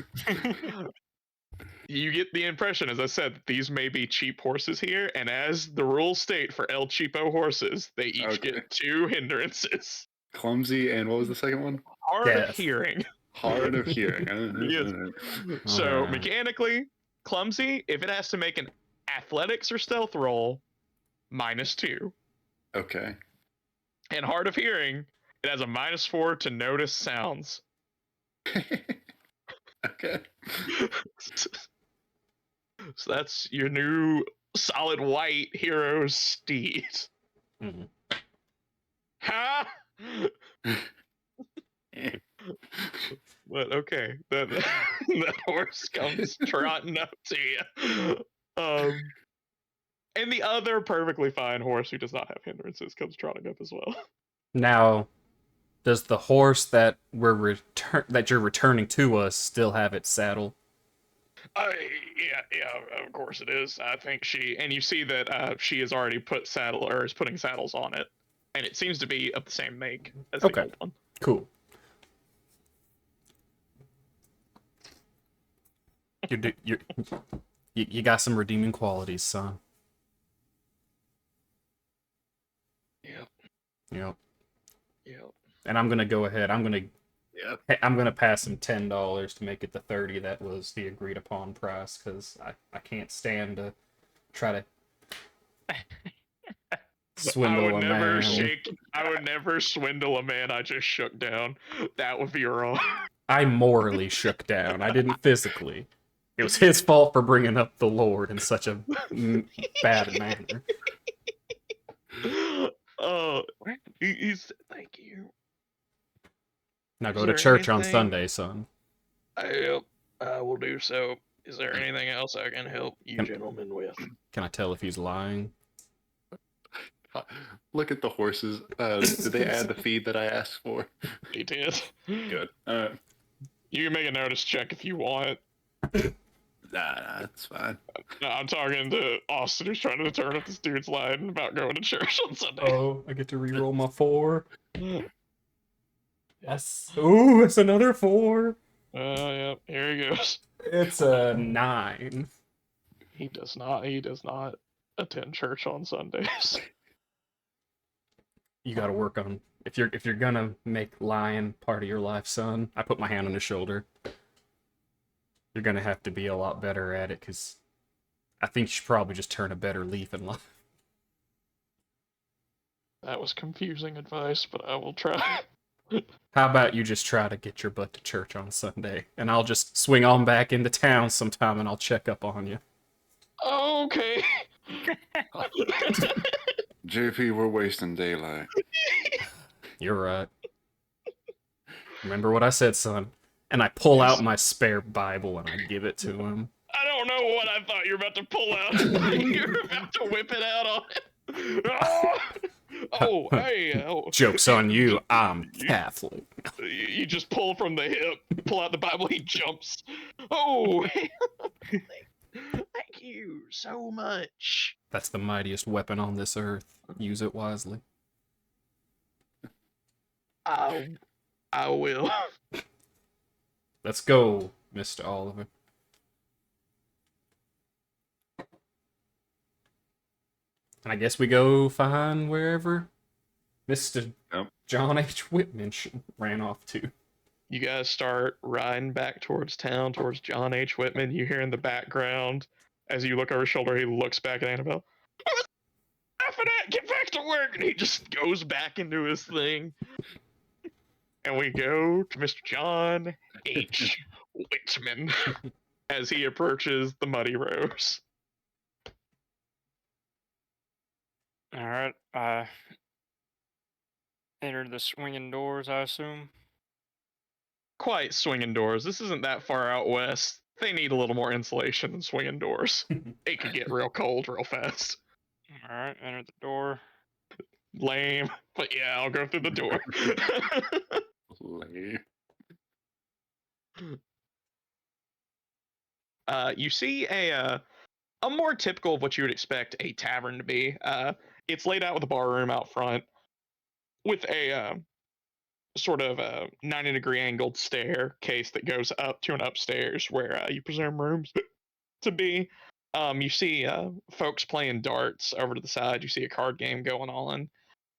You get the impression, as I said, that these may be cheap horses here, and as the rules state for El Cheapo horses, they each Okay. get 2 hindrances. Clumsy and what was the second one? Hard of Deaf. hearing. Hard of hearing. Yes. So Alright. mechanically, clumsy, if it has to make an athletics or stealth roll, -2. Okay. And hard of hearing, it has a -4 to notice sounds. Okay. So that's your new solid white hero steed. Mhm. Ha! But okay, that that horse comes trotting up to you. And the other perfectly fine horse who does not have hindrances comes trotting up as well. Now, does the horse that that you're returning to us still have its saddle? Yeah, of course it is. I think and you see that she has already is putting saddles on it, and it seems to be of the same make as Okay. the old one. Cool. You got some redeeming qualities, son. Yep. Yep. Yep. And I'm gonna go ahead. I'm Yep. gonna pass him $10 to make it the 30 that was the agreed upon price, because I can't stand to try to swindle a man. I would never swindle a man I just shook down. That would be wrong. I morally shook down. I didn't physically. It was his fault for bringing up the Lord in such a bad manner. Oh, he's thank you. Now Is go to there church on anything Sunday, son. I will do so. Is there anything else I can help you Can- gentlemen with? Can I tell if he's lying? Look at the horses. Did they add the feed that I asked for? He did. Good. You can make a notice check if you want. Nah, that's fine. No, I'm talking to Austin, who's trying to determine if this dude's lying about going to church on Sunday. Oh, I get to reroll my 4. Yes. Ooh, it's another 4. Yeah, here he goes. It's a 9. He does not attend church on Sundays. You got to work on if you're gonna make lying part of your life, son. I put my hand on his shoulder. You're gonna have to be a lot better at it, because I think you should probably just turn a better leaf in life. That was confusing advice, but I will try. How about you just try to get your butt to church on Sunday, and I'll just swing on back into town sometime, and I'll check up on you. Okay. JP, we're wasting daylight. You're right. Remember what I said, son. And I pull out my spare Bible and I give it to him. I don't know what I thought you were about to pull out. You were about to whip it out on it. Oh, hey. Oh. Joke's on you, I'm Catholic. You just pull from the hip, pull out the Bible, he jumps. Oh, thank you so much. That's the mightiest weapon on this earth. Use it wisely. I will. Let's go, Mr. Oliver. And I guess we go find wherever Mr. Yep. John H. Whitman ran off to. You guys start riding back towards town, towards John H. Whitman. You hear in the background, as you look over his shoulder, he looks back at Annabelle. After that, get back to work! And he just goes back into his thing. And we go to Mr. John H. Whitman as he approaches the Muddy Rose. All right. I entered the swinging doors, I assume. Quite swinging doors. This isn't that far out west. They need a little more insulation than swinging doors. It could get real cold real fast. All right. Entered the door. Lame, but yeah, I'll go through the door. Lame. You see a more typical of what you would expect a tavern to be. It's laid out with a bar room out front, with a sort of a 90-degree angled staircase that goes up to an upstairs where you presume rooms to be. You see folks playing darts over to the side. You see a card game going on.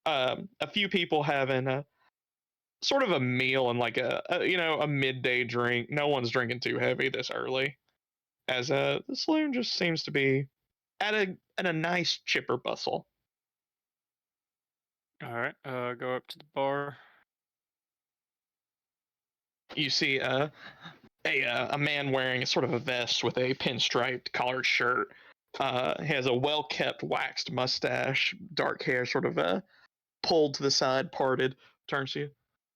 A few people having sort of a meal and like a midday drink. No one's drinking too heavy this early, as the saloon just seems to be at a nice chipper bustle. All right. Go up to the bar. You see a man wearing a sort of a vest with a pinstriped collared shirt. He has a well-kept waxed mustache, dark hair sort of pulled to the side, parted. Turns to you.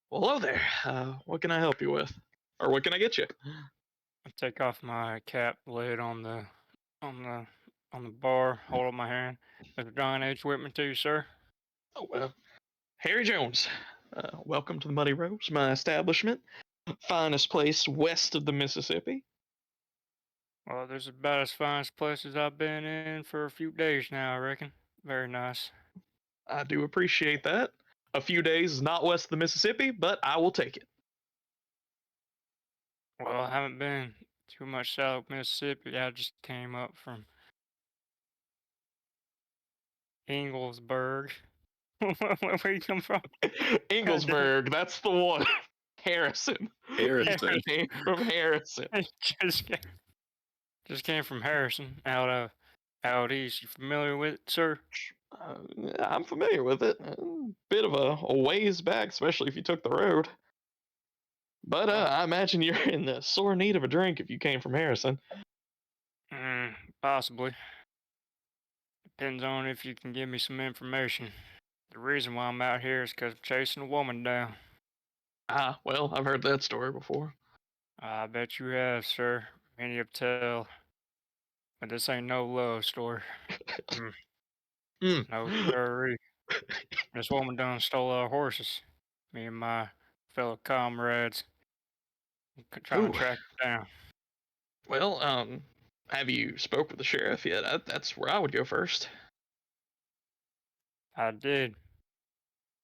Well, hello there. What can I help you with, or what can I get you? I take off my cap, lay it on the bar, hold up my hand. Mr. John H. Whitman to you, sir. Oh well, Harry Jones. Welcome to the Muddy Rose, my establishment, finest place west of the Mississippi. Well, this is about as fine as places I've been in for a few days now, I reckon. Very nice. I do appreciate that. A few days is not west of the Mississippi, but I will take it. Well, I haven't been too much south of Mississippi. I just came up from Inglesburg. Where you come from? Inglesburg, that's the one. Harrison. Harrison. Came from Harrison. just came from Harrison, out east. You familiar with it, sir? I'm familiar with it. Bit of a ways back, especially if you took the road. But I imagine you're in the sore need of a drink if you came from Harrison. Possibly. Depends on if you can give me some information. The reason why I'm out here is because I'm chasing a woman down. Ah, well, I've heard that story before. I bet you have, sir. Many have tell. But this ain't no love story. Mm, no, Hmm. sirree. This woman done stole our horses. Me and my fellow comrades trying Ooh. to track her down. Well, have you spoke with the sheriff yet? That's where I would go first. I did.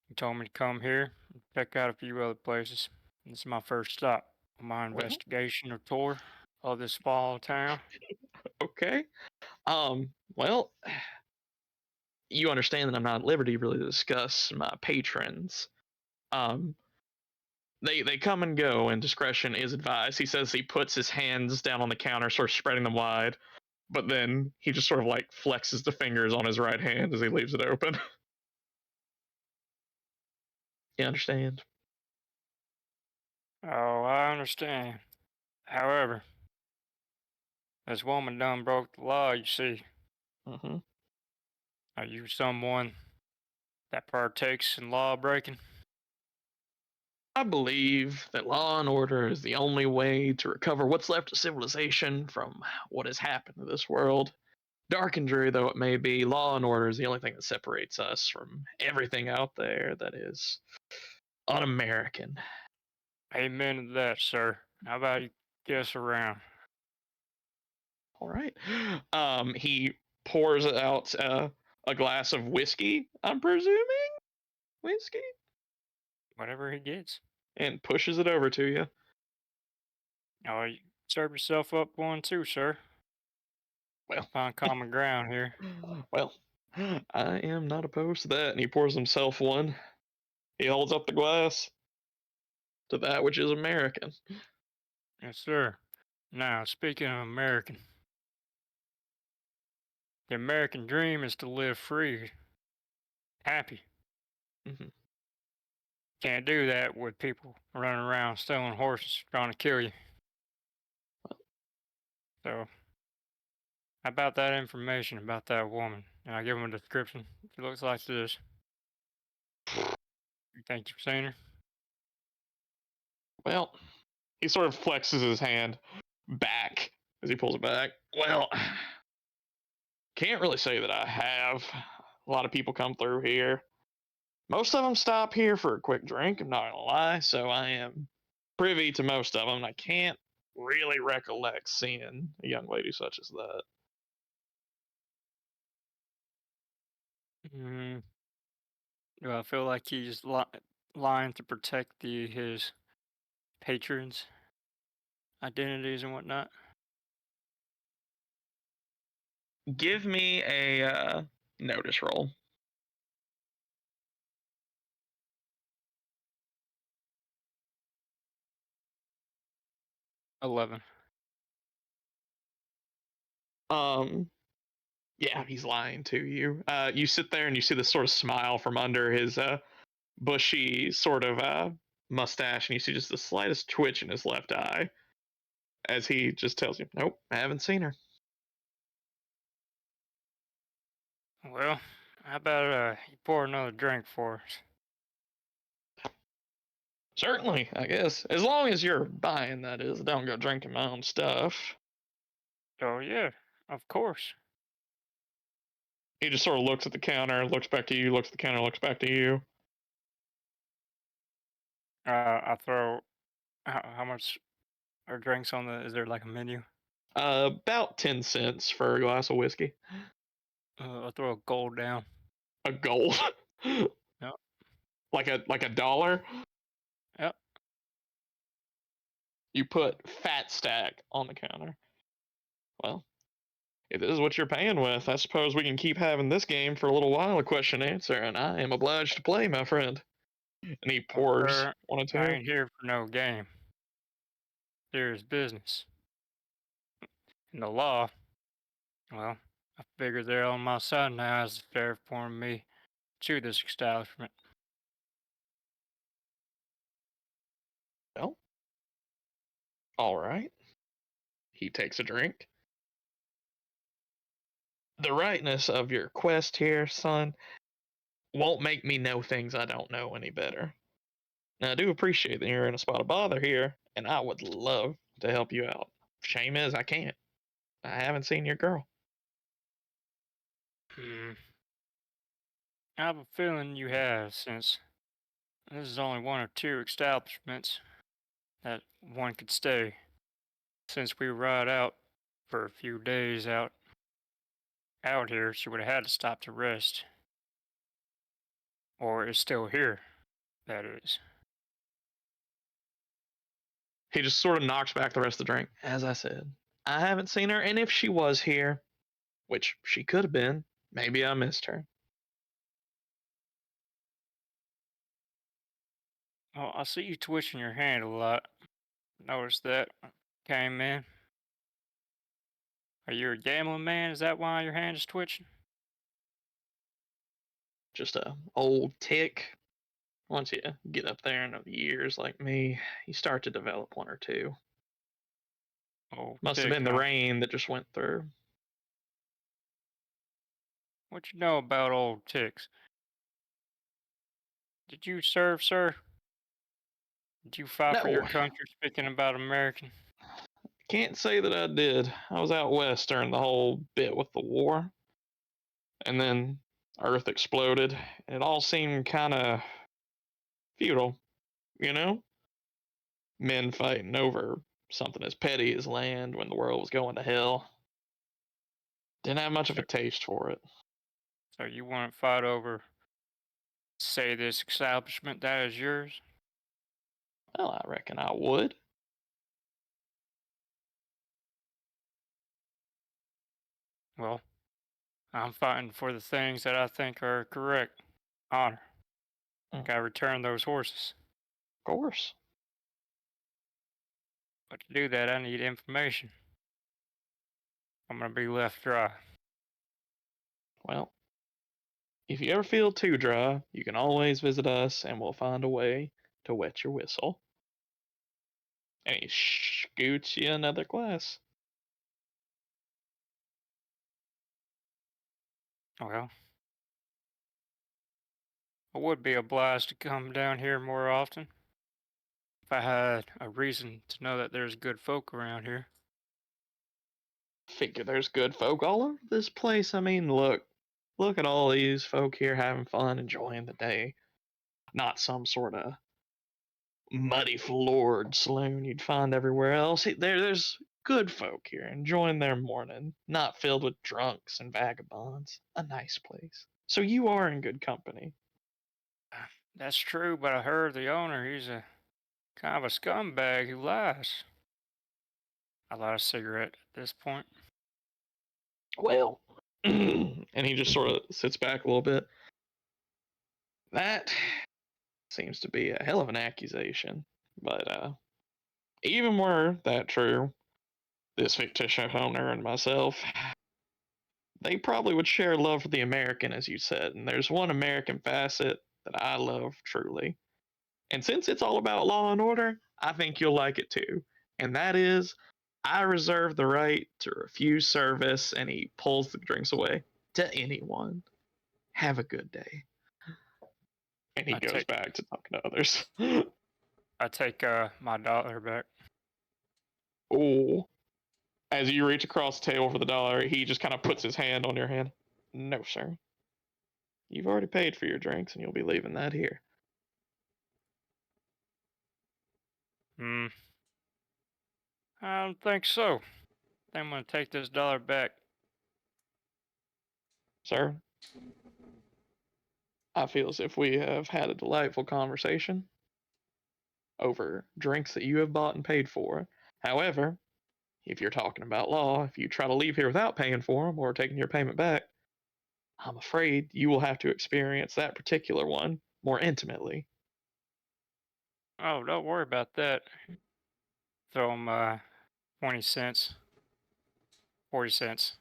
He told me to come here and check out a few other places. This is my first stop on my Well, investigation or tour of this small town. okay. Well, you understand that I'm not at liberty really to discuss my patrons. Um, they come and go, and discretion is advised. He says he puts his hands down on the counter, sort of spreading them wide, but then he just sort of like flexes the fingers on his right hand as he leaves it open. You understand? Oh, I understand. However, this woman done broke the law, you see. Mm-hmm. Are you someone that partakes in law breaking? I believe that law and order is the only way to recover what's left of civilization from what has happened to this world. Dark and dreary though it may be, law and order is the only thing that separates us from everything out there that is un-American. Amen to that, sir. How about you guess around? All right. He pours out a glass of whiskey, I'm presuming? Whiskey? Whatever he gets. And pushes it over to you. Oh, you serve yourself up one too, sir. Well, Find common ground here. well, I am not opposed to that. And he pours himself one. He holds up the glass to that which is American. Yes, sir. Now, speaking of American, the American dream is to live free, happy. Hmm. Can't do that with people running around stealing horses, trying to kill you. So, how about that information about that woman? And I give him a description. She looks like this. You think you've seen her? Well, he sort of flexes his hand back as he pulls it back. Well, can't really say that I have. A lot of people come through here. Most of them stop here for a quick drink, I'm not gonna lie, so I am privy to most of them, and I can't really recollect seeing a young lady such as that. Mm, do I feel like he's lying to protect his patrons' identities and whatnot? Give me a notice roll. 11. Um, yeah, he's lying to you. You sit there and you see this sort of smile from under his bushy sort of mustache, and you see just the slightest twitch in his left eye as he just tells you, "Nope, I haven't seen her." Well, how about you pour another drink for us? Certainly, I guess, as long as you're buying, that is. I don't go drinking my own stuff. Oh, yeah, of course. He just sort of looks at the counter, looks back to you, looks at the counter, looks back to you. I throw. How much are drinks on the. Is there like a menu? About 10 cents for a glass of whiskey. I throw a gold down. A gold. Yep. Like a dollar. Yep. You put fat stack on the counter. Well, if this is what you're paying with, I suppose we can keep having this game for a little while, a question and answer, and I am obliged to play, my friend. And he Well, pours sir, one or I two. ain't here for no game. Serious business. And the law, well, I figure they're on my side now as the sheriff pouring me to this establishment. Well, all right. He takes a drink. the rightness of your quest here, son, won't make me know things I don't know any better. Now, I do appreciate that you're in a spot of bother here, and I would love to help you out. Shame is, I can't. I haven't seen your girl. Hmm. I have a feeling you have, since this is only one of two establishments that one could stay. Since we ride out for a few days out here, she would have had to stop to rest. Or is still here, that is. He just sort of knocks back the rest of the drink. As I said, I haven't seen her, and if she was here, which she could have been, maybe I missed her. Oh, I see you twitching your hand a lot. Noticed that. Came in. Are you a gambling man? Is that why your hand is twitching? Just a old tick. Once you get up there in the years like me, you start to develop one or two. Oh, Must have tick, been the huh? rain that just went through. What you know about old ticks? Did you serve, sir? Did you fight for your No, country, speaking about American? can't say that I did. I was out west during the whole bit with the war. And then Earth exploded, and it all seemed kind of futile, you know? Men fighting over something as petty as land when the world was going to hell. Didn't have much of So, a taste for it. so you want to fight over, say, this establishment that is yours? Well, I reckon I would. Well, I'm fighting for the things that I think are correct. Honor. Of Gotta return those horses. course. But to do that, I need information. I'm gonna be left dry. Well, if you ever feel too dry, you can always visit us and we'll find a way to wet your whistle. And he scoots you another glass. Well, it would be obliged to come down here more often if I had a reason to know that there's good folk around here. Figure there's good folk all over this place. I mean, look at all these folk here having fun, enjoying the day. Not some sort of muddy floored saloon you'd find everywhere else. There's good folk here enjoying their morning, not filled with drunks and vagabonds. A nice place. So you are in good company. That's true, but I heard the owner, he's a kind of a scumbag who lies. I light a cigarette at this point. Well, and he just sort of sits back a little bit. That seems to be a hell of an accusation. But even were that true, this fictitious owner and myself, they probably would share love for the American, as you said. And there's one American facet that I love truly. And since it's all about law and order, I think you'll like it too. And that is, I reserve the right to refuse service, and he pulls the drinks away, to anyone. Have a good day. And he I goes take back to talking to others. I take my dollar back. Oh. As you reach across the table for the dollar, he just kind of puts his hand on your hand. No, sir. You've already paid for your drinks, and you'll be leaving that here. Hmm. I don't think so. I'm gonna take this dollar back. Sir, I feel as if we have had a delightful conversation over drinks that you have bought and paid for. However, if you're talking about law, if you try to leave here without paying for them or taking your payment back, I'm afraid you will have to experience that particular one more intimately. Oh, don't worry about that. Throw him 20 cents, 40 cents,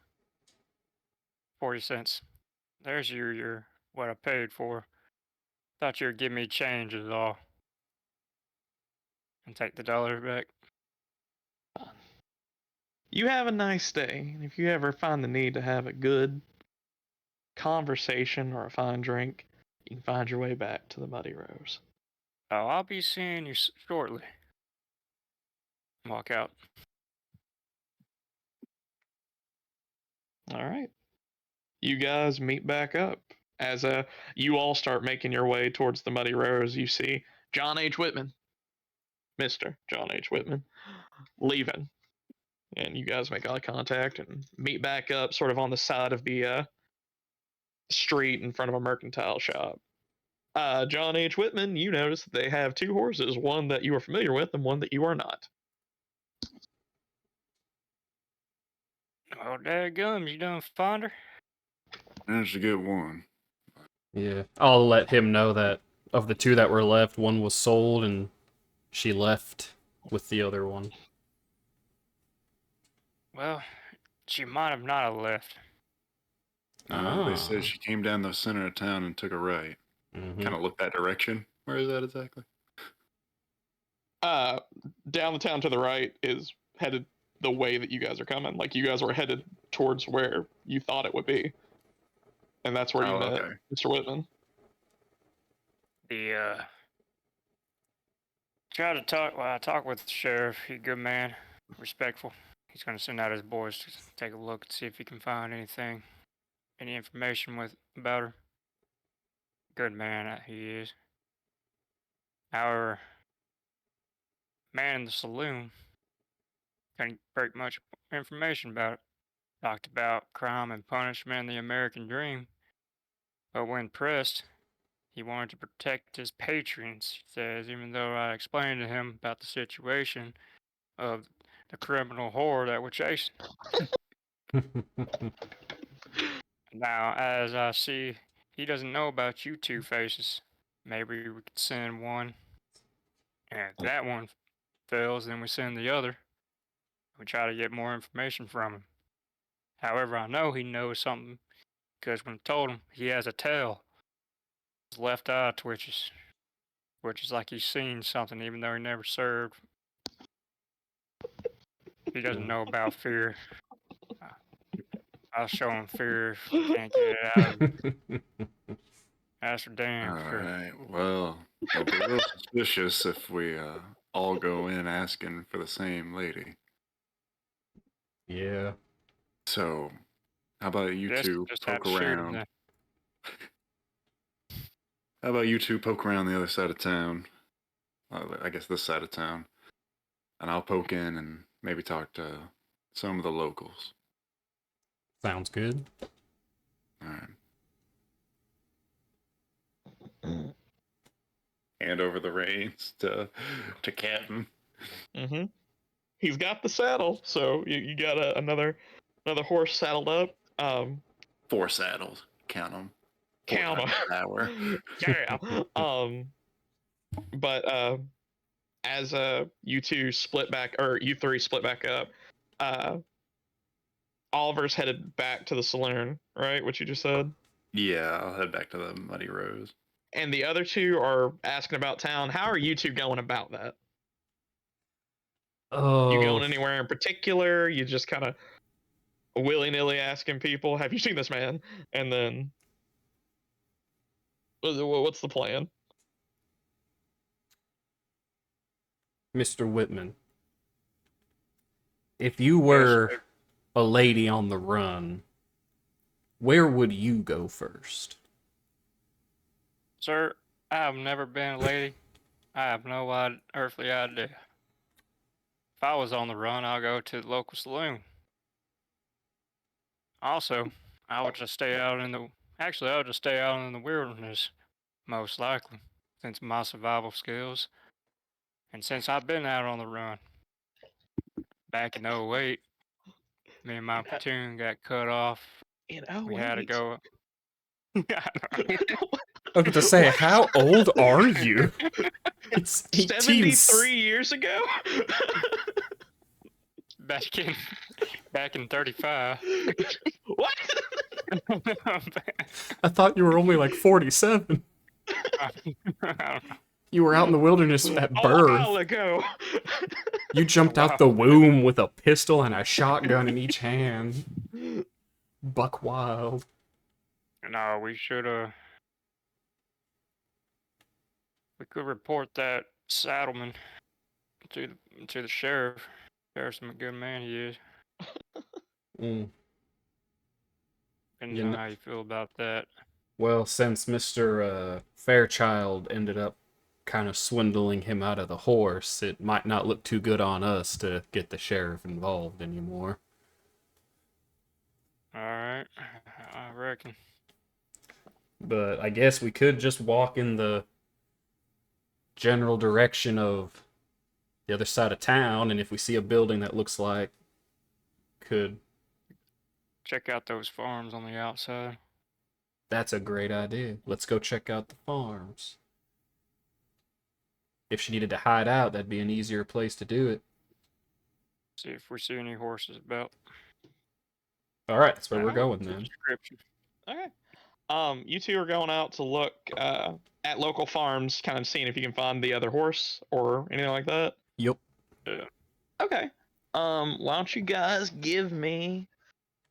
40 cents. There's your what I paid for. Thought you would give me change is all. And take the dollar back. You have a nice day, and if you ever find the need to have it good, conversation or a fine drink, you can find your way back to the Muddy Rose. Oh, I'll be seeing you shortly. Walk out. All right. You guys meet back up. As you all start making your way towards the Muddy Rose, you see John H. Whitman, Mr. John H. Whitman, leaving. And you guys make eye contact and meet back up sort of on the side of the street in front of a mercantile shop. John H. Whitman, you notice that they have two horses, one that you are familiar with and one that you are not. Oh, dadgum, you done find her? Managed to get one. Yeah. I'll let him know that of the two that were left, one was sold and she left with the other one. Well, she might have not have left. They said she came down the center of town and took a right. Mm-hmm. Kind of looked that direction. Where is that exactly? Down the town to the right is headed the way that you guys are coming. Like you guys were headed towards where you thought it would be, and that's where you met Okay. Mr. Whitman. Try to talk. Well, I talked with the sheriff. He's a good man, respectful. He's gonna send out his boys to take a look and see if he can find anything, any information about her. Good man, he is. Our man in the saloon couldn't break much information about it. Talked about crime and punishment and the American dream, but when pressed, he wanted to protect his patrons. He says, even though I explained to him about the situation of the criminal horde that we're chasing. Now, as I see, he doesn't know about you two faces. Maybe we could send one, and if that one fails, then we send the other. We try to get more information from him. However, I know he knows something because when I told him he has a tail, his left eye twitches, which is like he's seen something even though he never served. He doesn't know about fear. I'll show him fear if we can't get it out of him. That's for damn All sure. right. Well, it'll be a little suspicious if we all go in asking for the same lady. Yeah. So, how about you Just two had poke to shoot him around? then. How about you two poke around the other side of town? I guess this side of town. And I'll poke in and maybe talk to some of the locals. Sounds good. All right. Hand over the reins to Captain. Mm-hmm. He's got the saddle, so you got another horse saddled up. 4 saddles. Count them. Count 'em. Hour. Yeah. But as you two split back, or you three split back up, Oliver's headed back to the saloon, right? What you just said. Yeah, I'll head back to the Muddy Rose. And the other two are asking about town. How are you two going about that? Oh. You going anywhere in particular? You just kind of willy-nilly asking people, "Have you seen this man?" And then, what's the plan? Mr. Whitman, if you Yes, were sir. a lady on the run, where would you go first? Sir, I have never been a lady. I have no earthly idea. If I was on the run, I'll go to the local saloon. Also, I would just stay out in the. Actually, I would just stay out in the wilderness, most likely, since my survival skills. And since I've been out on the run, back in '08, me and my platoon got cut off. In We had to 08. go. I was going to say, how old are you? It's 73 years ago. back in 35. What? I thought you were only like 47. I don't know. You were out in the wilderness at A birth. while ago. You jumped out the womb with a pistol and a shotgun in each hand. Buck wild. No, we should we could report that Saddleman to the sheriff. Sheriff's a good man he is. Mm. Depends You on know, how you feel about that. well, since Mr. Fairchild ended up kind of swindling him out of the horse, it might not look too good on us to get the sheriff involved anymore. All right, I reckon. But I guess we could just walk in the general direction of the other side of town, and if we see a building that looks like could, Check out those farms on the outside. that's a great idea. Let's go check out the farms. If she needed to hide out, that'd be an easier place to do it. See if we see any horses about. All right, that's where we're Alright. going Good then. description. Okay. You two are going out to look at local farms, kind of seeing if you can find the other horse or anything like that. Yep. Yeah. Okay. Why don't you guys give me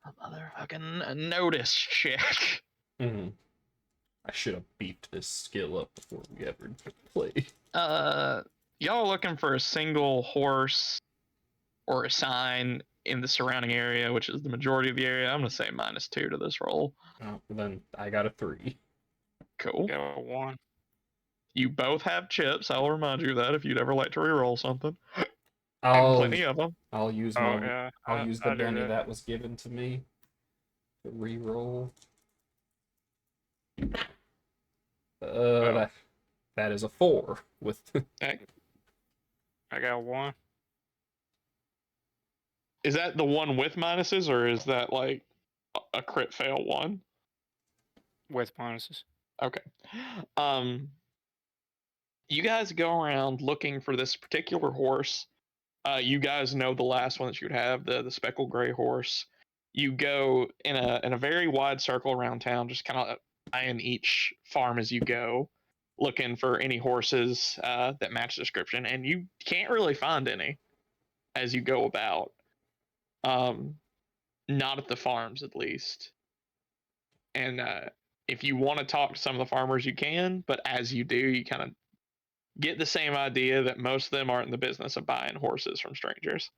a motherfucking notice check? Mm-hmm. I should have beefed this skill up before we ever play. Y'all are looking for a single horse or a sign in the surrounding area, which is the majority of the area. I'm gonna say -2 to this roll. Oh, then I got a 3. Cool. Got a 1. You both have chips. I'll remind you of that if you'd ever like to re-roll something. And I'll plenty of them. I'll use Oh my yeah, I'll use the I do Benny that. that was given to me to re-roll. Well, that is a 4 with Heck, I got a 1 is that the one with minuses, or is that like a crit fail one? with minuses. Okay. Um, you guys go around looking for this particular horse. You guys know the last one that you would have, the speckled gray horse. You go in a very wide circle around town, just kind of eyeing each farm as you go, looking for any horses that match the description, and you can't really find any as you go about. Um, not at the farms, at least. And if you want to talk to some of the farmers, you can. But as you do, you kind of get the same idea that most of them aren't in the business of buying horses from strangers.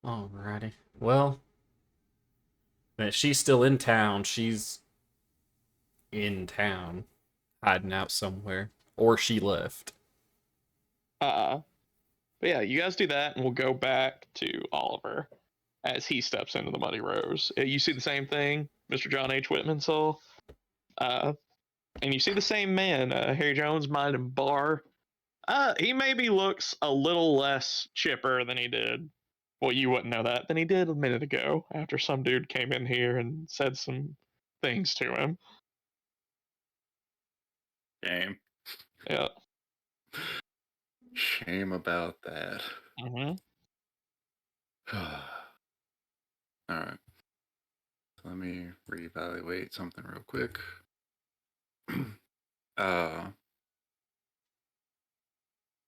Alrighty. Well, if she's still in town, she's in town, hiding out somewhere, or she left. But yeah, you guys do that, and we'll go back to Oliver as he steps into the Muddy Rose. You see the same thing Mr. John H. Whitman saw. Uh, and you see the same man, Harry Jones, minding bar. He maybe looks a little less chipper than he did. Well, you wouldn't know that than he did a minute ago after some dude came in here and said some things to him. Shame. Yeah. Shame about that. Mm-hmm. All right. Let me reevaluate something real quick. uh,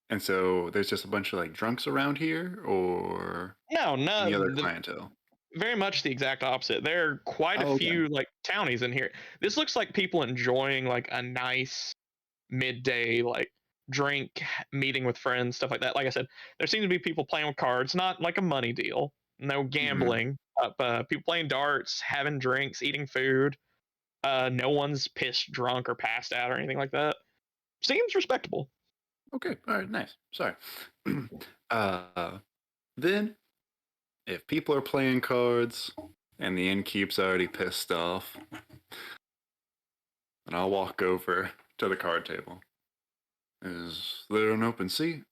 and so there's just a bunch of like drunks around here, or No, any other no, clientele? very much the exact opposite. There are quite a Oh, okay. few like townies in here. This looks like people enjoying like a nice midday like drink, meeting with friends, stuff like that. Like I said, there seems to be people playing with cards, not like a money deal, no gambling, people playing darts, having drinks, eating food. No one's pissed drunk or passed out or anything like that. Seems respectable. Okay. All right. Nice. Sorry. uh, then, if people are playing cards and the innkeep's already pissed off, then I'll walk over to the card table. Is there an open seat?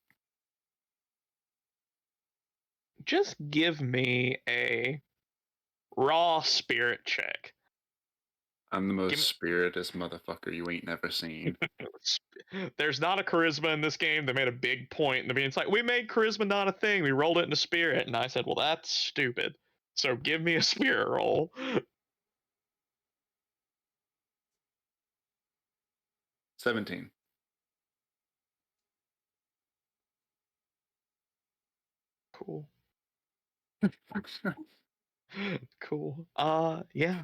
Just give me a raw spirit check. I'm the most Give me, spiritus motherfucker you ain't never seen. there's not a charisma in this game. They made a big point in the beginning. It's like, we made charisma not a thing. We rolled it into spirit. And I said, well, that's stupid. So give me a spirit roll. 17. Cool. Cool. Yeah.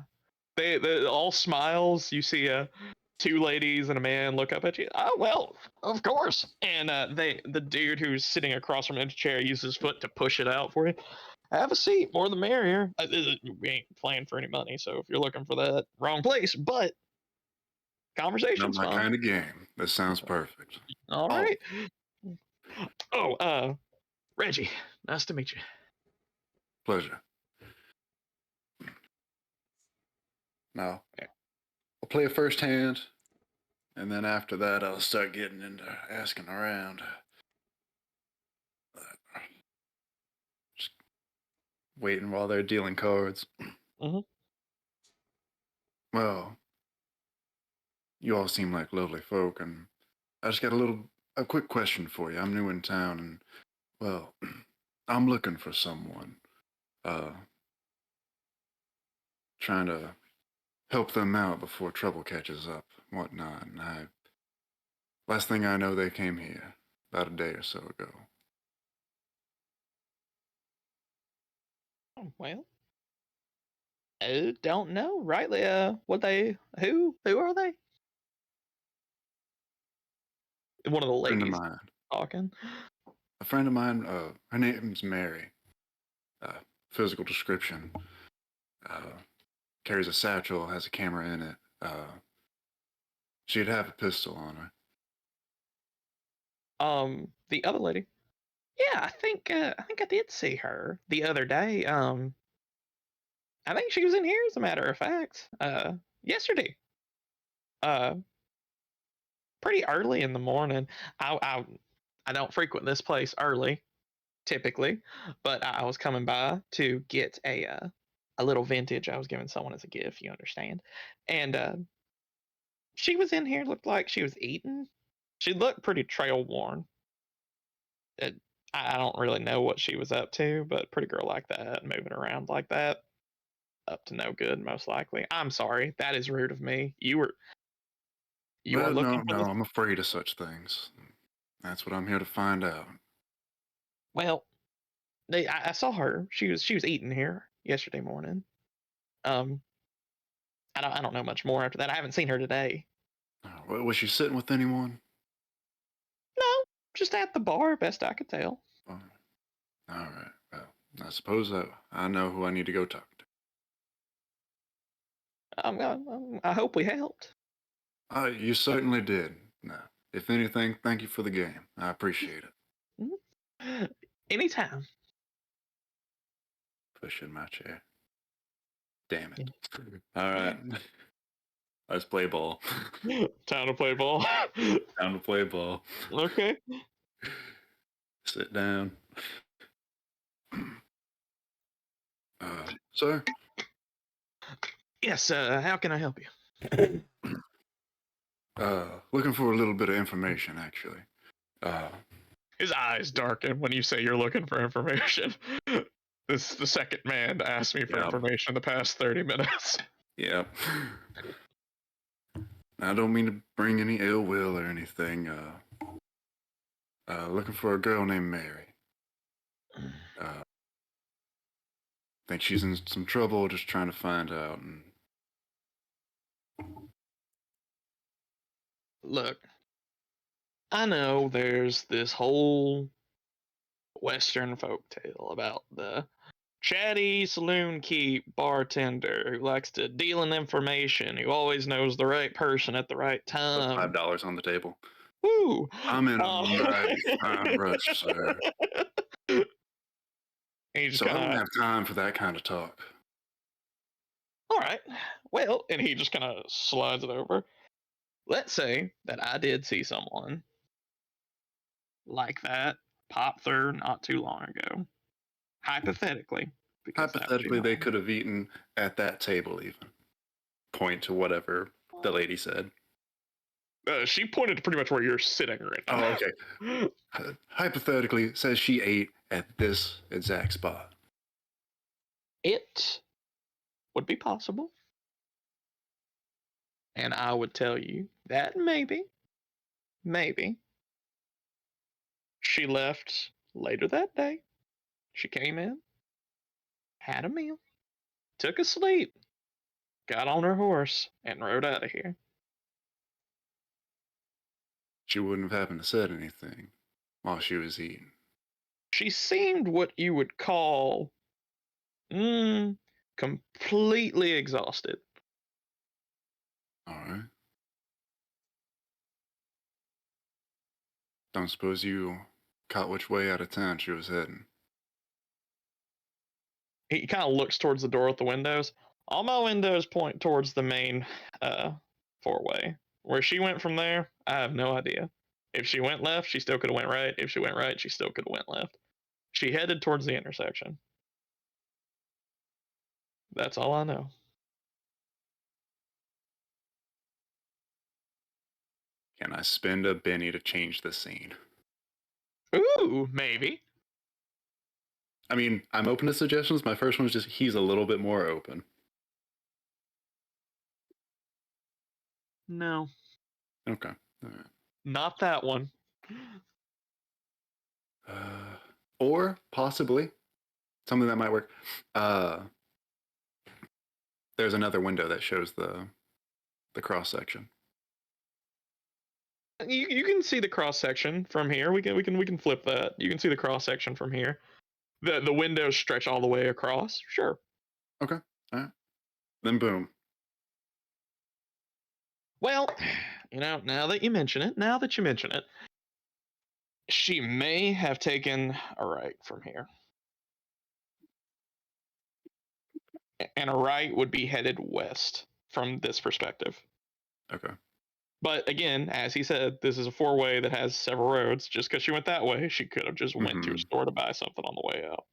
They all smiles. You see two ladies and a man look up at you. Oh well, of course. And the dude who's sitting across from him in the chair uses his foot to push it out for you. Have a seat, more the merrier. We ain't playing for any money, so if you're looking for that, wrong place. But Not conversation's my fun. kind of game. That sounds perfect. All Oh, right. Oh, Reggie, nice to meet you. pleasure. Now, Yeah. I'll play a first hand, and then after that, I'll start getting into asking around. Just waiting while they're dealing cards. Mhm. Well, you all seem like lovely folk, and I just got a quick question for you. I'm new in town, and well, I'm looking for someone. Uh, Trying to help them out before trouble catches up, and whatnot. And last thing I know, they came here about a day or so ago. Oh, well, I don't know rightly. What they? Who are they? One of the Friend of ladies mine, talking. a friend of mine. Her name's Mary. Uh, Physical description. Uh, Carries a satchel, has a camera in it. She'd have a pistol on her. The other lady. Yeah, I think I did see her the other day. I think she was in here, as a matter of fact. Yesterday. Uh, Pretty early in the morning. I don't frequent this place early, typically, but I was coming by to get a little vintage I was giving someone as a gift. You understand? And she was in here. Looked like she was eating. She looked pretty trail worn. It, I don't really know what she was up to, but pretty girl like that, moving around like that, up to no good, most likely. I'm sorry, that is rude of me. You are Well, looking for no, this. I'm afraid of such things. That's what I'm here to find out. Well, I saw her. She was eating here yesterday morning. Um, I don't know much more after that. I haven't seen her today. Was she sitting with anyone? No, just at the bar, best I could tell. Oh, all right. Well, I suppose I know who I need to go talk to. I hope we helped. You certainly did. No, if anything, thank you for the game. I appreciate it. Mhm. Anytime. Push in my chair. Damn Yeah. it. All right. Let's play ball. Time to play ball. Time to play ball. Okay. Sit down. Sir? Yes. How can I help you? Looking for a little bit of information, actually. Uh, His eyes darken when you say you're looking for information. This is the second man to ask me for yeah, information in the past 30 minutes. yeah. I don't mean to bring any ill will or anything. Looking for a girl named Mary. Think she's in some trouble, just trying to find out. And Look, I know there's this whole Western folktale about the chatty saloon keep bartender who likes to deal in information, who always knows the right person at the right put time. $5 on the table. Woo! I'm in a Uh, mighty fine rush, sir. he just So I kind don't of, have time for that kind of talk. all right, well, and he just kind of slides it over. Let's say that I did see someone like that pop through not too long ago. Hypothetically, because that would be Hypothetically, my. they could have eaten at that table, even. Point to whatever the lady said. She pointed to pretty much where you're sitting right Oh, now. okay. Hypothetically, says she ate at this exact spot. It would be possible. And I would tell you that maybe, she left later that day. She came in, had a meal, took a sleep, got on her horse, and rode out of here. She wouldn't have happened to said anything while she was eating. She seemed what you would call completely exhausted. All right. Don't suppose you caught which way out of town she was heading? He kind of looks towards the door at the windows. All my windows point towards the main four-way. Where she went from there, I have no idea. If she went left, she still could have went right. If she went right, she still could have went left. She headed towards the intersection. That's all I know. Can I spend a Benny to change the scene? Ooh, maybe. I mean, I'm open to suggestions. My first one is just he's a little bit more open. No, Okay. All right. not that one. Or possibly something that might work. There's another window that shows the cross section. You can see the cross section from here. We can flip that. You can see the cross section from here. The windows stretch all the way across. Sure. Okay. All right. Then boom. Well, now that you mention it, she may have taken a right from here. And a right would be headed west from this perspective. Okay. But again, as he said, this is a four-way that has several roads. Just because she went that way, she could have just went to a store to buy something on the way out.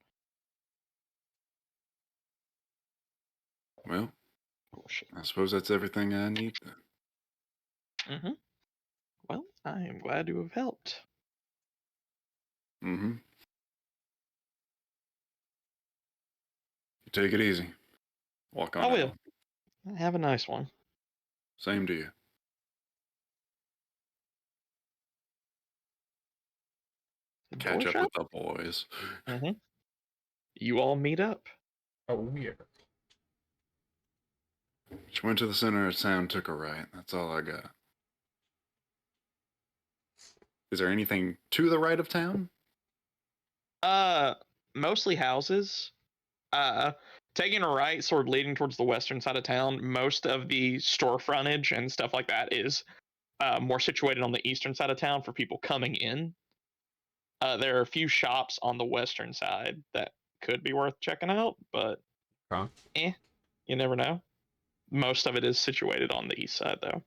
Well, Oh, shit. I suppose that's everything I need then. Mm-hmm. Well, I am glad to have helped. Mm-hmm. Take it easy. Walk on I out. will. Have a nice one. Same to you. The Catch boy up shop? with the boys. Mm-hmm. You all meet up. Oh, yeah. She went to the center of town, took a right. That's all I got. Is there anything to the right of town? Mostly houses. Taking a right, sort of leading towards the western side of town. Most of the store frontage and stuff like that is more situated on the eastern side of town for people coming in. There are a few shops on the western side that could be worth checking out, but you never know. Most of it is situated on the east side, though.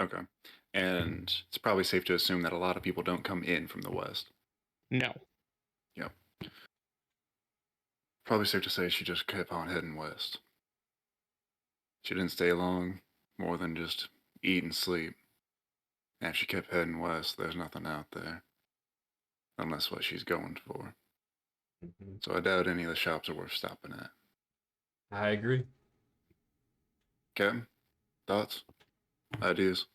Okay. And it's probably safe to assume that a lot of people don't come in from the west. No. Yep. Probably safe to say she just kept on heading west. She didn't stay long, more than just eat and sleep. And if she kept heading west, there's nothing out there. Unless what she's going for. Mm-hmm. So I doubt any of the shops are worth stopping at. I agree. Captain? Thoughts? Ideas?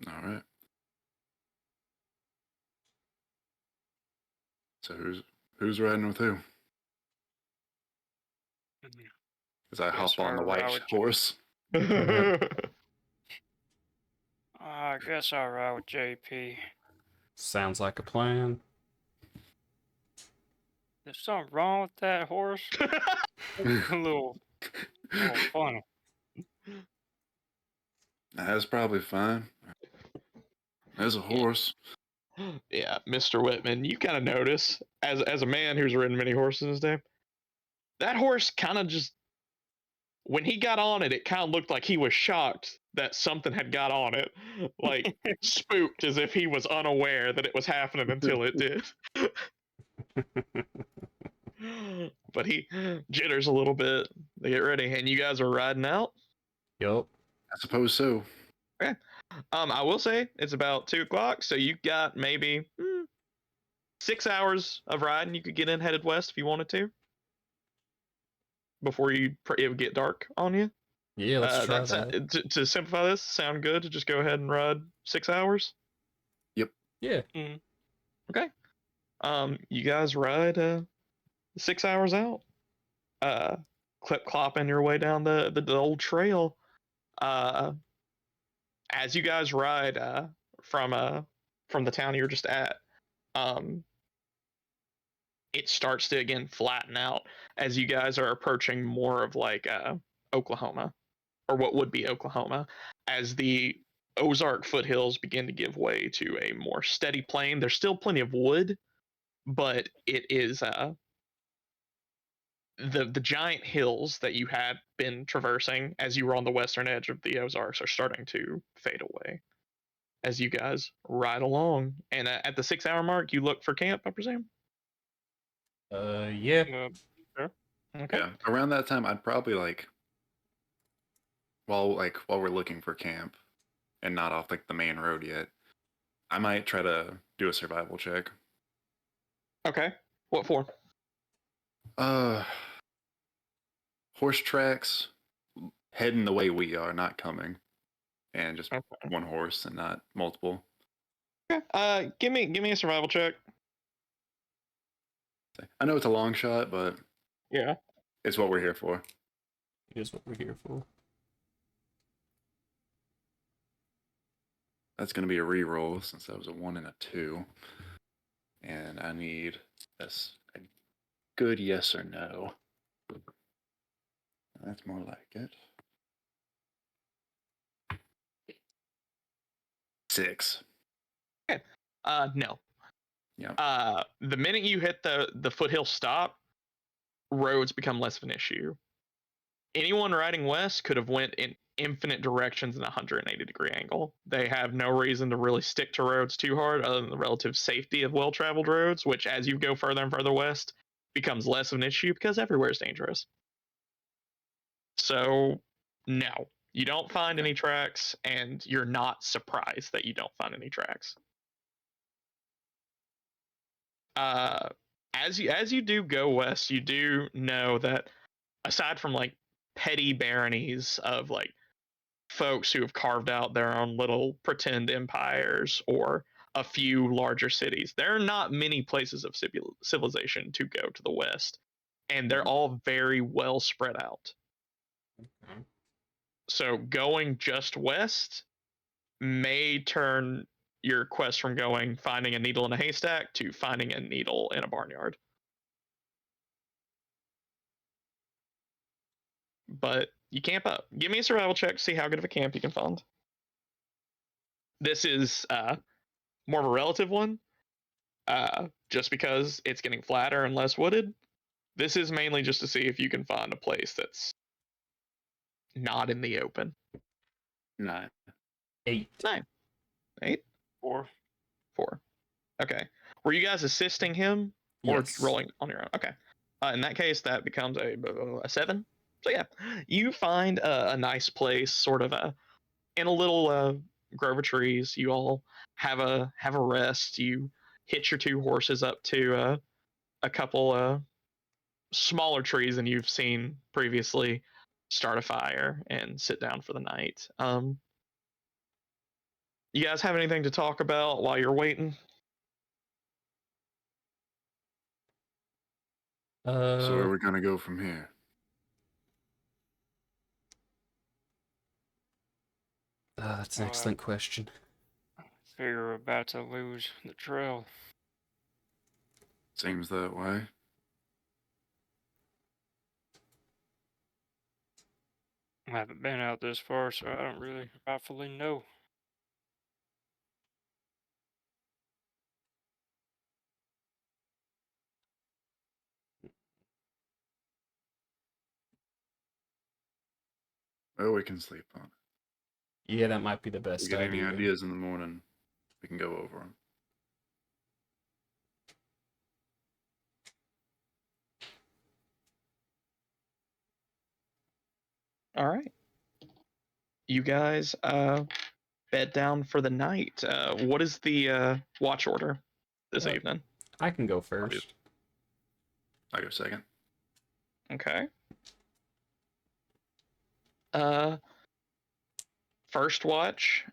All right. So who's riding with who? As I hop on the white horse. I guess I'll ride with JP. Sounds like a plan. There's something wrong with that horse. a little funny. That's probably fine. As a horse. Yeah, Mr. Whitman, you kind of notice, as a man who's ridden many horses in his day, that horse kind of just, when he got on it, it kind of looked like he was shocked that something had got on it. Like, spooked, as if he was unaware that it was happening until it did. But he jitters a little bit. They get ready, and you guys are riding out? Yup. I suppose so. Okay. I will say it's about 2 o'clock, so you got maybe 6 hours of riding. You could get in headed west if you wanted to, before it would get dark on you. Yeah, let's try that. To simplify this, sound good to just go ahead and ride 6 hours? Yep. Yeah. Okay. You guys ride 6 hours out. Clip clopping your way down the old trail. As you guys ride from the town you're just at, um, it starts to again flatten out as you guys are approaching more of like Oklahoma, or what would be Oklahoma, as the Ozark foothills begin to give way to a more steady plain. There's still plenty of wood, but it is the giant hills that you had been traversing as you were on the western edge of the Ozarks are starting to fade away as you guys ride along. And at the 6 hour mark, you look for camp, I presume. Yeah. Sure. Okay. Yeah, around that time, I'd probably like while we're looking for camp and not off like the main road yet, I might try to do a survival check. Okay. What for? Uh, horse tracks heading the way we are, not coming, and just Okay. one horse and not multiple. Okay. Give me a survival check. I know it's a long shot, but Yeah. it's what we're here for. It is what we're here for. That's going to be a re-roll since that was a 1 and a 2. And I need a good yes or no. That's more like it. 6. No. Yeah. The minute you hit the foothill stop, roads become less of an issue. Anyone riding west could have went in infinite directions in a 180-degree angle. They have no reason to really stick to roads too hard other than the relative safety of well-traveled roads, which as you go further and further west becomes less of an issue because everywhere is dangerous. So, no, you don't find any tracks, and you're not surprised that you don't find any tracks. As you do go west, you do know that aside from like petty baronies of like folks who have carved out their own little pretend empires or a few larger cities, there are not many places of civilization to go to the west, and they're all very well spread out. Okay. So going just west may turn your quest from finding a needle in a haystack to finding a needle in a barnyard. But you camp up. Give me a survival check, see how good of a camp you can find. This is more of a relative one, just because it's getting flatter and less wooded. This is mainly just to see if you can find a place that's not in the open. 9. 8. 9. 8. 4. 4. Okay. Were you guys assisting him or Yes. rolling on your own? Okay. In that case, that becomes a 7. So yeah, you find a nice place, sort of in a little grove of trees. You all have a rest. You hitch your 2 horses up to a couple smaller trees than you've seen previously. Start a fire and sit down for the night. You guys have anything to talk about while you're waiting? So where are we going to go from here? That's an excellent question. Figure we're about to lose the trail. Seems that way. I haven't been out this far, so I don't really rightfully know. Well, we can sleep on it. Yeah, that might be the If we best get any idea. ideas in the morning, we can go over them. All right. You guys bed down for the night. What is the watch order this evening? I can go I'll first. go second. Okay. First watch,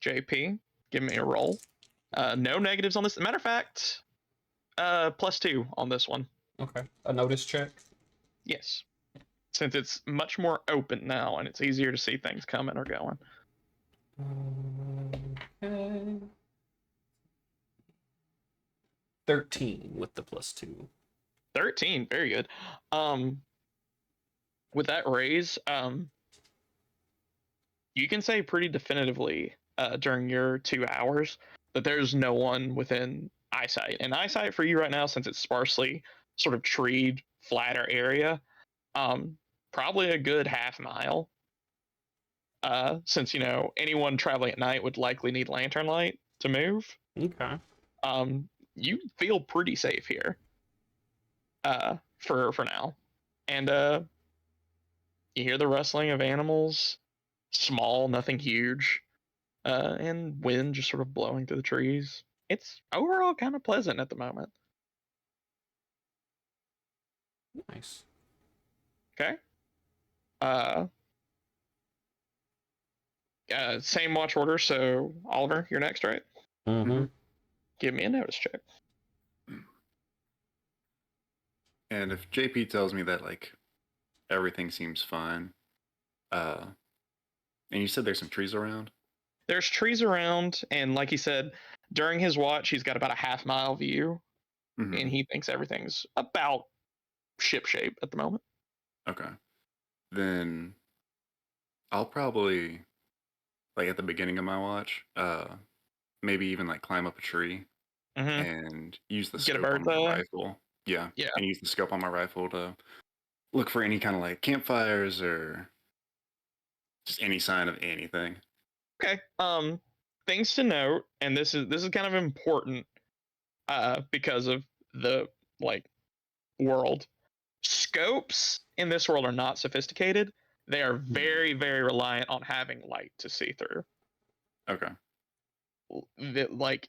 JP, Give me a roll. No negatives on this. Matter of fact, +2 on this one. Okay. A notice check. Yes. Since it's much more open now and it's easier to see things coming or going. Okay. 13 with the +2. 13, very good. With that raise, you can say pretty definitively during your 2 hours that there's no one within eyesight. And eyesight for you right now, since it's sparsely sort of treed, flatter area, probably a good half mile. Since anyone traveling at night would likely need lantern light to move. Okay. You feel pretty safe here. For now, and you hear the rustling of animals, small, nothing huge, and wind just sort of blowing through the trees. It's overall kind of pleasant at the moment. Nice. Okay. Uh, same watch order. So Oliver, you're next, right? Mm-hmm. Give me a notice check. And if JP tells me that like everything seems fine, and you said there's some trees around. There's trees around, and like he said, during his watch, he's got about a half-mile view, Mm-hmm. and he thinks everything's about ship-shape at the moment. Okay. Then I'll probably, like at the beginning of my watch, maybe even like climb up a tree Mm-hmm. and use the Get a scope on bird's my eye. rifle. Yeah. Yeah. And use the scope on my rifle to look for any kind of like campfires or just any sign of anything. Okay. Things to note, and this is kind of important, because of the like world. Scopes in this world are not sophisticated. They are very, very reliant on having light to see through. Okay. Like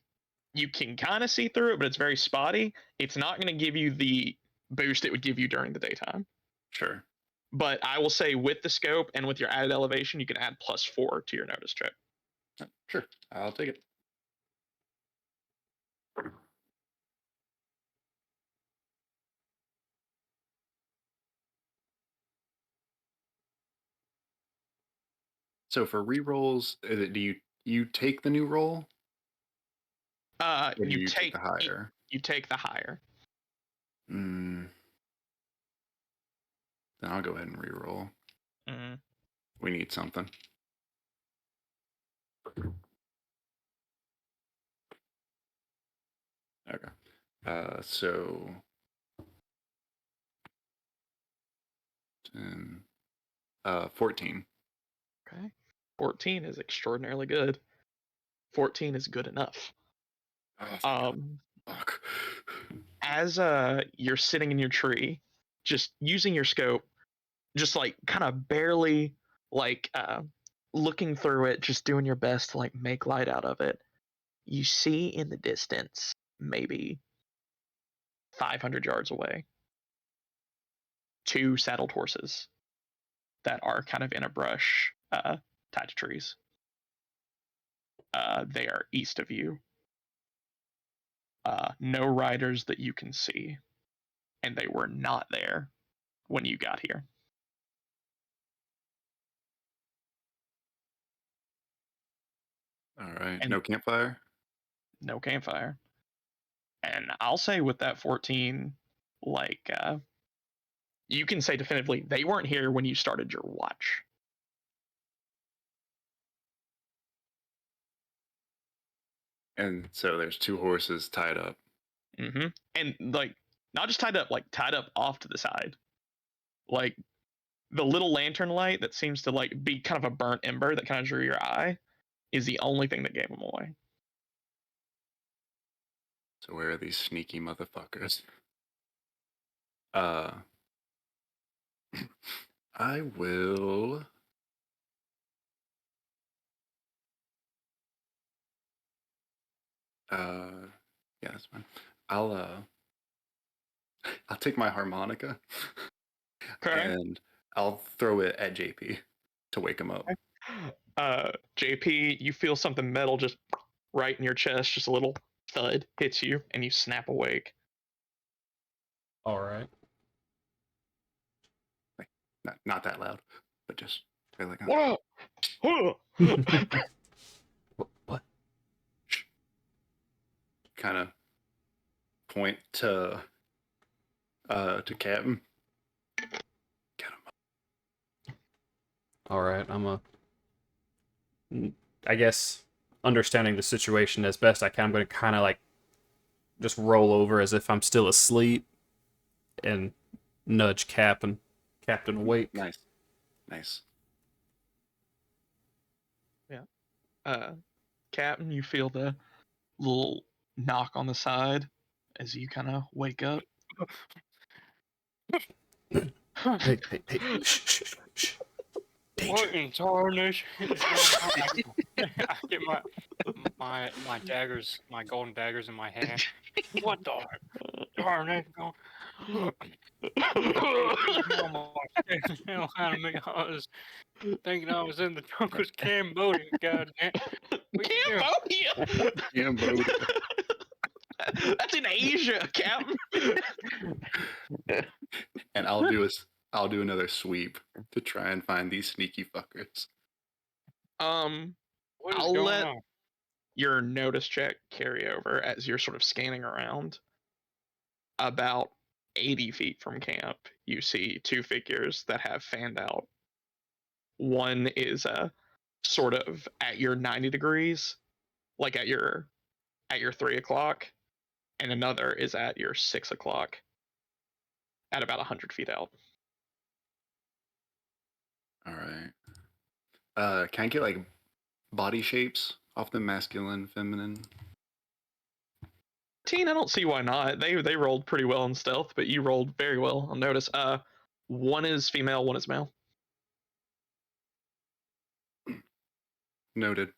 you can kind of see through it, but it's very spotty. It's not going to give you the boost it would give you during the daytime. Sure. But I will say with the scope and with your added elevation, you can add +4 to your notice check. Sure. I'll take it. So for rerolls, do you take the new roll? Or do You you take the take higher? you take the higher. Then I'll go ahead and reroll. Mm. We need something. Okay. So 10, 14. Okay. 14 is extraordinarily good. 14 is good enough. Oh, thank God. Fuck. As you're sitting in your tree, just using your scope, just like kind of barely like looking through it, just doing your best to like make light out of it. You see in the distance, maybe 500 yards away, 2 saddled horses that are kind of in a brush tied to trees. They are east of you. No riders that you can see, and they were not there when you got here. All right. And No campfire? no campfire. And I'll say with that 14, like you can say definitively they weren't here when you started your watch. And so there's 2 horses tied up. Mm-hmm. And like not just tied up, like tied up off to the side. Like the little lantern light that seems to like be kind of a burnt ember that kind of drew your eye is the only thing that gave them away. So where are these sneaky motherfuckers? I will. Yeah, that's fine. I'll take my harmonica Okay. and I'll throw it at JP to wake him up. JP, you feel something metal just right in your chest. Just a little thud hits you, and you snap awake. All right. Like not that loud, but just like What? What? kind of point to Captain. Get him. All right. I guess, understanding the situation as best I can, I'm going to kind of like just roll over as if I'm still asleep and nudge Captain awake. Nice. Captain, you feel the little knock on the side as you kind of wake up. Hey. Shh. What Danger. in tarnation is going on? I get my daggers, my golden daggers in my hand. What the tarnation going? Hell out of me. I was thinking I was in the Junkers Cambodia. Goddamn. What you doing? Cambodia. Cambodia. That's in Asia, Captain. And I'll do another sweep to try and find these sneaky fuckers. What is I'll going let on? your notice check carry over as you're sort of scanning around. About 80 feet from camp, you see two figures that have fanned out. One is sort of at your 90 degrees, like at your 3 o'clock, and another is at your 6 o'clock, at about 100 feet out. All right. Can I get like body shapes off them, masculine, feminine? Teen, I don't see why not. They rolled pretty well in stealth, but you rolled very well on notice. One is female, one is male. Noted.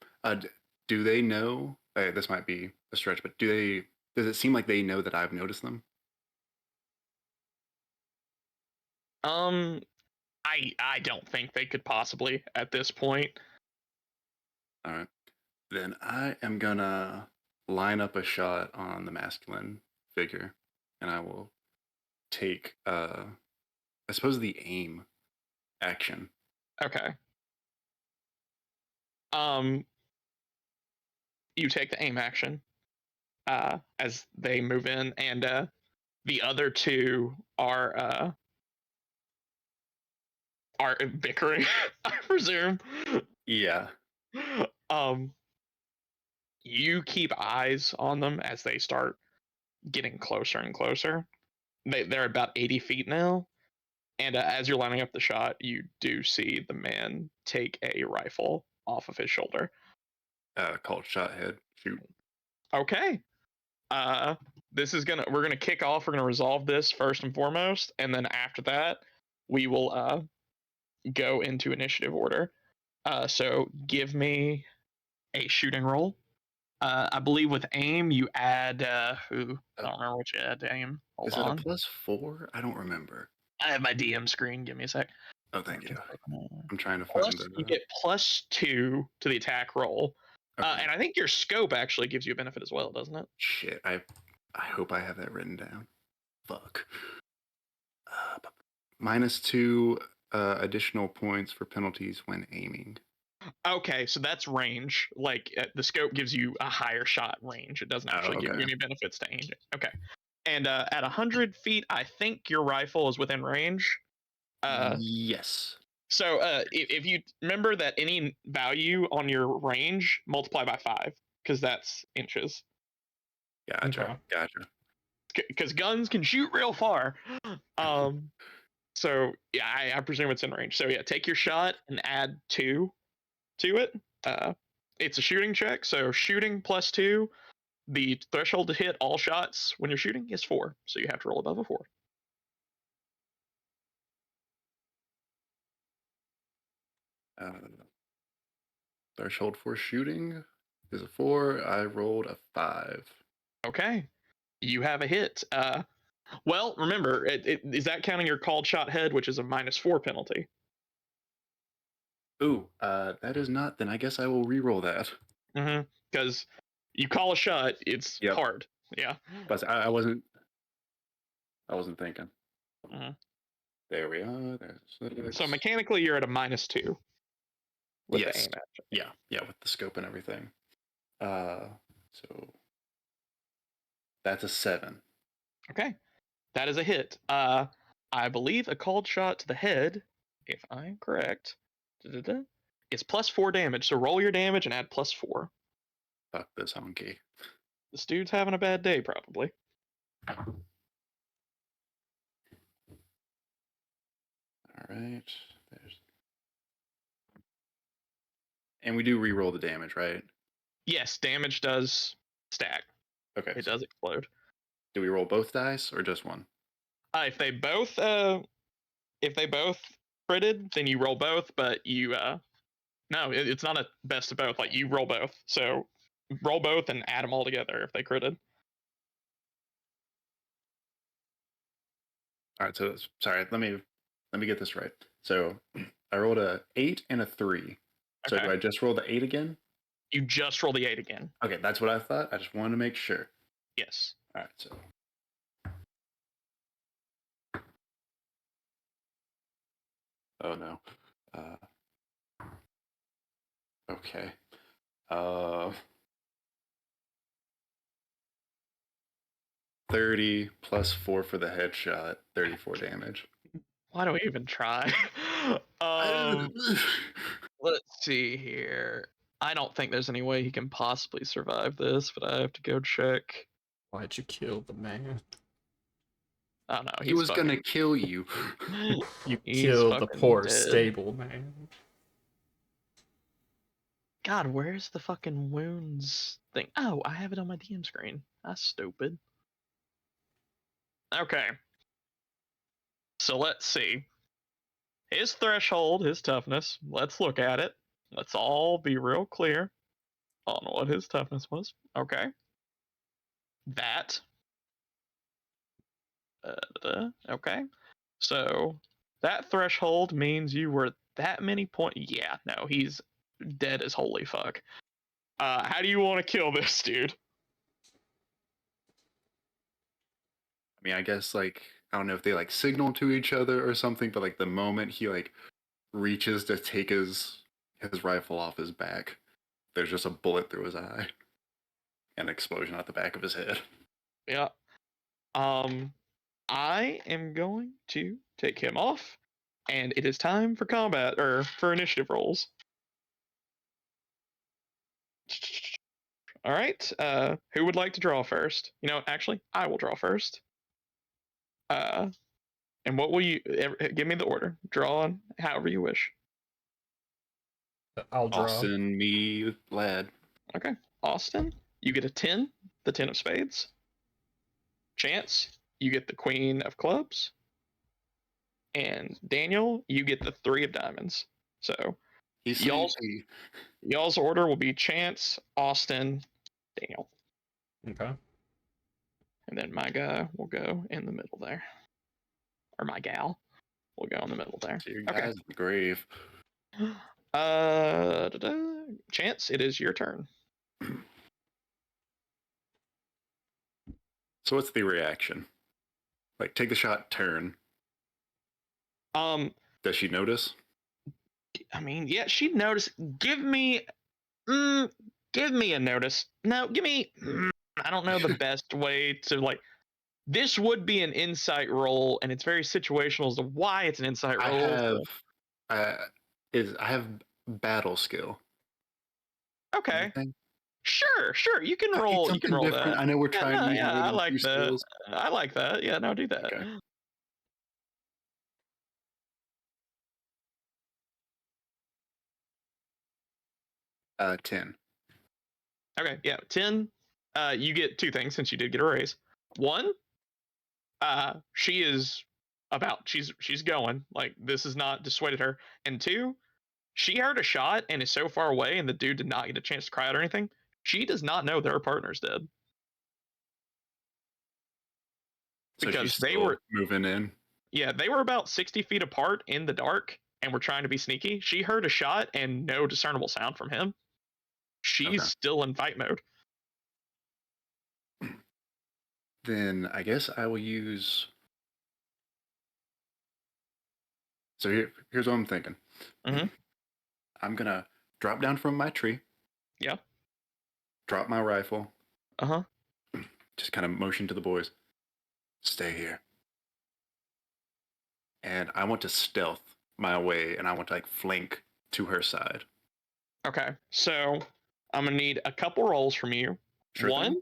Do they know? This might be a stretch, but does it seem like they know that I've noticed them? I don't think they could possibly at this point. All right. Then I am gonna line up a shot on the masculine figure, and I will take I suppose the aim action. Okay. You take the aim action as they move in, and the other two are bickering, I presume. Yeah. Um, you keep eyes on them as they start getting closer and closer. They're about 80 feet now, and as you're lining up the shot, you do see the man take a rifle off of his shoulder. Called shot head. Shoot. Okay. We're gonna kick off. We're gonna resolve this first and foremost, and then after that, we will go into initiative order. So give me a shooting roll. I believe with aim you add I don't remember what you add to aim. Hold Is it a on. +4? I don't remember. I have my DM screen. Give me a sec. Oh, thank you. I'm trying to Plus, find you the. get +2 to the attack roll, Okay. and I think your scope actually gives you a benefit as well, doesn't it? Shit. I hope I have that written down. Fuck. -2 additional points for penalties when aiming. Okay, so that's range. Like the scope gives you a higher shot range. It doesn't actually give you Okay. any benefits to aim. Okay, and at 100 feet, I think your rifle is within range. Yes. So if you remember that any value on your range, multiply by 5, because that's inches. Gotcha. Okay. Gotcha. Because guns can shoot real far. So yeah, I presume it's in range. So yeah, take your shot and add 2 to it. It's a shooting check, so shooting +2. The threshold to hit all shots when you're shooting is 4, so you have to roll above a 4. Threshold for shooting is a 4. I rolled a 5. Okay, you have a hit. Well, remember, is that counting your called shot head, which is a -4 penalty? Ooh, that is not. Then I guess I will re-roll that. Because You call a shot, it's Yep. hard. Yeah. But I wasn't thinking. Mhm. There we are. There's So mechanically, you're at a -2 with the yes. aim action. Yeah, with the scope and everything. So that's a 7. Okay, that is a hit. I believe a called shot to the head, if I'm correct, is +4 damage. So roll your damage and add +4. Fuck this honky. This dude's having a bad day, probably. All right. And we do re-roll the damage, right? Yes, damage does stack. Okay. It So does explode. do we roll both dice or just one? If they both critted, then you roll both. But you no, it's not a best of both. Like you roll both. So roll both and add them all together if they critted. All right. So sorry. Let me get this right. So I rolled a 8 and a 3. So do Okay. I just roll the 8 again? You just roll the 8 again. Okay, that's what I thought. I just wanted to make sure. Yes. All right. So. Oh no. Okay. 30 plus 4 for the headshot, 34 damage. Why do we even try? Let's see here. I don't think there's any way he can possibly survive this, but I have to go check. Why'd you kill the man? Oh no, He was gonna kill you. You He's killed the fucking poor dead. stable man. God, where's the fucking wounds thing? Oh, I have it on my DM screen. That's stupid. Okay. So let's see. His threshold, his toughness. Let's look at it. Let's all be real clear on what his toughness was. Okay. That. Okay. So that threshold means you were that many points. Yeah, no, he's dead as holy fuck. How do you want to kill this dude? I mean, I guess like I don't know if they like signal to each other or something, but like the moment he like reaches to take his rifle off his back, there's just a bullet through his eye, and an explosion at the back of his head. Yeah. I am going to take him off, and it is time for combat or for initiative rolls. All right. Who would like to draw first? You know, actually, I will draw first. And what will you give me the order? Draw on however you wish. I'll draw. Austin, me, lad. Okay. Austin, you get a 10, the 10 of spades. Chance, you get the queen of clubs. And Daniel, you get the 3 of diamonds. So He's y'all's order will be Chance, Austin, Daniel. Okay. And then my guy will go in the middle there. Or my gal will go in the middle there. your guy's in the grave. Chance, it is your turn. So what's the reaction? Like take the shot, turn. Does she notice? I mean, yeah, she'd notice. Give me a notice. No, give me. I don't know the best way to like. This would be an insight roll, and it's very situational as to why it's an insight roll. I have battle skill. Okay. Anything? Sure. You can roll. You can roll different. that. I know we're Yeah, trying no, to use yeah, more I than like 2 that. skills. I like that. Yeah, no, do that. Okay. Uh, 10. Okay, yeah, 10. You get 2 things since you did get a raise. 1, she is she's going. Like this has not dissuaded her. And 2, she heard a shot and is so far away, and the dude did not get a chance to cry out or anything. She does not know that her partner's dead. So Because she's they still were moving in. Yeah, they were about 60 feet apart in the dark and were trying to be sneaky. She heard a shot and no discernible sound from him. She's Okay. still in fight mode. Then I guess I will use. So here's what I'm thinking. Mhm. I'm gonna drop down from my tree. Yeah. Drop my rifle. Uh-huh. Just kind of motion to the boys. Stay here. And I want to stealth my way, and I want to like flank to her side. Okay. So I'm gonna need a couple rolls from you. Sure One, thing.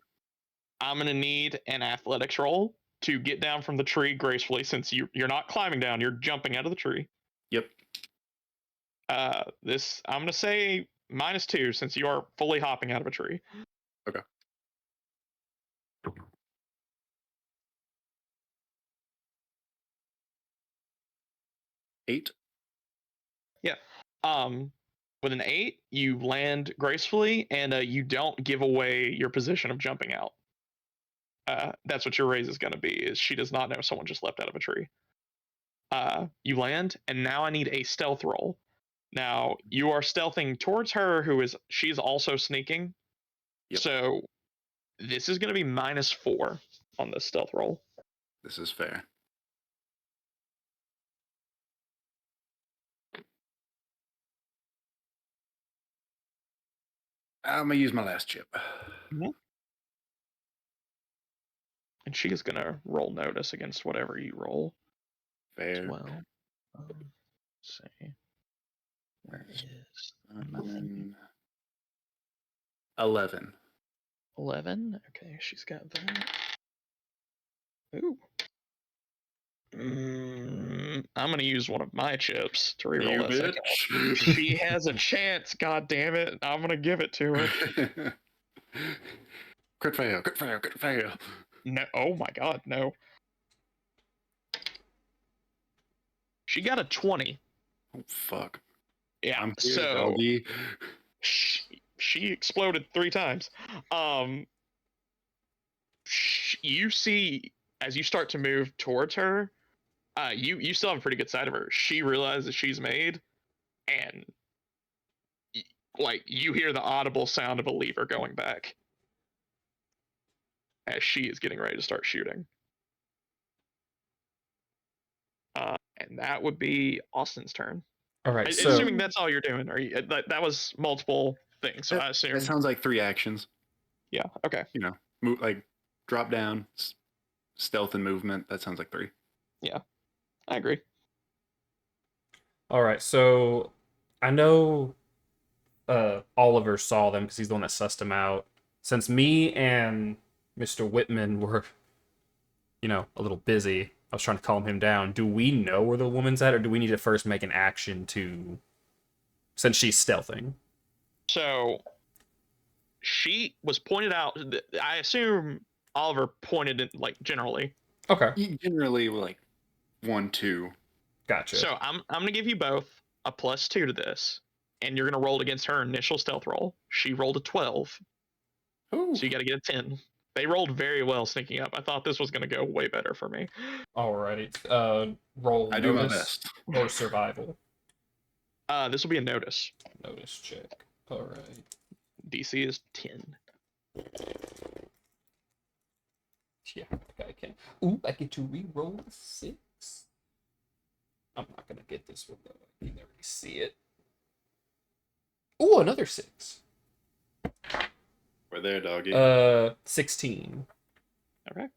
I'm gonna need an athletics roll to get down from the tree gracefully, since you're not climbing down, you're jumping out of the tree. Yep. This I'm gonna say -2 since you are fully hopping out of a tree. Okay. Eight. Yeah. With an 8, you land gracefully, and you don't give away your position of jumping out. That's what your raise is gonna be. Is she does not know someone just leapt out of a tree. You land, and now I need a stealth roll. Now you are stealthing towards her, she's also sneaking. Yep. So this is gonna be -4 on this stealth roll. This is fair. I'm gonna use my last chip. And she is gonna roll notice against whatever you roll as Fair. well. Let's see. Where is mine? 11. 11. Okay, she's got that. Ooh. I'm gonna use one of my chips to reroll You that second one. bitch. She has a chance. God damn it! I'm gonna give it to her. Crit fail. Crit fail. Crit fail. No. Oh my God, no. She got a 20. Oh fuck. Yeah. I'm here, So doggy. she exploded 3 times. You see as you start to move towards her, you still have a pretty good sight of her. She realizes she's made, and like you hear the audible sound of a lever going back as she is getting ready to start shooting. And that would be Austin's turn. All right, Assuming so that's all you're doing, or that was multiple things. So I assume That sounds like 3 actions. Yeah. Okay. You know, move like drop down, stealth and movement. That sounds like 3. Yeah, I agree. all right, so I know Oliver saw them because he's the one that sussed them out. Since me and Mr. Whitman were, a little busy, I was trying to calm him down. Do we know where the woman's at, or do we need to first make an action to, since she's stealthing? So she was pointed out. I assume Oliver pointed it like generally. Okay, You generally like 1, 2. gotcha. So I'm gonna give you both a +2 to this, and you're gonna roll against her initial stealth roll. She rolled a 12, Ooh. so you got to get a 10. They rolled very well sneaking up. I thought this was gonna go way better for me. Alrighty, roll I do my notice best. or survival. This will be a notice. Notice check. All right. DC is 10. Yeah, I can. Ooh, I get to re-roll a 6. I'm not gonna get this one though. I can already see it. Ooh, another 6. We're there, doggy. 16. Okay.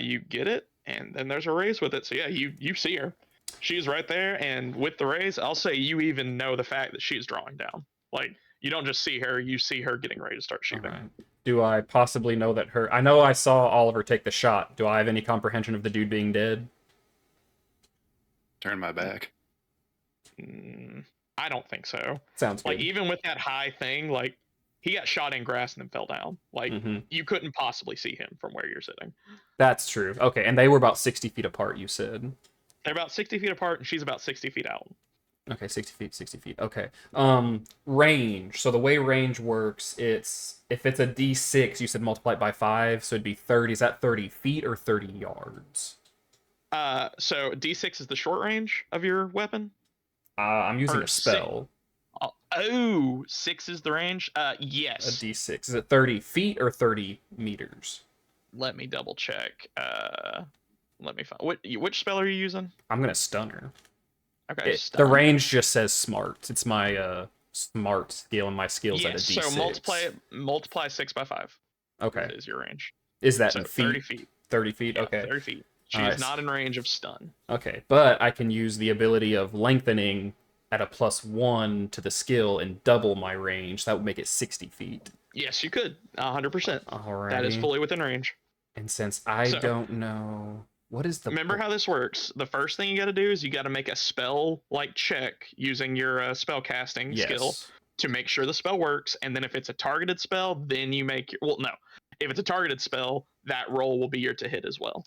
You get it, and then there's a raise with it. So yeah, you see her. She's right there, and with the raise, I'll say you even know the fact that she's drawing down. Like you don't just see her, you see her getting ready to start shooting. All right. Do I possibly know that her? I know I saw Oliver take the shot. Do I have any comprehension of the dude being dead? Turn my back. I don't think so. Sounds good. Like even with that high thing, like he got shot in grass and then fell down. Like you couldn't possibly see him from where you're sitting. That's true. Okay, and they were about 60 feet apart, you said. They're about 60 feet apart, and she's about 60 feet out. Okay, 60 feet, 60 feet. Okay. Range. So the way range works, if it's a D6, you said multiply it by 5, so it'd be 30. Is that 30 feet or 30 yards? So D6 is the short range of your weapon. I'm using Or a spell. Oh, 6 is the range? Yes. A D6. Is it 30 feet or 30 meters? let me double check. Let me find which spell are you using? I'm gonna stun her. Okay, The stun. range just says smart. It's my smart skill, and my skill's at a Yes, D6. so multiply 6 by 5. Okay. Is your range. Is that So in feet? 30 feet. 30 feet. Yeah, Okay. 30 feet. All She's right. not in range of stun. Okay, but I can use the ability of lengthening at a +1 to the skill and double my range. That would make it 60 feet. Yes, you could. 100%. Alrighty. That is fully within range. And since I don't know what is the remember how this works. The first thing you got to do is you got to make a spell like check using your spell casting skill to make sure the spell works. And then if it's a targeted spell, then you make your no. If it's a targeted spell, that roll will be your to hit as well.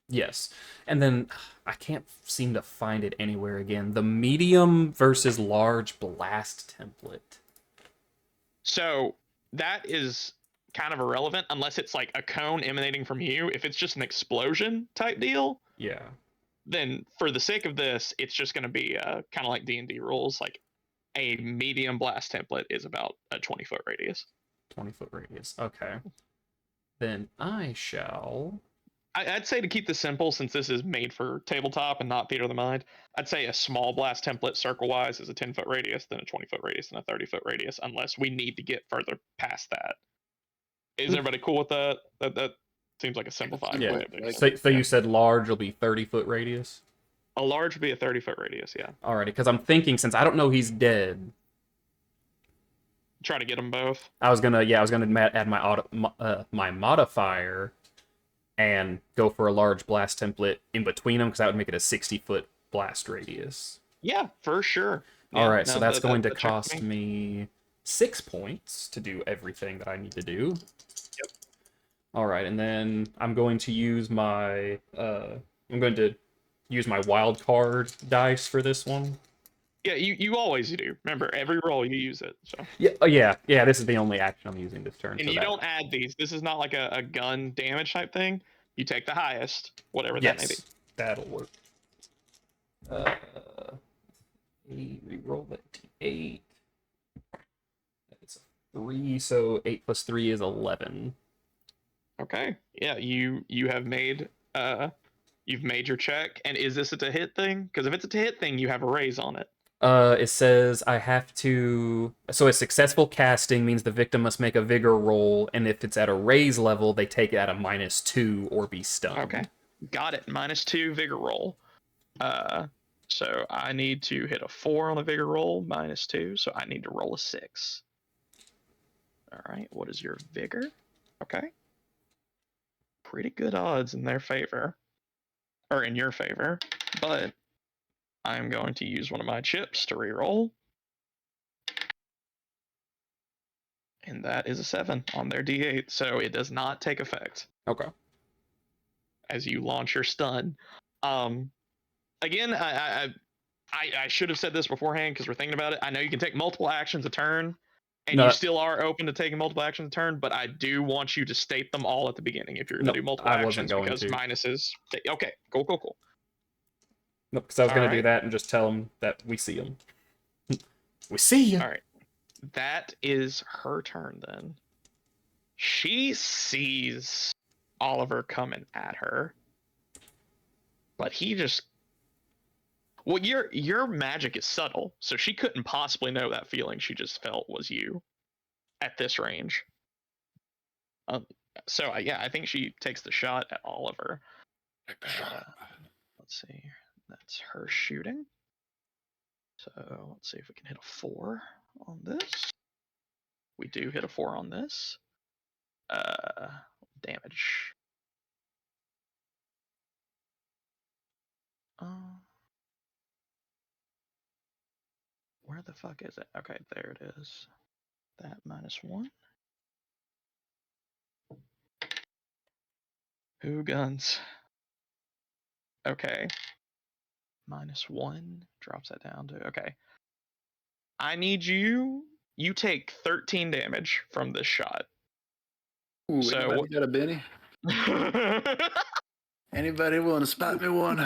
Yes. And then I can't seem to find it anywhere again. The medium versus large blast template. So that is kind of irrelevant unless it's like a cone emanating from you. If it's just an explosion type deal, yeah, then for the sake of this, it's just going to be kind of like D&D rules. Like a medium blast template is about a 20-foot radius. 20-foot radius. Okay. Then I shall... I'd say to keep this simple, since this is made for tabletop and not theater of the mind, I'd say a small blast template circle-wise is a 10-foot radius, then a 20-foot radius, and a 30-foot radius, unless we need to get further past that. Is everybody cool with that? That seems like a simplified way of doing it. So you said large will be 30-foot radius? A large would be a 30-foot radius, yeah. Alrighty, because I'm thinking, since I don't know he's dead... Try to get them both? I was gonna add my modifier and go for a large blast template in between them, because that would make it a 60-foot blast radius. Yeah, for sure. Yeah, Alright, so that's going to cost me 6 points to do everything that I need to do. Yep. Alright, and then I'm going to use my wild card dice for this one. Yeah, you always do. Remember, every roll you use it. So. Yeah, this is the only action I'm using this turn. And so you don't add these. This is not like a gun damage type thing. You take the highest, whatever that may be. That'll work. Reroll that d8. It's a 3, so 8 plus 3 is 11. Okay. Yeah, you have made you've made your check. And is this a to hit thing? Because if it's a to hit thing, you have a raise on it. It says I have to... So a successful casting means the victim must make a vigor roll, and if it's at a raise level, they take it at a -2 or be stunned. Okay. Got it. -2 vigor roll. So I need to hit a 4 on the vigor roll, -2, so I need to roll a 6. All right, what is your vigor? Okay. Pretty good odds in their favor. Or in your favor, but I'm going to use one of my chips to reroll. And that is a 7 on their D8, so it does not take effect. Okay. As you launch your stun. Again, I should have said this beforehand because we're thinking about it. I know you can take multiple actions a turn, and you still are open to taking multiple actions a turn, but I do want you to state them all at the beginning if you're going to do multiple actions, because minuses... Okay, cool. Nope, because I was going to do that and just tell them that we see them. We see you! Alright. That is her turn, then. She sees Oliver coming at her. But he just... Well, your magic is subtle, so she couldn't possibly know that feeling she just felt was you at this range. So, I think she takes the shot at Oliver. Let's see. That's her shooting. So let's see if we can hit a 4 on this. We do hit a 4 on this. Damage. Where the fuck is it? Okay, there it is. That -1. Who guns? Okay. -1 drops that down to... Okay. I need you... You take 13 damage from this shot. Ooh, so anybody got a Benny? Anybody want to spot me one?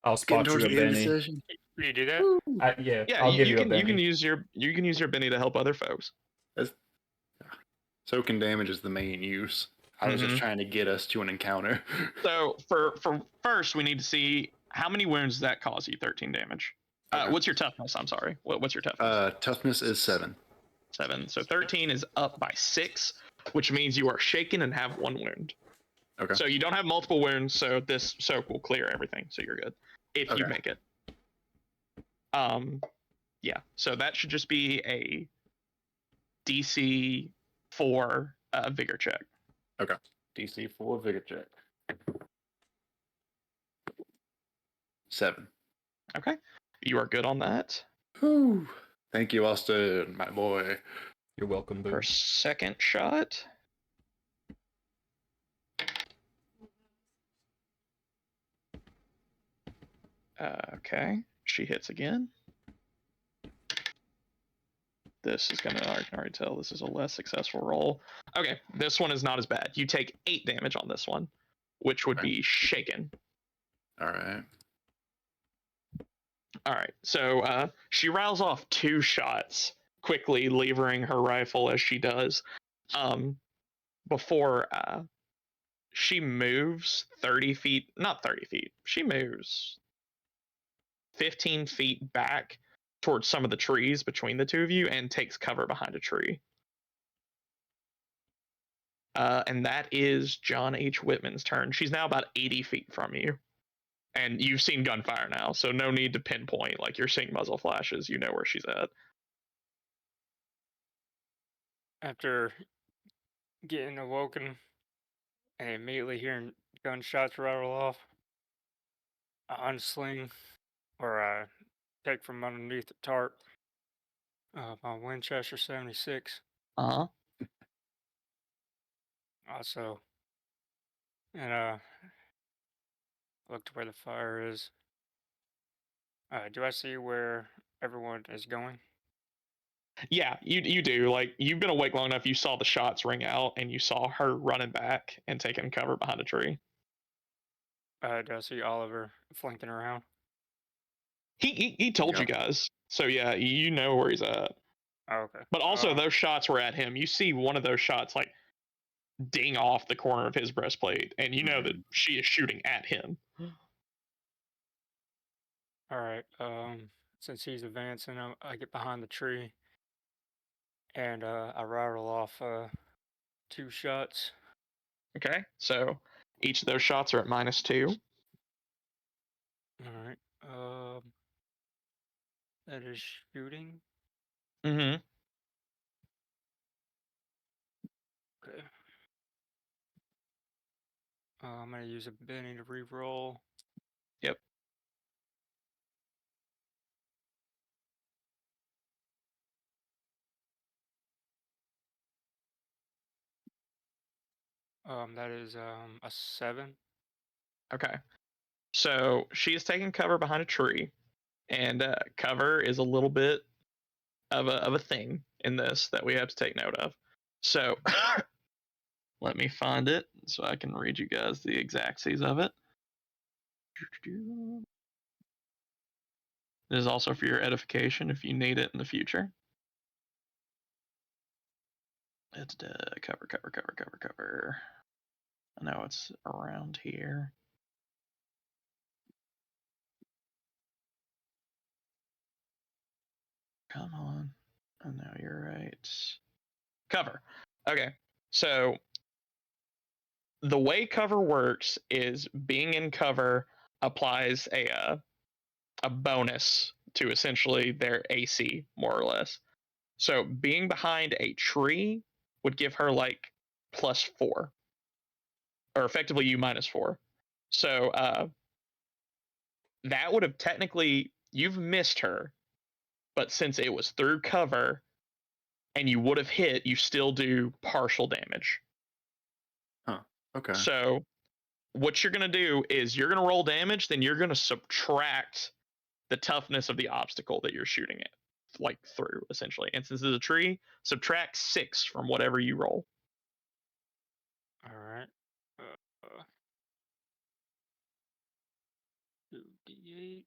I'll spot you a Benny. Can you do that? Yeah, I'll give you a Benny. You can use your Benny to help other folks. Soaking damage is the main use. I was just Mhm. trying to get us to an encounter. So for first, we need to see how many wounds does that cause you. 13 damage. Okay. What's your toughness? I'm sorry. What's your toughness? Toughness is 7. 7. So 13 is up by 6, which means you are shaken and have 1 wound. Okay. So you don't have multiple wounds, so this soak will clear everything. So you're good if you Okay. make it. Yeah. So that should just be a DC 4 vigor check. Okay. DC 4 vigor check. 7. Okay. You are good on that. Whew. Thank you, Austin, my boy. You're welcome, Her boo. second shot. Okay. She hits again. This is gonna, I can already tell this is a less successful roll. Okay, this one is not as bad. You take 8 damage on this one, which would Okay. be shaken. All right. All right, so she rattles off 2 shots, quickly levering her rifle as she does, before she moves 30 feet, not 30 feet, she moves 15 feet back towards some of the trees between the two of you and takes cover behind a tree. And that is John H. Whitman's turn. She's now about 80 feet from you. And you've seen gunfire now, so no need to pinpoint. Like, you're seeing muzzle flashes, you know where she's at. After getting awoken and immediately hearing gunshots rattle off, I unsling or I take from underneath the tarp my Winchester 76. Uh-huh. Also, and look to where the fire is. Do I see where everyone is going? Yeah, you do. Like, you've been awake long enough, you saw the shots ring out, and you saw her running back and taking cover behind a tree. Do I see Oliver flanking around? He told you Yep. guys. So yeah, you know where he's at. Oh, okay. But also those shots were at him. You see one of those shots like ding off the corner of his breastplate, and you know that she is shooting at him. All right. Since he's advancing, I get behind the tree and I rattle off 2 shots. Okay, so each of those shots are at -2. All right. That is shooting. Mm-hmm. Okay. I'm gonna use a Benny to re-roll. Yep. That is a 7. Okay. So she is taking cover behind a tree, and cover is a little bit of a thing in this that we have to take note of. So let me find it so I can read you guys the exactsies of it. It is also for your edification if you need it in the future. It's cover. I know it's around here. Come on. Oh no, you're right. Cover. Okay. So the way cover works is being in cover applies a bonus to essentially their AC, more or less. So being behind a tree would give her like +4, or effectively you -4. So that would have technically, you've missed her, but since it was through cover and you would have hit, you still do partial damage. Huh. Okay. So what you're going to do is you're going to roll damage, then you're going to subtract the toughness of the obstacle that you're shooting at, like through, essentially. And since it's a tree, subtract 6 from whatever you roll. All right. 2d8.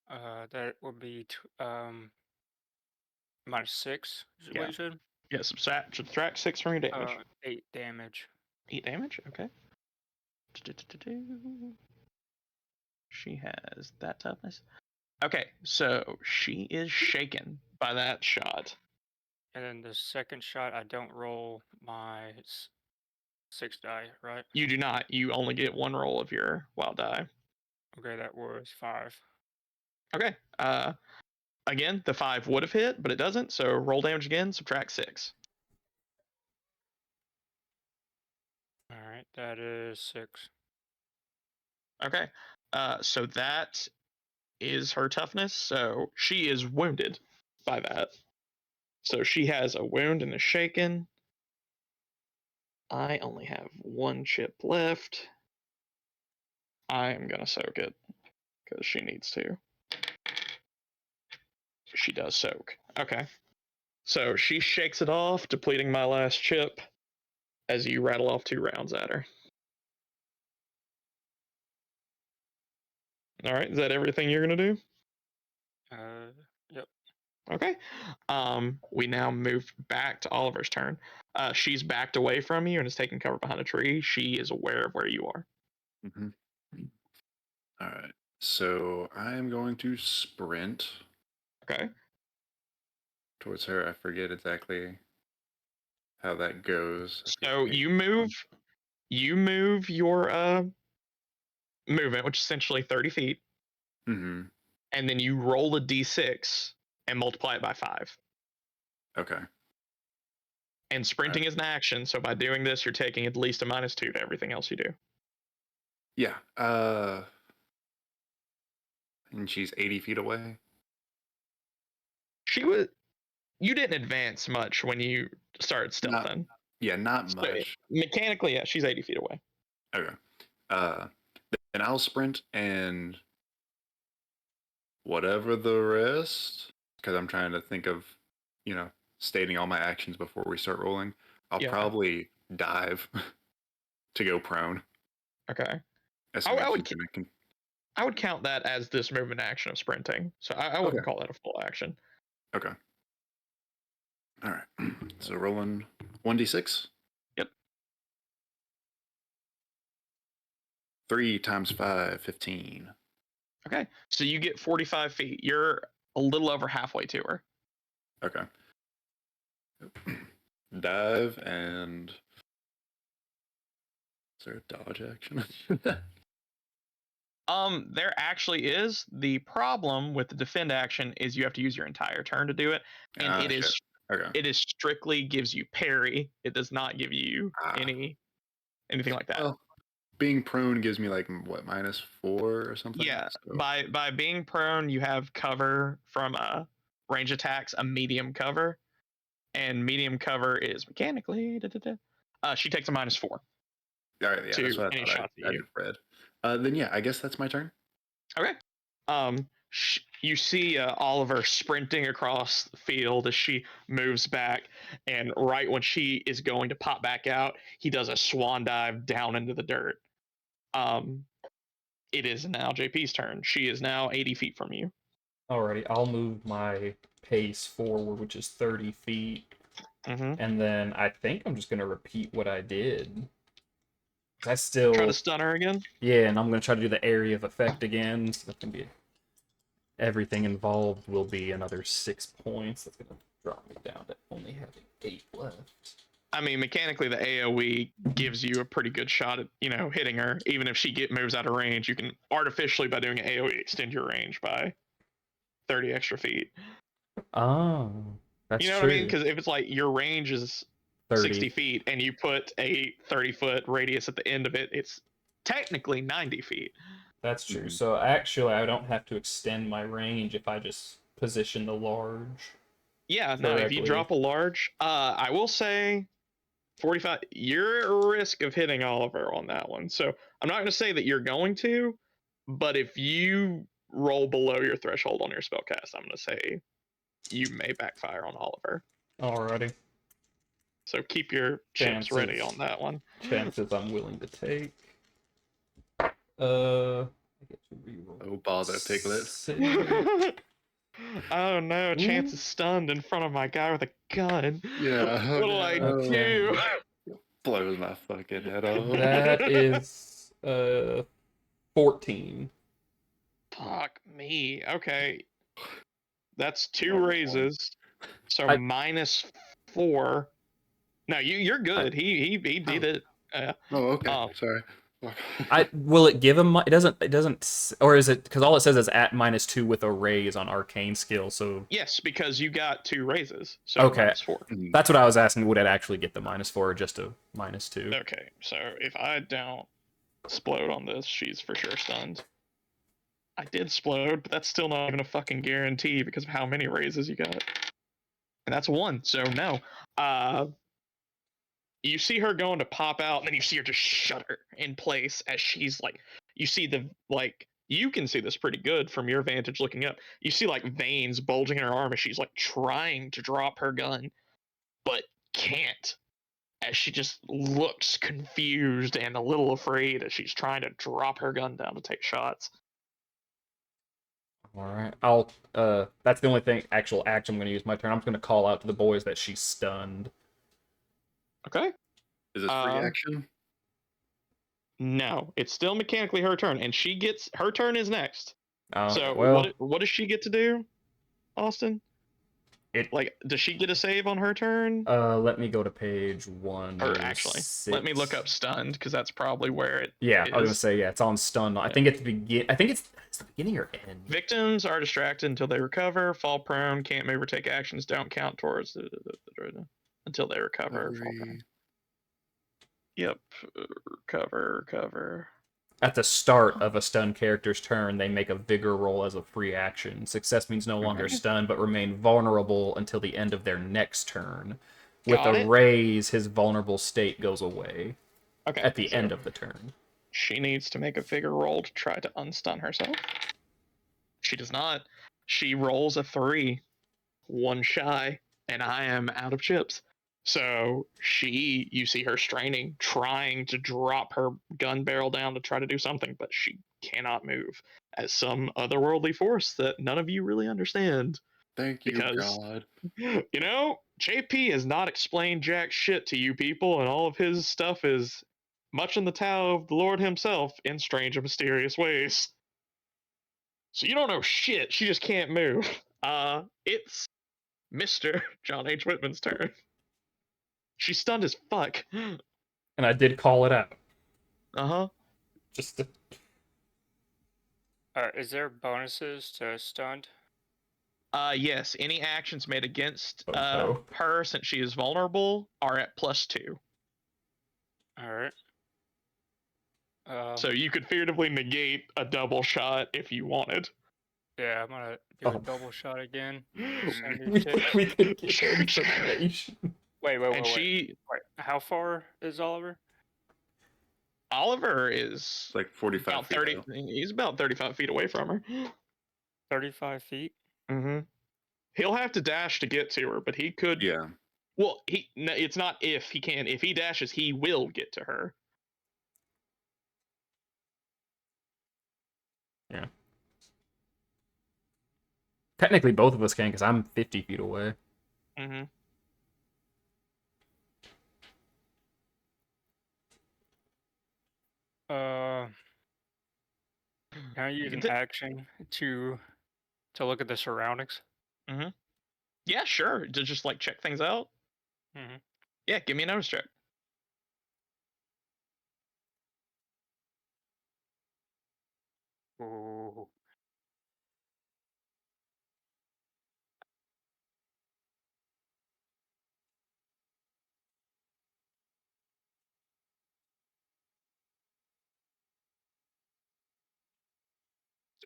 That would be -6. Is what Yeah. you said? Yeah, subtract 6 from your damage. 8 damage. 8 damage? Okay. She has that toughness. Okay, so she is shaken by that shot. And then the second shot, I don't roll my 6 die, right? You do not. You only get 1 roll of your wild die. Okay, that was 5. Okay. Again, the 5 would have hit, but it doesn't. So roll damage again. Subtract 6. All right, that is 6. Okay. So that is her toughness. So she is wounded by that. So she has a wound and is shaken. I only have 1 chip left. I am gonna soak it because she needs to. She does soak. Okay. So she shakes it off, depleting my last chip as you rattle off 2 rounds at her. All right, is that everything you're gonna do? Yep. Okay. We now move back to Oliver's turn. She's backed away from you and is taking cover behind a tree. She is aware of where you are. Mm-hmm. All right. So I'm going to sprint Okay. towards her. I forget exactly how that goes. So you move your movement, which is essentially 30 feet, Mm-hmm. and then you roll a d6 and multiply it by 5. Okay. And sprinting is an action, so by doing this, you're taking at least a -2 to everything else you do. Yeah. And she's 80 feet away. You didn't advance much when you started Not, stealthing. yeah, not So much. mechanically, yeah, she's 80 feet away. Okay. Then I'll sprint and whatever the rest, because I'm trying to think of, stating all my actions before we start rolling. I'll Yeah. probably dive to go prone. Okay. Assuming I she's would gonna I would count that as this movement action of sprinting. So I wouldn't Okay. call that a full action. Okay. All right. So rolling 1d6. Yep. 3 times 5, 15. Okay. So you get 45 feet. You're a little over halfway to her. Okay. Dive and is there a dodge action? There actually is. The problem with the defend action is you have to use your entire turn to do it, and Ah, shit. Okay. it is strictly gives you parry. It does not give you anything like that. Well, being prone gives me like what, -4 or something? Yeah, So, by being prone, you have cover from range attacks, a medium cover, and medium cover is mechanically. She takes a -4 all right, yeah, that's to what I any thought shots at I you. did read. Then yeah, I guess that's my turn. Okay. You see Oliver sprinting across the field as she moves back, and right when she is going to pop back out, he does a swan dive down into the dirt. It is now JP's turn. She is now 80 feet from you. Alrighty, I'll move my pace forward, which is 30 feet. Mm-hmm. And then I think I'm just going to repeat what I did. I Try still. to stun her again. Yeah, and I'm going to try to do the area of effect again. So that can be. Everything involved will be another 6 points. That's going to drop me down to only having 8 left. I mean, mechanically, the AoE gives you a pretty good shot at hitting her. Even if she moves out of range, you can artificially, by doing an AoE, extend your range by 30 extra feet. Oh, that's You know true. what I mean? Because if it's like your range is 60 feet and you put a 30-foot radius at the end of it, it's technically 90 feet. That's true. Mhm. So actually, I don't have to extend my range if I just position the large. Yeah, no, if you correctly. drop a large, I will say 45, you're at risk of hitting Oliver on that one. So I'm not going to say that you're going to, but if you roll below your threshold on your spellcast, I'm going to say you may backfire on Oliver. Alrighty. So keep your chips ready on that one. Chances I'm willing to take. I get to reroll. Oh, bother, Piglet. Save. Oh no, Chance Ooh. is stunned in front of my guy with a gun. Yeah, oh What'll I no. do? Blows my fucking head off. That is 14. Fuck me. Okay. That's 2 Oh, boy. raises. So I- -4. No, you're good. He did it. Oh, okay. Um, Sorry. Will it give him? It doesn't. Or is it because all it says is at -2 with a raise on arcane skill? So yes, because you got 2 raises. So okay, -4. Mm. that's what I was asking. Would it actually get the -4 or just a -2? Okay, so if I don't explode on this, she's for sure stunned. I did explode, but that's still not even a fucking guarantee because of how many raises you got. And that's 1, so no. You see her going to pop out, and then you see her just shudder in place as she's like, you see the, like, you can see this pretty good from your vantage looking up. You see like veins bulging in her arm as she's like trying to drop her gun, but can't. As she just looks confused and a little afraid as she's trying to drop her gun down to take shots. All right, I'll. That's the only actual action I'm going to use my turn. I'm going to call out to the boys that she's stunned. Okay. Is this free action? No, it's still mechanically her turn, and she gets her turn is next. So well, what does she get to do, Austin? Like, does she get a save on her turn? Let me go to page 1. Or actually, let me look up stunned because that's probably where it. Yeah, is. I was gonna say it's on stun. I think it's I think it's the beginning or end. Victims are distracted until they recover, fall prone, can't move or take actions, don't count towards until they recover. Fall prone. Yep, recover. At the start of a stunned character's turn, they make a vigor roll as a free action. Success means no longer stunned, but remain vulnerable until the end of their next turn. With a raise, his vulnerable state goes away. Okay. At the end of the turn. She needs to make a vigor roll to try to unstun herself. She does not. She rolls a 3, 1 shy, and I am out of chips. So you see her straining, trying to drop her gun barrel down to try to do something, but she cannot move as some otherworldly force that none of you really understand. Thank you, God. You know, JP has not explained jack shit to you people, and all of his stuff is much in the Tao of the Lord himself in strange and mysterious ways. So you don't know shit. She just can't move. It's Mr. John H. Whitman's turn. She's stunned as fuck. And I did call it out. Uh-huh. Just to... Is there bonuses to stunned? Yes. Any actions made against her since she is vulnerable are at +2. Alright. So you could figuratively negate a double shot if you wanted. Yeah, I'm gonna do a double shot again. we could get information. Wait. Wait, how far is Oliver? Oliver is like 45 about feet 30. out. He's about 35 feet away from her. 35 feet? Mm-hmm. He'll have to dash to get to her, but he could. Yeah. Well, it's not if he can. If he dashes, he will get to her. Yeah. Technically, both of us can, because I'm 50 feet away. Mm-hmm. Can I use an action to look at the surroundings? Mm-hmm. Yeah, sure. To just like check things out. Mm-hmm. Yeah, give me a notice check. Ooh.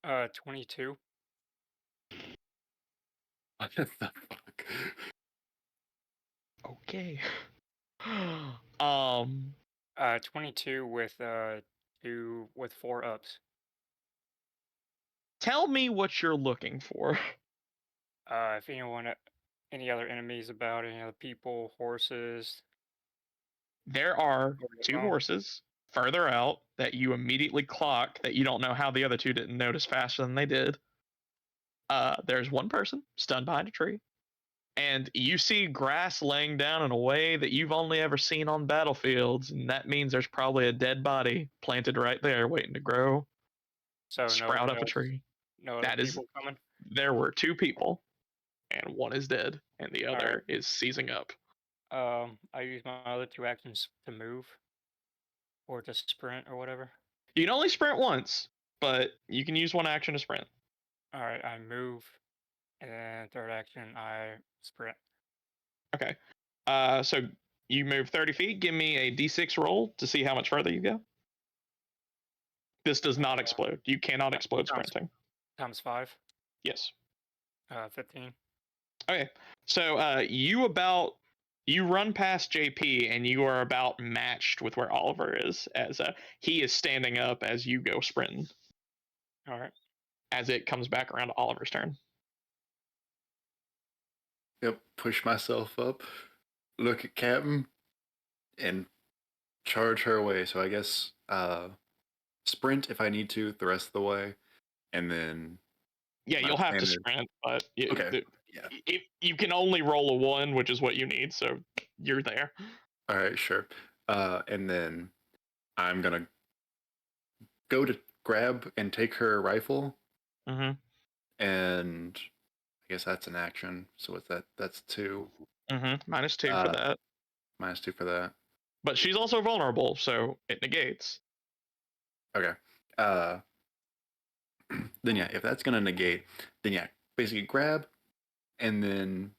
Uh, 22. What the fuck? Okay. 22 with 2 with 4 ups. Tell me what you're looking for. If any other enemies about, any other people, horses. There are 2 horses, further out that you immediately clock that you don't know how the other two didn't notice faster than they did. There's one person stunned behind a tree, and you see grass laying down in a way that you've only ever seen on battlefields, and that means there's probably a dead body planted right there waiting to grow, So sprout up a tree. no other That is, people coming. there were two people, and one is dead, and the All other is seizing up. I use my other 2 actions to move or to sprint or whatever. You can only sprint once, but you can use one action to sprint. All right, I move, and then 3rd action I sprint. Okay. So you move 30 feet. Give me a d6 roll to see how much further you go. This does not explode. You cannot explode sprinting. Times 5. Yes. 15. Okay. So you run past JP and you are about matched with where Oliver is, as he is standing up as you go sprinting. All right. As it comes back around to Oliver's turn. Yep, push myself up, look at Captain, and charge her away. So I guess sprint if I need to the rest of the way, and then Yeah, my you'll have plan to is- sprint, but Okay. Yeah. if you can only roll a 1, which is what you need, so you're there. All right, sure. And then I'm gonna go to grab and take her rifle, Mm-hmm. and I guess that's an action. So what's that? That's 2. Mm-hmm. -2 for that. -2 for that. But she's also vulnerable, so it negates. Okay. Then yeah, if that's gonna negate, then yeah, basically grab, and then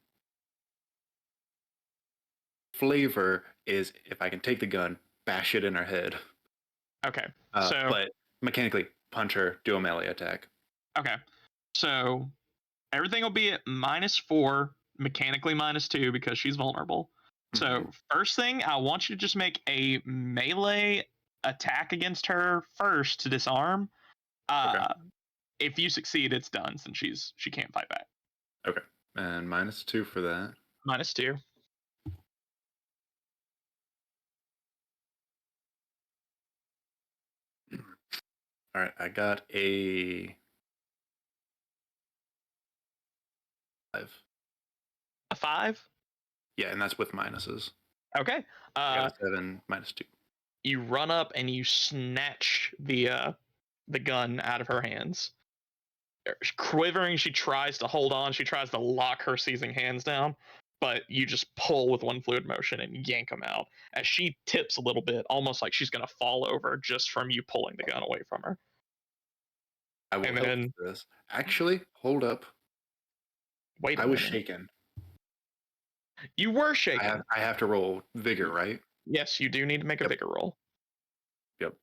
flavor is if I can take the gun, bash it in her head. Okay. So But mechanically punch her, do a melee attack. okay. So everything will be at -4, mechanically -2 because she's vulnerable. So Mhm. first thing, I want you to just make a melee attack against her first to disarm. Okay. If you succeed, it's done since she can't fight back. Okay. And -2 for that. -2. All right, I got a 5. A 5. Yeah, and that's with minuses. Okay. I got a 7 -2. You run up and you snatch the gun out of her hands. Quivering, she tries to hold on. She tries to lock her seizing hands down, but you just pull with one fluid motion and yank them out as she tips a little bit, almost like she's going to fall over just from you pulling the gun away from her. I will And help then- with this. Actually, hold up. Wait a I was minute. shaken. You were shaken. I have to roll vigor, right? Yes, you do need to make a Yep. bigger roll. Yep.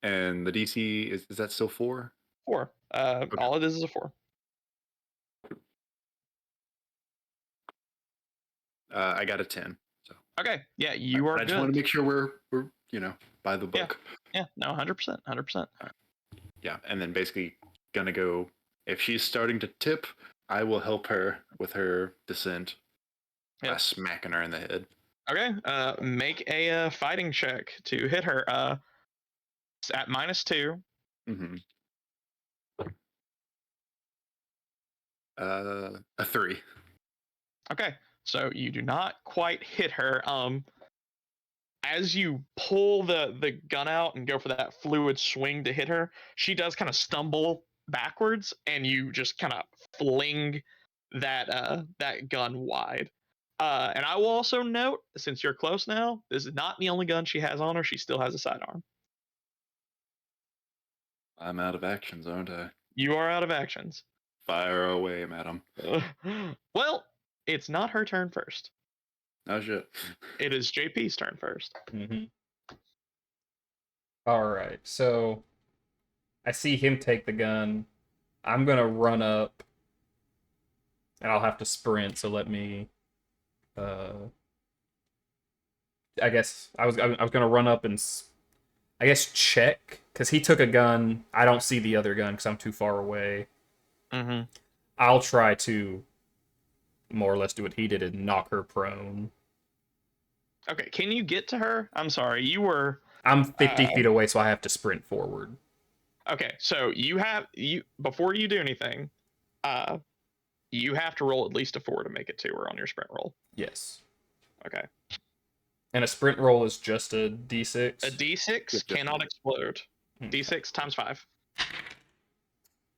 And the DC is that still 4? 4. All it is a 4. I got a 10. So Okay, yeah, you are I just want good. to make sure we're by the book. Yeah, no, 100%, 100%. Yeah, and then basically gonna go. If she's starting to tip, I will help her with her descent by Yep. smacking her in the head. Okay, make a fighting check to hit her. It's at -2. Mm-hmm. A 3. Okay, so you do not quite hit her. As you pull the gun out and go for that fluid swing to hit her, she does kind of stumble backwards, and you just kind of fling that gun wide. And I will also note, since you're close now, this is not the only gun she has on her. She still has a sidearm. I'm out of actions, aren't I? You are out of actions. Fire away, madam. Well, it's not her turn first. Oh shit. It is JP's turn first. Mm-hmm. All right, so I see him take the gun. I'm gonna run up, and I'll have to sprint. So let me. I guess I was gonna run up and I guess check because he took a gun. I don't see the other gun because I'm too far away. Mm-hmm. I'll try to more or less do what he did and knock her prone. Okay, can you get to her? I'm sorry, you were I'm 50 Uh, feet away, so I have to sprint forward. Okay, so before you do anything, uh, you have to roll at least a 4 to make it to her on your sprint roll. Yes. Okay. And a sprint roll is just a A d6. D6 Just cannot one. explode. Okay. D6 times 5.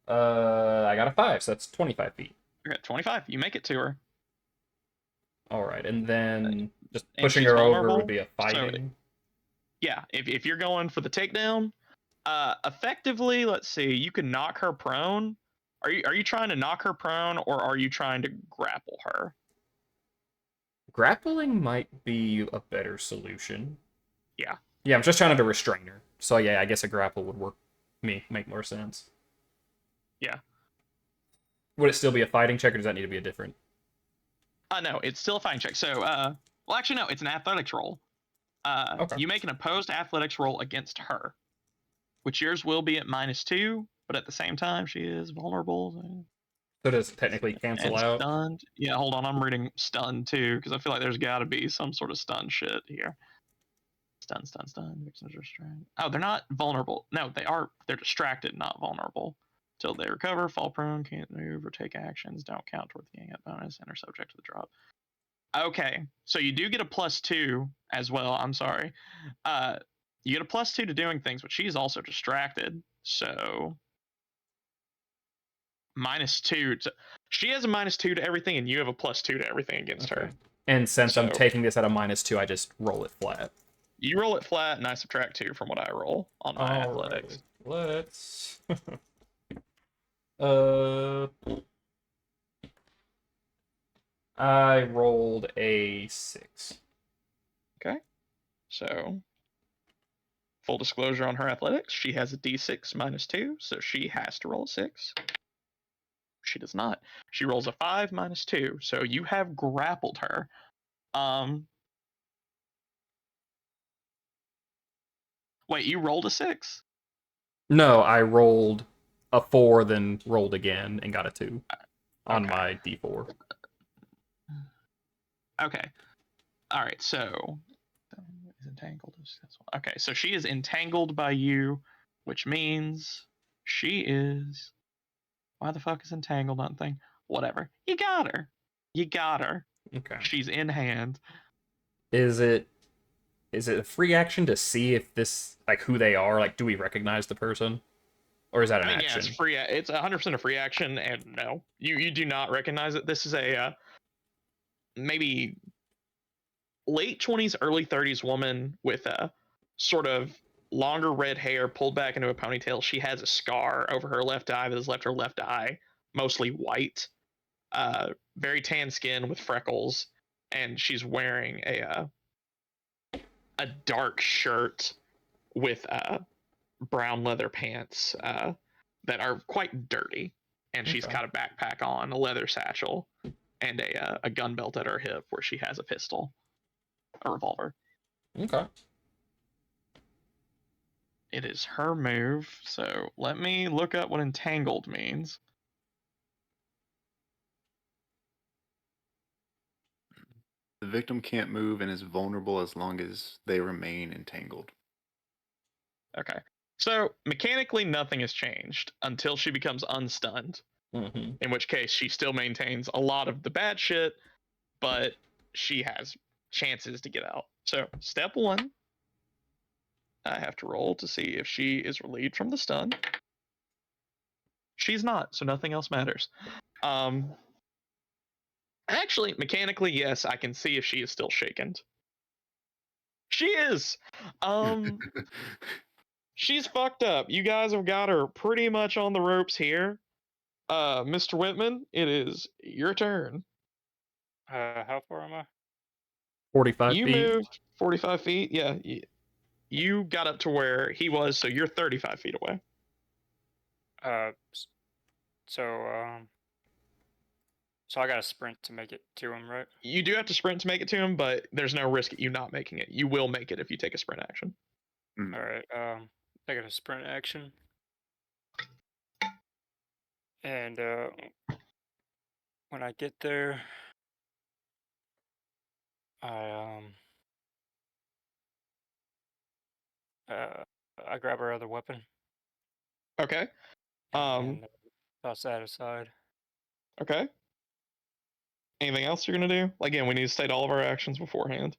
I got a 5, so that's 25 feet. Okay, 25. You make it to her. All right, and then just And pushing she's her over would vulnerable. be a fighting. Yeah, if you're going for the takedown, effectively, let's see, you can knock her prone. Are you trying to knock her prone or are you trying to grapple her? Grappling might be a better solution. Yeah. Yeah, I'm just trying to restrain her. So yeah, I guess a grapple would make more sense. Yeah. Would it still be a fighting check, or does that need to be a different? No, it's still a fighting check. So, well, actually, no, it's an athletics roll. Okay. You make an opposed athletics roll against her, which yours will be at -2, but at the same time, she is vulnerable So does it technically cancel and out? stunned. Yeah, hold on, I'm reading stunned too because I feel like there's got to be some sort of stun shit here. Stun. Victims are restrained. Oh, they're not vulnerable. No, they are. They're distracted, not vulnerable. Till they recover, fall prone, can't move, or take actions, don't count toward the get bonus, and are subject to the drop. Okay, so you do get a +2 as well. I'm sorry. You get a +2 to doing things, but she's also distracted. So -2. She has a -2 to everything, and you have a +2 to everything against her. And since I'm So- taking this at a -2, I just roll it flat. You roll it flat, and I subtract 2 from what I roll on my Alrighty. athletics. Let's. uh, I rolled a 6. Okay. So, full disclosure on her athletics, she has a D6 -2, so she has to roll a 6. She does not. She rolls a 5 -2, so you have grappled her. Wait, you rolled a 6? No, I rolled a 4, then rolled again and got a 2 on Okay. my D4. Okay. All right. So is entangled. Okay. So she is entangled by you, which means she is. Why the fuck is entangled? Nothing. Whatever. You got her. You got her. Okay. She's in hand. Is it a free action to see if this, like, who they are? Like, do we recognize the person, or is that an I mean, yeah, action? it's free. It's 100% a free action, and no, you do not recognize it. This is a maybe late 20s, early 30s woman with a sort of longer red hair pulled back into a ponytail. She has a scar over her left eye that has left her left eye mostly white. Very tan skin with freckles, and she's wearing a dark shirt with brown leather pants that are quite dirty. And she's Okay. got a backpack on, a leather satchel, and a gun belt at her hip where she has a pistol, a revolver. Okay. It is her move, so let me look up what entangled means. The victim can't move and is vulnerable as long as they remain entangled. Okay. So mechanically, nothing has changed until she becomes unstunned, Mm-hmm. in which case she still maintains a lot of the bad shit, but she has chances to get out. So, step 1, I have to roll to see if she is relieved from the stun. She's not, so nothing else matters. Actually, mechanically, yes, I can see if she is still shaken. She is. She's fucked up. You guys have got her pretty much on the ropes here. Mr. Whitman, it is your turn. How far am I? 45 You feet. moved 45 feet. Yeah, you got up to where he was, so you're 35 feet away. So so I got to sprint to make it to him, right? You do have to sprint to make it to him, but there's no risk at you not making it. You will make it if you take a sprint action. Mm. All right. I got a sprint action, and when I get there, I I grab her other weapon Okay. Um. and toss that aside. Okay. Anything else you're gonna do? Again, we need to state all of our actions beforehand.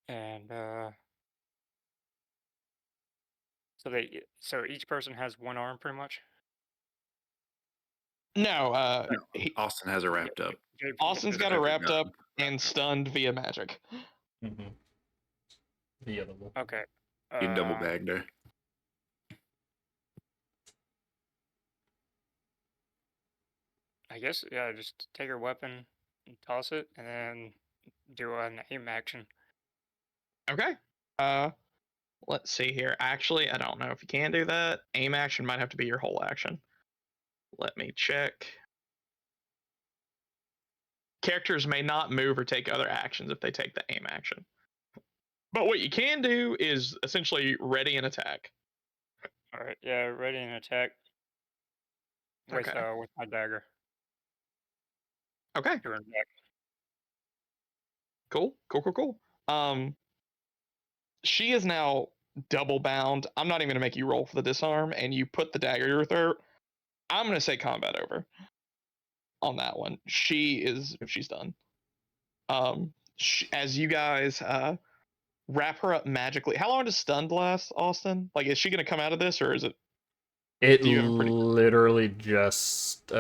And so each person has one arm pretty much. No. No, Austin has it Yeah, wrapped up. Austin's Just got it every wrapped gun. up and stunned via magic. Mm-hmm. The other one. Okay. You double bagged her. I guess yeah, just take her weapon and toss it, and then do an aim action. Okay. Let's see here. Actually, I don't know if you can do that. Aim action might have to be your whole action. Let me check. Characters may not move or take other actions if they take the aim action. But what you can do is essentially ready an attack. All right. Yeah, ready and attack Okay. with my dagger. Okay. Doing back. Cool. Cool. Cool. Cool. She is now double bound. I'm not even gonna make you roll for the disarm, and you put the dagger to her throat. I'm gonna say combat over on that one. She's done. As you guys wrap her up magically. How long does stunned last, Austin? Like, is she gonna come out of this, or is it? It Do you have a pretty? literally just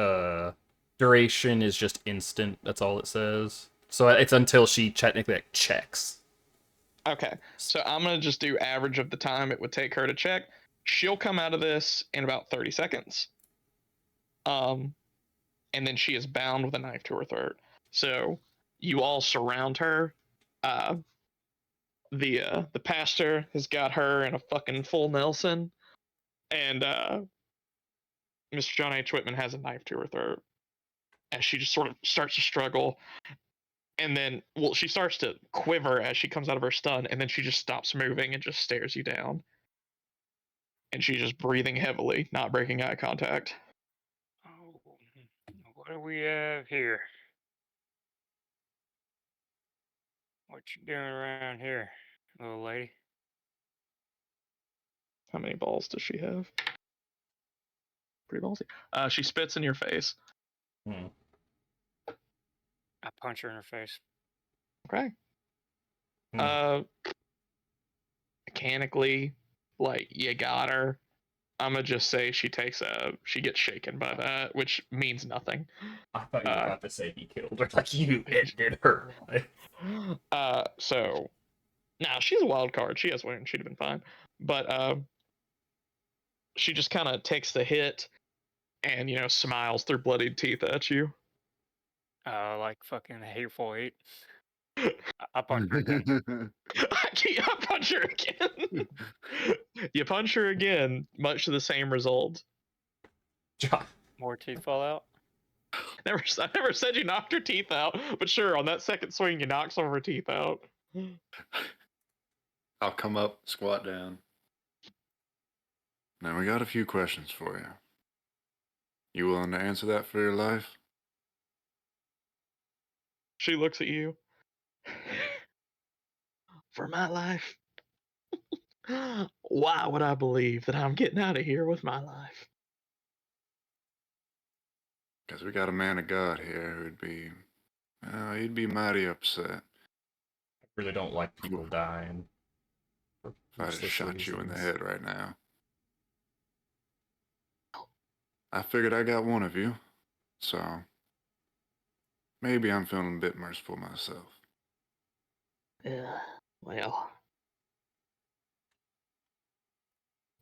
duration is just instant. That's all it says. So it's until she technically like checks. Okay, so I'm gonna just do average of the time it would take her to check. She'll come out of this in about 30 seconds. Um, and then she is bound with a knife to her throat. So you all surround her. Uh, the pastor has got her in a fucking full Nelson, and Mr. John H. Whitman has a knife to her throat as she just sort of starts to struggle. And then, well, she starts to quiver as she comes out of her stun, and then she just stops moving and just stares you down. And she's just breathing heavily, not breaking eye contact. Oh, what do we have here? What you doing around here, little lady? How many balls does she have? Pretty ballsy. She spits in your face. Hmm. I punch her in her face. Okay. Hmm. Mechanically, like, you got her. I'm gonna just say she gets shaken by that, which means nothing. I thought you were Uh, about to say he killed her. Like you ended her life. so now she's a wild card. She has wounds. She'd have been fine, but she just kind of takes the hit and smiles through bloodied teeth at you. Like fucking hateful eight. I punch her again. I punch her again. You punch her again, much to the same result. John. More teeth fall out. I never said you knocked her teeth out, but sure, on that second swing, you knock some of her teeth out. I'll come up, squat down. Now we got a few questions for you. You willing to answer that for your life? She looks at you. For my life? Why would I believe that I'm getting out of here with my life? Because we got a man of God here he'd be mighty upset I really don't like people dying. For if I just useless shot you in the reasons. head right now. I figured I got one of you, so maybe I'm feeling a bit merciful myself. Yeah, well,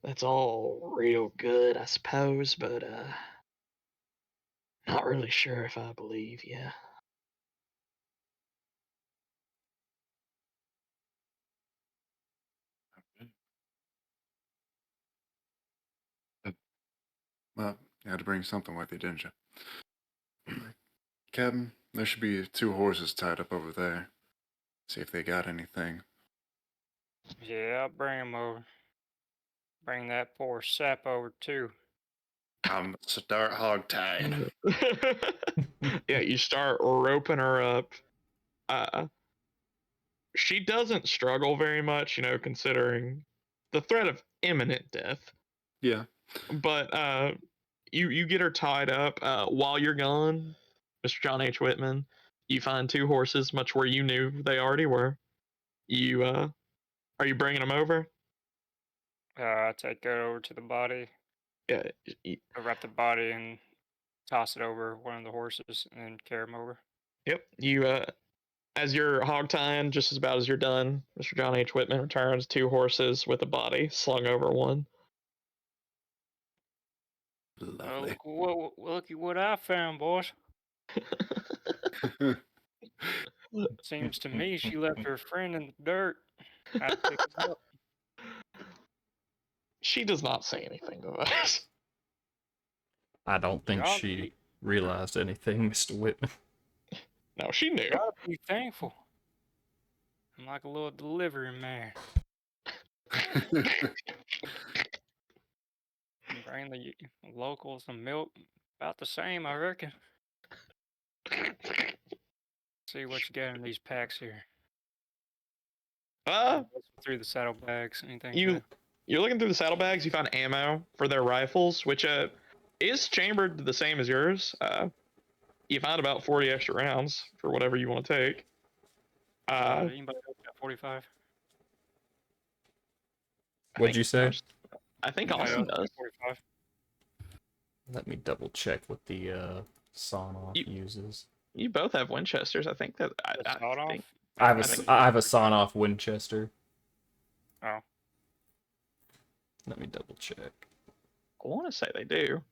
that's all real good, I suppose, but not really sure if I believe you. Well, you had to bring something with you, didn't you? Captain, there should be 2 horses tied up over there. See if they got anything. Yeah, I'll bring him over. Bring that poor sap over too. I'm start hog tied. Yeah, you start roping her up. Uh, She doesn't struggle very much, considering the threat of imminent death. Yeah. But you get her tied up. While you're gone, Mr. John H. Whitman, you find two horses, much where you knew they already were. You are you bringing them over? Take it over to the body. Yeah. I wrap the body and toss it over one of the horses and then carry him over. Yep. You as you're hog tying, just as about as you're done, Mr. John H. Whitman returns two horses with a body slung over one. Lovely. Look at what I found, boys. Seems to me she left her friend in the dirt. I had to pick him up. She does not say anything to us. I don't think Gotta she be, realized anything, Mr. Whitman. No, she knew. gotta be thankful. I'm like a little delivery man. Bring the locals some milk. About the same, I reckon. See what you got in these packs here. Uh, Through the saddlebags, anything you good? you're looking through the saddlebags. You find ammo for their rifles, which is chambered the same as yours. You find about 40 extra rounds for whatever you want to take. Anybody else got 45? I What'd think you say? I think Anybody Austin else got does. 45? Let me double check what the sawn-off You- uses. You both have Winchesters. I think that The I sawed think off? I have a I think- I have a sawn-off Winchester. Oh. Let me double check. I want to say they do.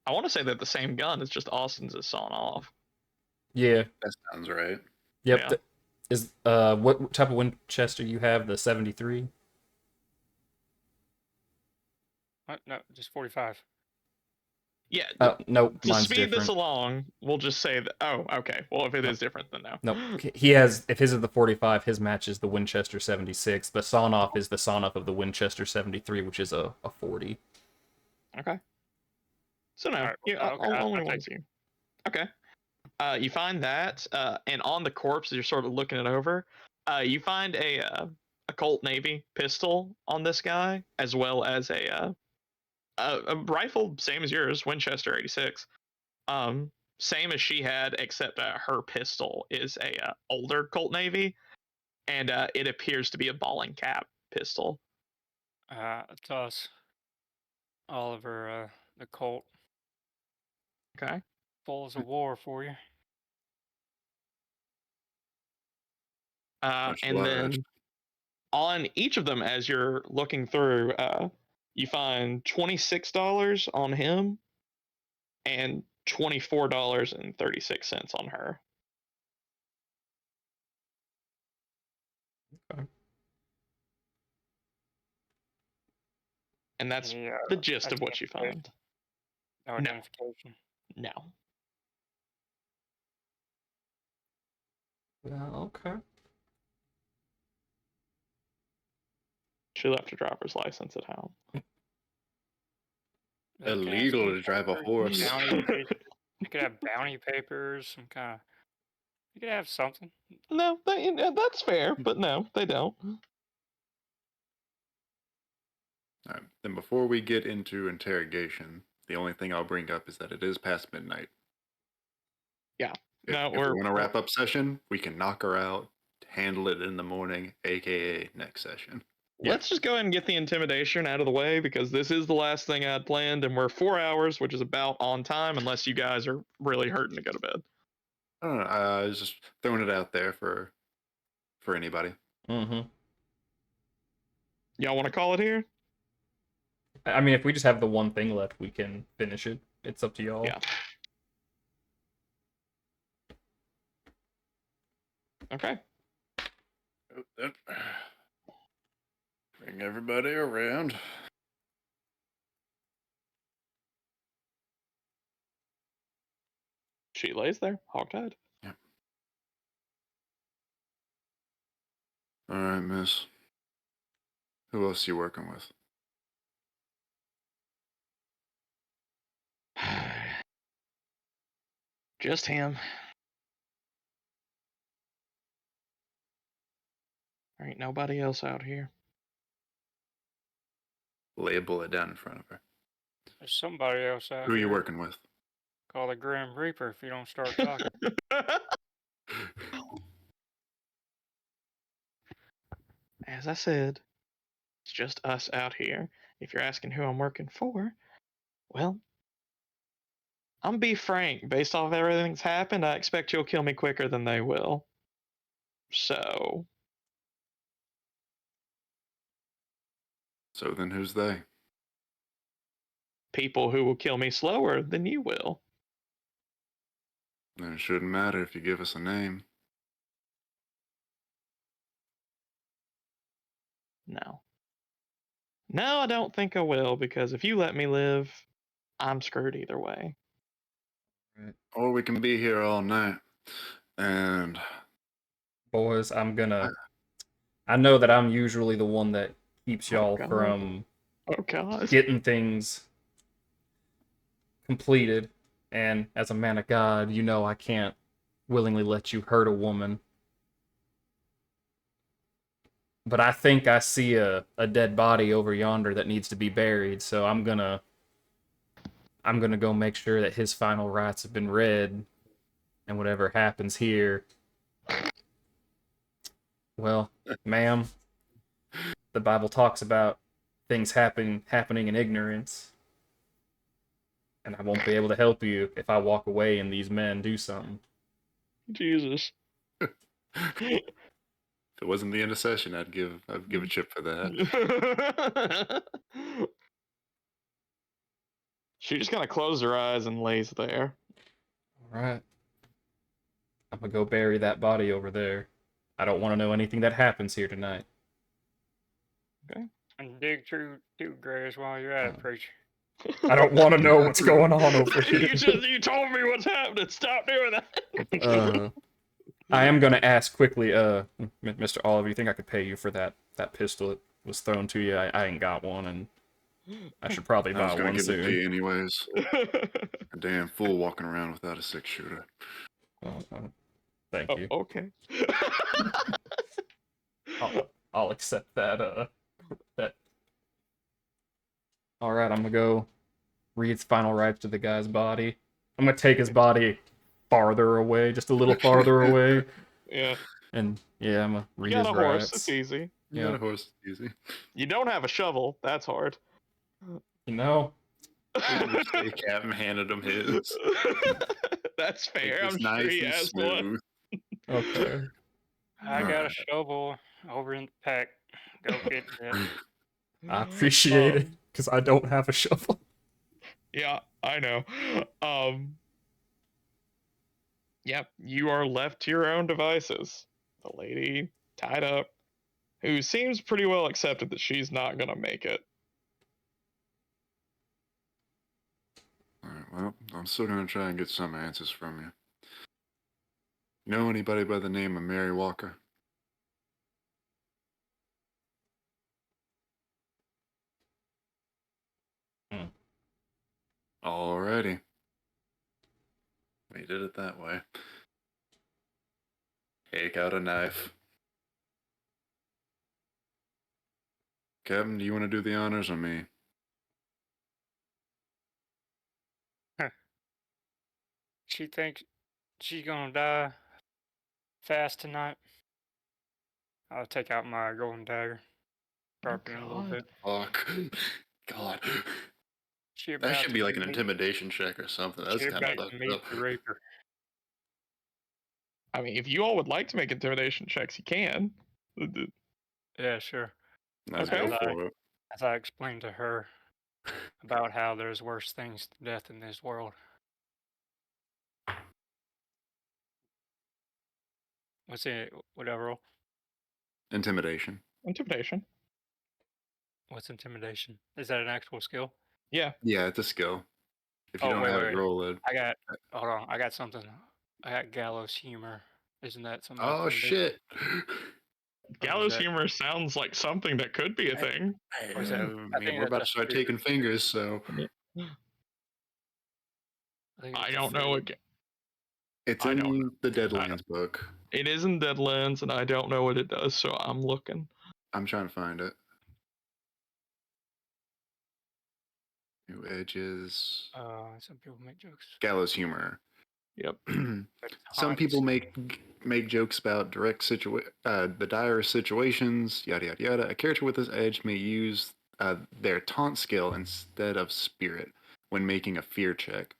I want to say they're the same gun. It's just Austin's is sawn off. Yeah. That sounds right. Yep. Yeah. Is what type of Winchester you have? The 73? What? No, just 45. Yeah. Oh, nope, To mine's speed this different. along, we'll just say that. Oh, okay. Well, if it is different, then no. Nope. He has, if his is the 45, his matches the Winchester 76. The sawn-off is the sawn-off of the Winchester 73, which is a 40. Okay. So no, Alright, you okay, only I'll one take you. Okay. You find that, and on the corpse, as you're sort of looking it over, you find a Colt Navy pistol on this guy, as well as a rifle, same as yours, Winchester 86. Same as she had, except her pistol is a older Colt Navy, and it appears to be a ball and cap pistol. Toss Oliver the Colt. Okay. Balls of war for you. Much And obliged. then on each of them, as you're looking through, you find $26 on him and $24.36 on her. Okay. And that's Any, the gist of what you find. No No. identification. No. Well, okay. She left her driver's license at home. They could have Illegal some to drive a papers, horse. They could have bounty papers, some kind of. You could have something. No, that's fair, but no, they don't. All right. Then before we get into interrogation, the only thing I'll bring up is that it is past midnight. Yeah. If, No, if we want to wrap up session, we can knock her out, handle it in the morning, aka next session. Let's just go ahead and get the intimidation out of the way because this is the last thing I had planned, and we're 4 hours, which is about on time, unless you guys are really hurting to go to bed. I don't know. I was just throwing it out there for anybody. Mm-hmm. Y'all want to call it here? I mean, if we just have the one thing left, we can finish it. It's up to y'all. Yeah. Okay. Bring everybody around. She lays there, hogtied. Yep. All right, miss. Who else you working with? Just him. There ain't nobody else out here. Lay a bullet down in front of her. There's somebody else out Who are you here. working with? Call the Grim Reaper if you don't start talking. As I said, it's just us out here. If you're asking who I'm working for, well, I'm be frank. Based off everything that's happened, I expect you'll kill me quicker than they will. So, So then who's they? people who will kill me slower than you will. Then it shouldn't matter if you give us a name. No. No, I don't think I will, because if you let me live, I'm screwed either way. Or we can be here all night. And Boys, I know that I'm usually the one that keeps Oh, y'all God. from Oh, God. getting things completed. And as a man of God, you know I can't willingly let you hurt a woman. But I think I see a dead body over yonder that needs to be buried, so I'm gonna go make sure that his final rites have been read, and whatever happens here, well, ma'am, the Bible talks about things happening in ignorance, and I won't be able to help you if I walk away and these men do something. Jesus. if it wasn't the end of session, I'd give a chip for that. She just kind of closes her eyes and lays there. All right, I'm gonna go bury that body over there. I don't want to know anything that happens here tonight. And dig through grass while you're at it, preacher. I don't want to know what's going on over here. You told me what's happening. Stop doing that. I am gonna ask quickly, Mr. Oliver, you think I could pay you for that pistol that was thrown to you? I ain't got one, and I should probably I buy was gonna one give it to soon. you anyways. A damn fool walking around without a 6-shooter. Thank you. Okay. I'll accept that. That. All right, I'm gonna go read final rites to the guy's body. I'm gonna take his body farther away, just a little farther away, Yeah. and yeah, I'm gonna You read got his a horse. rites. It's easy. You got a horse, it's easy. You don't have a shovel. That's hard. You know, Say Captain handed him his. That's fair. Like, I'm it's sure nice he and has one. smooth. okay. I got a Alright. shovel over in the pack. Go get that. I appreciate it because I don't have a shovel. Yeah, I know. Yep, you are left to your own devices. The lady tied up, who seems pretty well accepted that she's not gonna make it. Alright, well, I'm still gonna try and get some answers from you. Know anybody by the name of Mary Walker? Alrighty. We did it that way. Take out a knife. Captain, do you want to do the honors or me? She thinks she's gonna die fast tonight. I'll take out my golden dagger. Sharpen it a little God. bit. Fuck. God. She That about should to be like an meet- intimidation check or something. That's She kind of about to fucked meet up. the Reaper. I mean, if you all would like to make intimidation checks, you can. Yeah, sure. Let's Okay. go for it. As I explained to her about how there's worse things than death in this world. What's it? Whatever. Intimidation. Intimidation. What's intimidation? Is that an actual skill? Yeah. Yeah, it's a skill. If you Oh, don't wait, have wait, it, wait. roll it. Hold on. I got something. I got gallows humor. Isn't that something? Oh, shit. Gallows that? humor sounds like something that could be a thing. Or is that- I I mean, think we're that's about a to start free- taking fingers, so. I think I it's a don't know free- what It's I in don't. the Deadlands book. It is in Deadlands, and I don't know what it does, so I'm looking. I'm trying to find it. New Edges. Some people make jokes. Gallows humor. Yep. But Some people make jokes about the direst situations, yada yada yada. A character with this edge may use their taunt skill instead of spirit when making a fear check,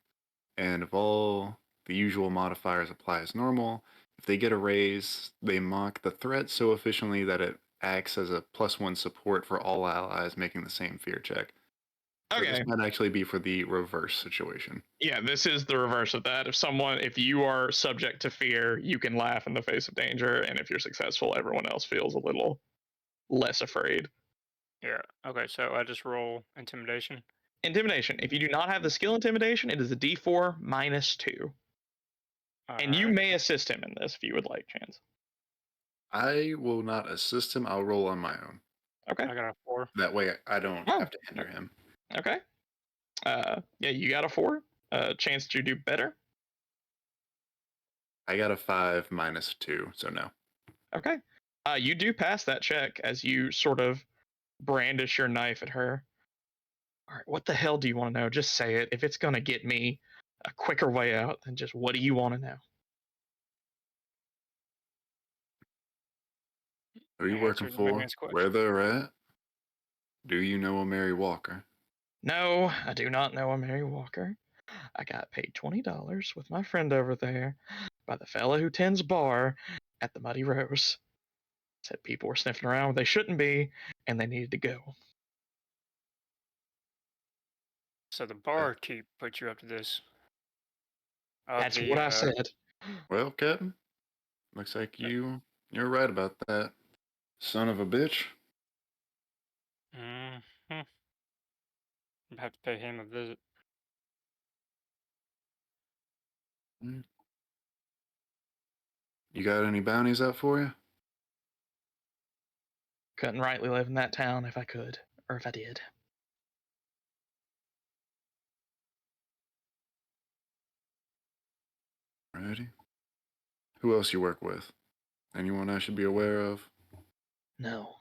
and if all the usual modifiers apply as normal, if they get a raise, they mock the threat so efficiently that it acts as a +1 support for all allies making the same fear check. So this Okay. might actually be for the reverse situation. Yeah, this is the reverse of that. If you are subject to fear, you can laugh in the face of danger, and if you're successful, everyone else feels a little less afraid. Yeah. Okay. So I just roll intimidation. Intimidation. If you do not have the skill intimidation, it is a D4 -2. All And you right. may assist him in this if you would like, Chance. I will not assist him. I'll roll on my own. Okay. I got a 4. That way I don't Oh. have to hinder him. Okay. Yeah, you got a 4. Chance to do better. I got a 5 -2, so no. Okay. You do pass that check as you sort of brandish your knife at her. All right, what the hell do you want to know? Just say it. If it's going to get me a quicker way out, then just what do you want to know? Who are you working Answer the for? man's question. Where they're at? Do you know a Mary Walker? No, I do not know a Mary Walker. I got paid $20 with my friend over there by the fella who tends bar at the Muddy Rose. Said people were sniffing around where they shouldn't be, and they needed to go. So the barkeep put you up to this. That's what I said. Well, Captain, looks like you're right about that. Son of a bitch. Mm-hmm. Have to pay him a visit. You got any bounties out for you? Couldn't rightly live in that town if I could, or if I did. Alrighty. Who else you work with? Anyone I should be aware of? No.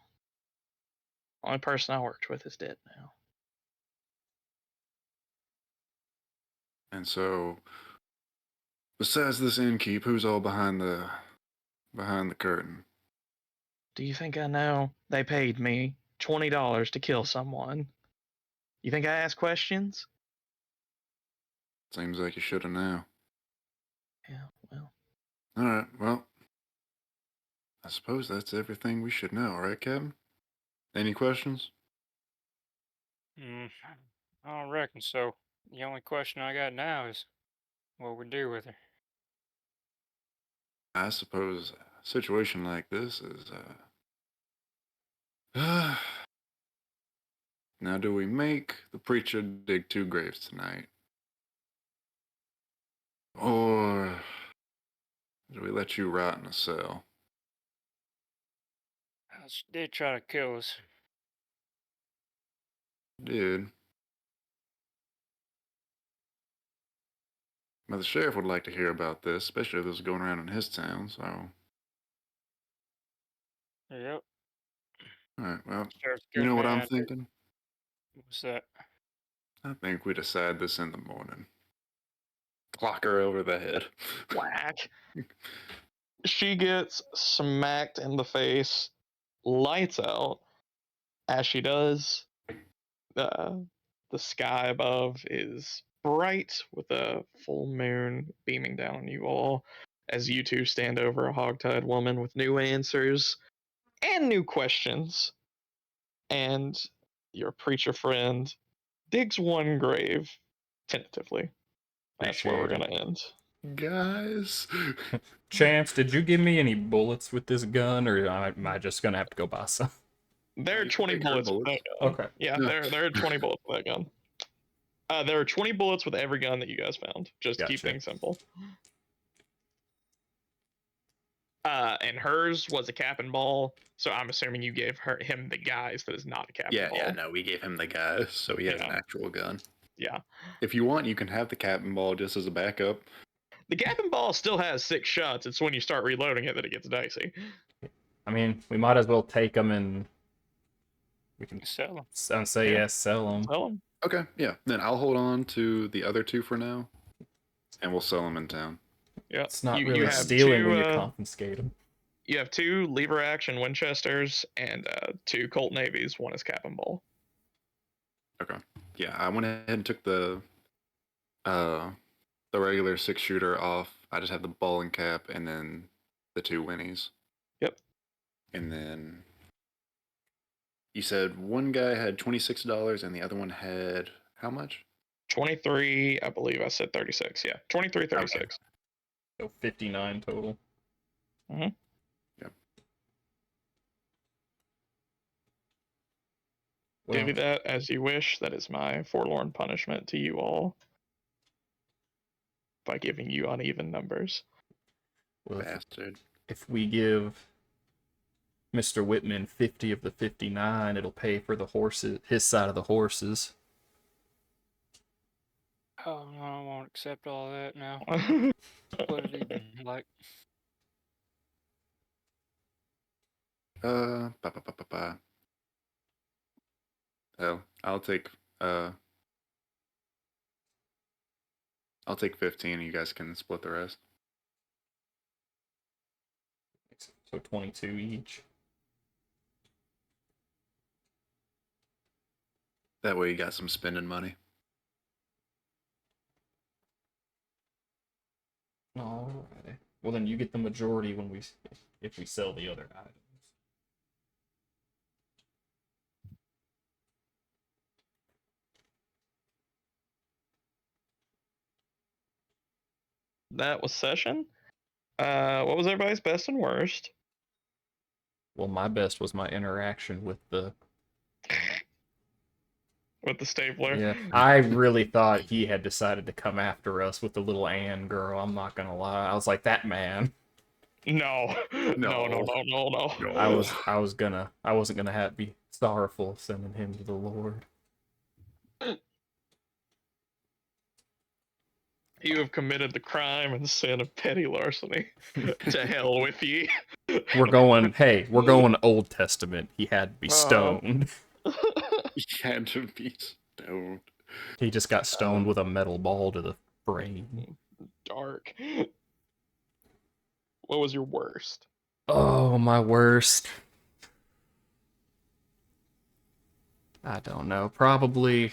Only person I worked with is dead now. And so, besides this innkeep, who's all behind the curtain? Do you think I know? They paid me $20 to kill someone. You think I ask questions? Seems like you should have now. Yeah, well. Alright, well, I suppose that's everything we should know, right, Captain? Any questions? I don't reckon so. The only question I got now is what we do with her. I suppose a situation like this is, now, do we make the preacher dig 2 graves tonight? Or do we let you rot in a cell? She did try to kill us. Did. But the sheriff would like to hear about this, especially if this is going around in his town, so. Yep. Alright, well, Sheriff's you good know what I'm man. thinking? What's that? I think we decide this in the morning. Clock her over the head. Whack. She gets smacked in the face, lights out. As she does, the sky above is bright with a full moon beaming down on you all as you two stand over a hogtied woman with new answers and new questions. And your preacher friend digs one grave tentatively. That's where we're Appreciate going to end. Guys. Chance, did you give me any bullets with this gun, or am I just gonna have to go buy some? There are You can 20 take her bullets with that gun. Okay. Yeah, there are 20 bullets with that gun. There are 20 bullets with every gun that you guys found, just to keep Gotcha. things simple. And hers was a cap and ball, so I'm assuming you gave him the guys that is not a cap and ball. No, we gave him the guys, so he has an Yeah. actual gun. Yeah. If you want, you can have the cap and ball just as a backup. The Gapping Ball still has 6 shots. It's when you start reloading it that it gets dicey. I mean, we might as well take them and we can Sell them. say Yeah. yes, sell them. Sell 'em. Okay, yeah. Then I'll hold on to the other 2 for now, and we'll sell them in town. Yeah. It's not you really have stealing 2, when you confiscate them. you have 2 lever action Winchesters and 2 Colt Navies. One is Cap and Ball. Okay. Yeah, I went ahead and took the regular 6-shooter off. I just have the ball and cap, and then the 2 winnies. Yep. And then you said one guy had $26 and the other one had how much? 23, I believe I said 36. Yeah, 23, 36. So 59 total. Mhm. Yep. Well, Divvy that as you wish. That is my forlorn punishment to you all by giving you uneven numbers. well, Bastard. if we give Mr. Whitman 50 of the 59, it'll pay for the horses, his side of the horses. Oh no, I won't accept all that now. What it even like? Ba, ba, ba, ba, ba. Oh, I'll take 15 and you guys can split the rest. So 22 each. That way you got some spending money. Alright. Well, then you get the majority when if we sell the other items. That was session. What was everybody's best and worst? Well, my best was my interaction with the. With the stapler. Yeah, I really thought he had decided to come after us with the little Ann girl. I'm not gonna lie. I was like, that man. No. No, no, no, no, no. No. I wasn't gonna be sorrowful sending him to the Lord. You have committed the crime and sin of petty larceny. To hell with ye. We're going Old Testament. He had to be stoned. He had to be stoned. He just got stoned with a metal ball to the brain. Dark. What was your worst? Oh, my worst. I don't know. Probably.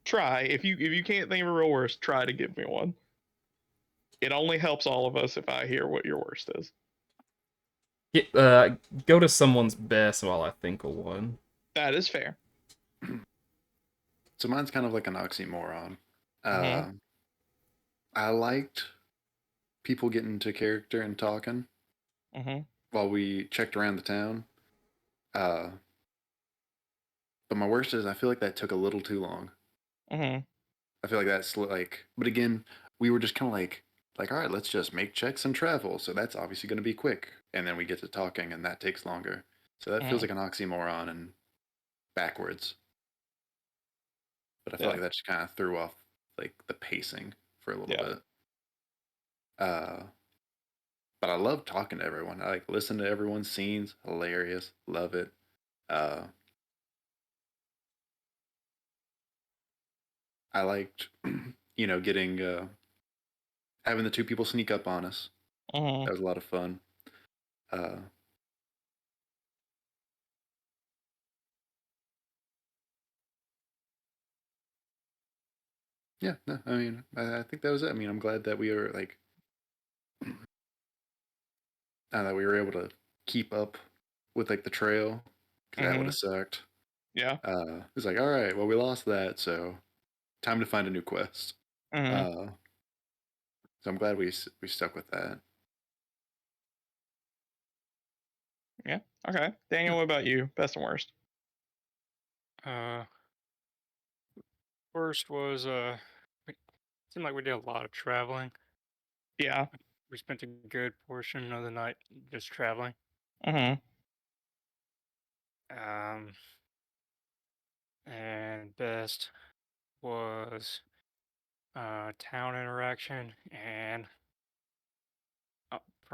Try. If you can't think of a real worst, try to give me one. It only helps all of us if I hear what your worst is. Go to someone's best while I think of one. That is fair. So mine's kind of like an oxymoron. Mhm. I liked people getting into character and talking while we checked around the town. But my worst is I feel like that took a little too long. I feel like that's like, but again, we were just kind of like, all right, let's just make checks and travel. So that's obviously going to be quick. And then we get to talking and that takes longer. So that feels like an oxymoron and backwards. But I feel like that just kind of threw off like the pacing for a little bit. But I love talking to everyone. I like listen to everyone's scenes. Hilarious. Love it. I liked, getting having the 2 people sneak up on us. That was a lot of fun. Yeah, no, I mean, I think that was it. I mean, I'm glad that we were like, that we were able to keep up with like the trail because that would have sucked. Yeah. It's like, all right, well, we lost that, so time to find a new quest. So I'm glad we stuck with that. Yeah. Okay. Daniel, what about you? Best and worst. Worst was it seemed like we did a lot of traveling. Yeah. We spent a good portion of the night just traveling. And best was town interaction and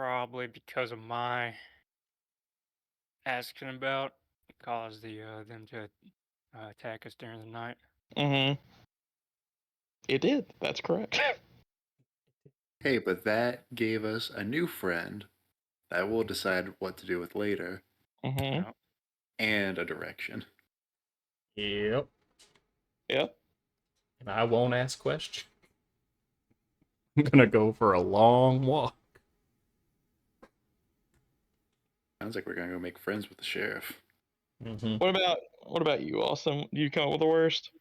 probably because of my asking about caused them to attack us during the night. Mm-hmm. It did. That's correct. Hey, but that gave us a new friend that we'll decide what to do with later, Mm-hmm. Yeah. and a direction. Yep. Yep. And I won't ask questions. I'm gonna go for a long walk. Sounds like we're gonna go make friends with the sheriff. Mm-hmm. What about you, Austin? Do you come up with the worst?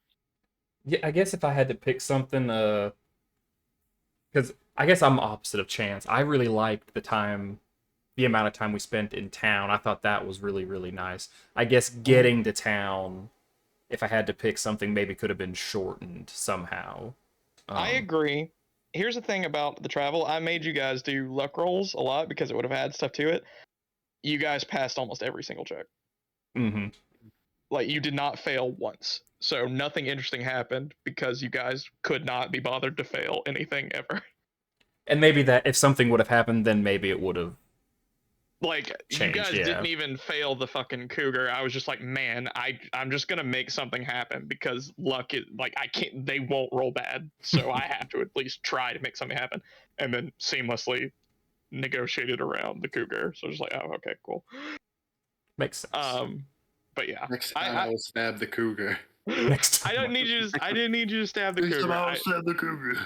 Yeah, I guess if I had to pick something, because I guess I'm opposite of Chance. I really liked the amount of time we spent in town. I thought that was really, really nice. I guess getting to town, if I had to pick something, maybe could have been shortened somehow. I agree. Here's the thing about the travel. I made you guys do luck rolls a lot because it would have had stuff to it. You guys passed almost every single check. Mm-hmm. Like you did not fail once. So nothing interesting happened because you guys could not be bothered to fail anything ever. And maybe that if something would have happened, then maybe it would have Like you changed. guys Yeah. didn't even fail the fucking cougar. I was just like, man, I'm just gonna make something happen because luck is like I can't. They won't roll bad, so I have to at least try to make something happen, and then seamlessly negotiated around the cougar. So just like, oh, okay, cool. Makes sense. But yeah, Next time I will stab the cougar. Next I time. don't need you. I didn't need you to stab the Next time cougar. I will stab the cougar.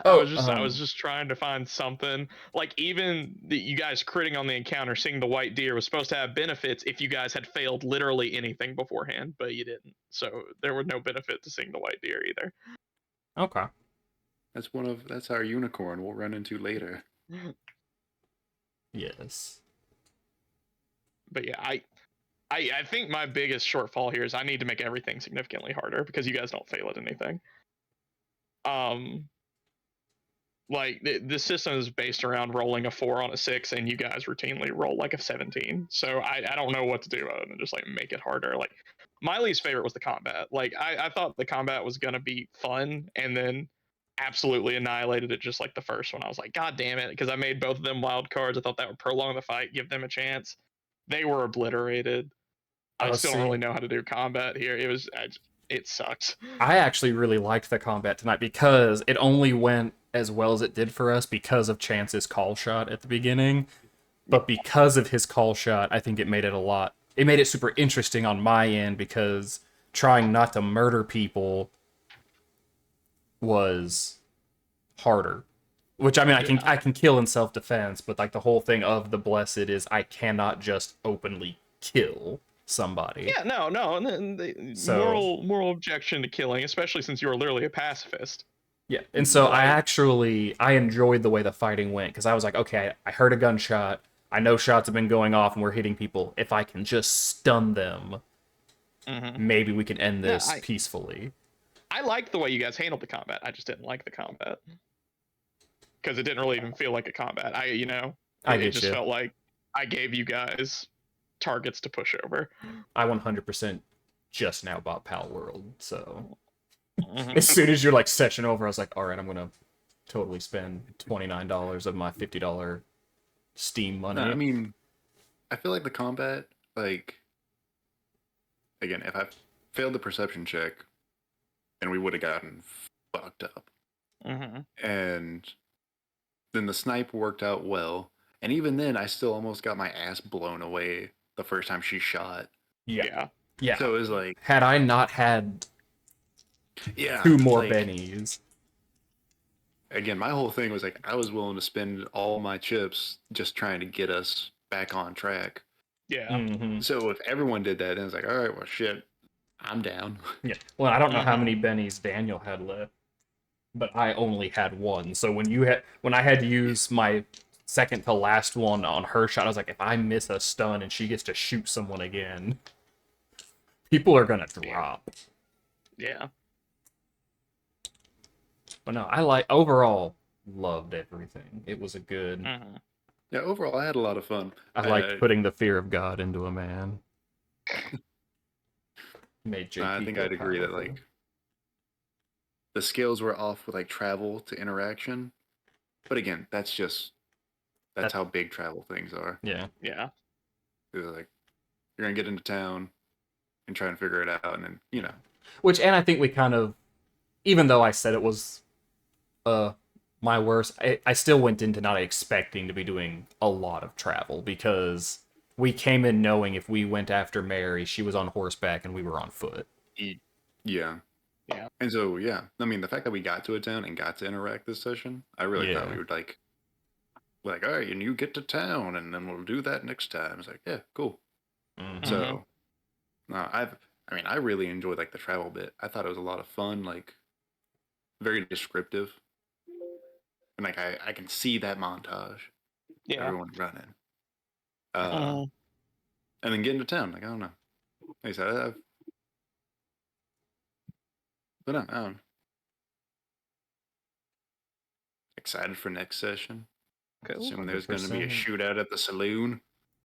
Oh, I was just trying to find something. Like even you guys critting on the encounter, seeing the white deer was supposed to have benefits if you guys had failed literally anything beforehand, but you didn't. So there was no benefit to seeing the white deer either. okay. That's our unicorn we'll run into later. Yes. But yeah, I think my biggest shortfall here is I need to make everything significantly harder because you guys don't fail at anything. Like the system is based around rolling a 4 on a 6 and you guys routinely roll like a 17, so I don't know what to do other than just like make it harder. Like my least favorite was the combat. Like I thought the combat was gonna be fun and then absolutely annihilated it just like the first one. I was like, god damn it, because I made both of them wild cards. I thought that would prolong the fight, give them a chance. They were obliterated. I Oh, still don't see. really know how to do combat here. It sucks. I actually really liked the combat tonight because it only went as well as it did for us because of Chance's call shot at the beginning. But because of his call shot, I think it made it super interesting on my end because trying not to murder people was harder. Which I mean, I can kill in self defense, but like the whole thing of the blessed is I cannot just openly kill somebody. Yeah, no, and the So moral objection to killing, especially since you are literally a pacifist. yeah, and so Like, I enjoyed the way the fighting went because I was like, okay, I heard a gunshot. I know shots have been going off and we're hitting people. If I can just stun them, maybe we can end no, this peacefully. I liked the way you guys handled the combat. I just didn't like the combat because it didn't really even feel like a combat. I It get just you. felt like I gave you guys targets to push over. I 100% just now bought Pal World, so Mhm. as soon as you're like session over, I was like, all right, I'm gonna totally spend $29 of my $50 Steam money. No, I mean, I feel like the combat, like, again, if I failed the perception check, then we would have gotten fucked up. And then the snipe worked out well. And even then, I still almost got my ass blown away the first time she shot. Yeah. So it was like, Had I not had yeah, 2 more like, bennies, again, my whole thing was like, I was willing to spend all my chips just trying to get us back on track. Yeah. So if everyone did that, then it's like, all right, well, shit, I'm down. Yeah. Well, I don't know how many bennies Daniel had left, but I only had 1. So when I had to use my second to last one on her shot, I was like, if I miss a stun and she gets to shoot someone again, people are gonna drop. Yeah. But no, I overall loved everything. It was a good. Yeah, overall, I had a lot of fun. I liked putting the fear of God into a man. Made JP I think feel I'd agree that powerful. like the scales were off with like travel to interaction, but again, that's just That's how big travel things are. Yeah. Yeah. They're like, you're gonna get into town and try and figure it out, and then Which, and I think we kind of, even though I said it was my worst, I still went into not expecting to be doing a lot of travel because we came in knowing if we went after Mary, she was on horseback and we were on foot. Yeah. Yeah. And so, yeah, I mean, the fact that we got to a town and got to interact this session, I really thought we Yeah. would like, all right, and you get to town, and then we'll do that next time. It's like, yeah, cool. Mhm. So, no, I mean, I really enjoyed like the travel bit. I thought it was a lot of fun, like very descriptive, and like I can see that montage, Yeah. everyone running, Mhm. and then getting to town. Like I don't know, like I said, but no, I don't know. Excited for next session. Cool. Assuming there's going to be a 100%. shootout at the saloon.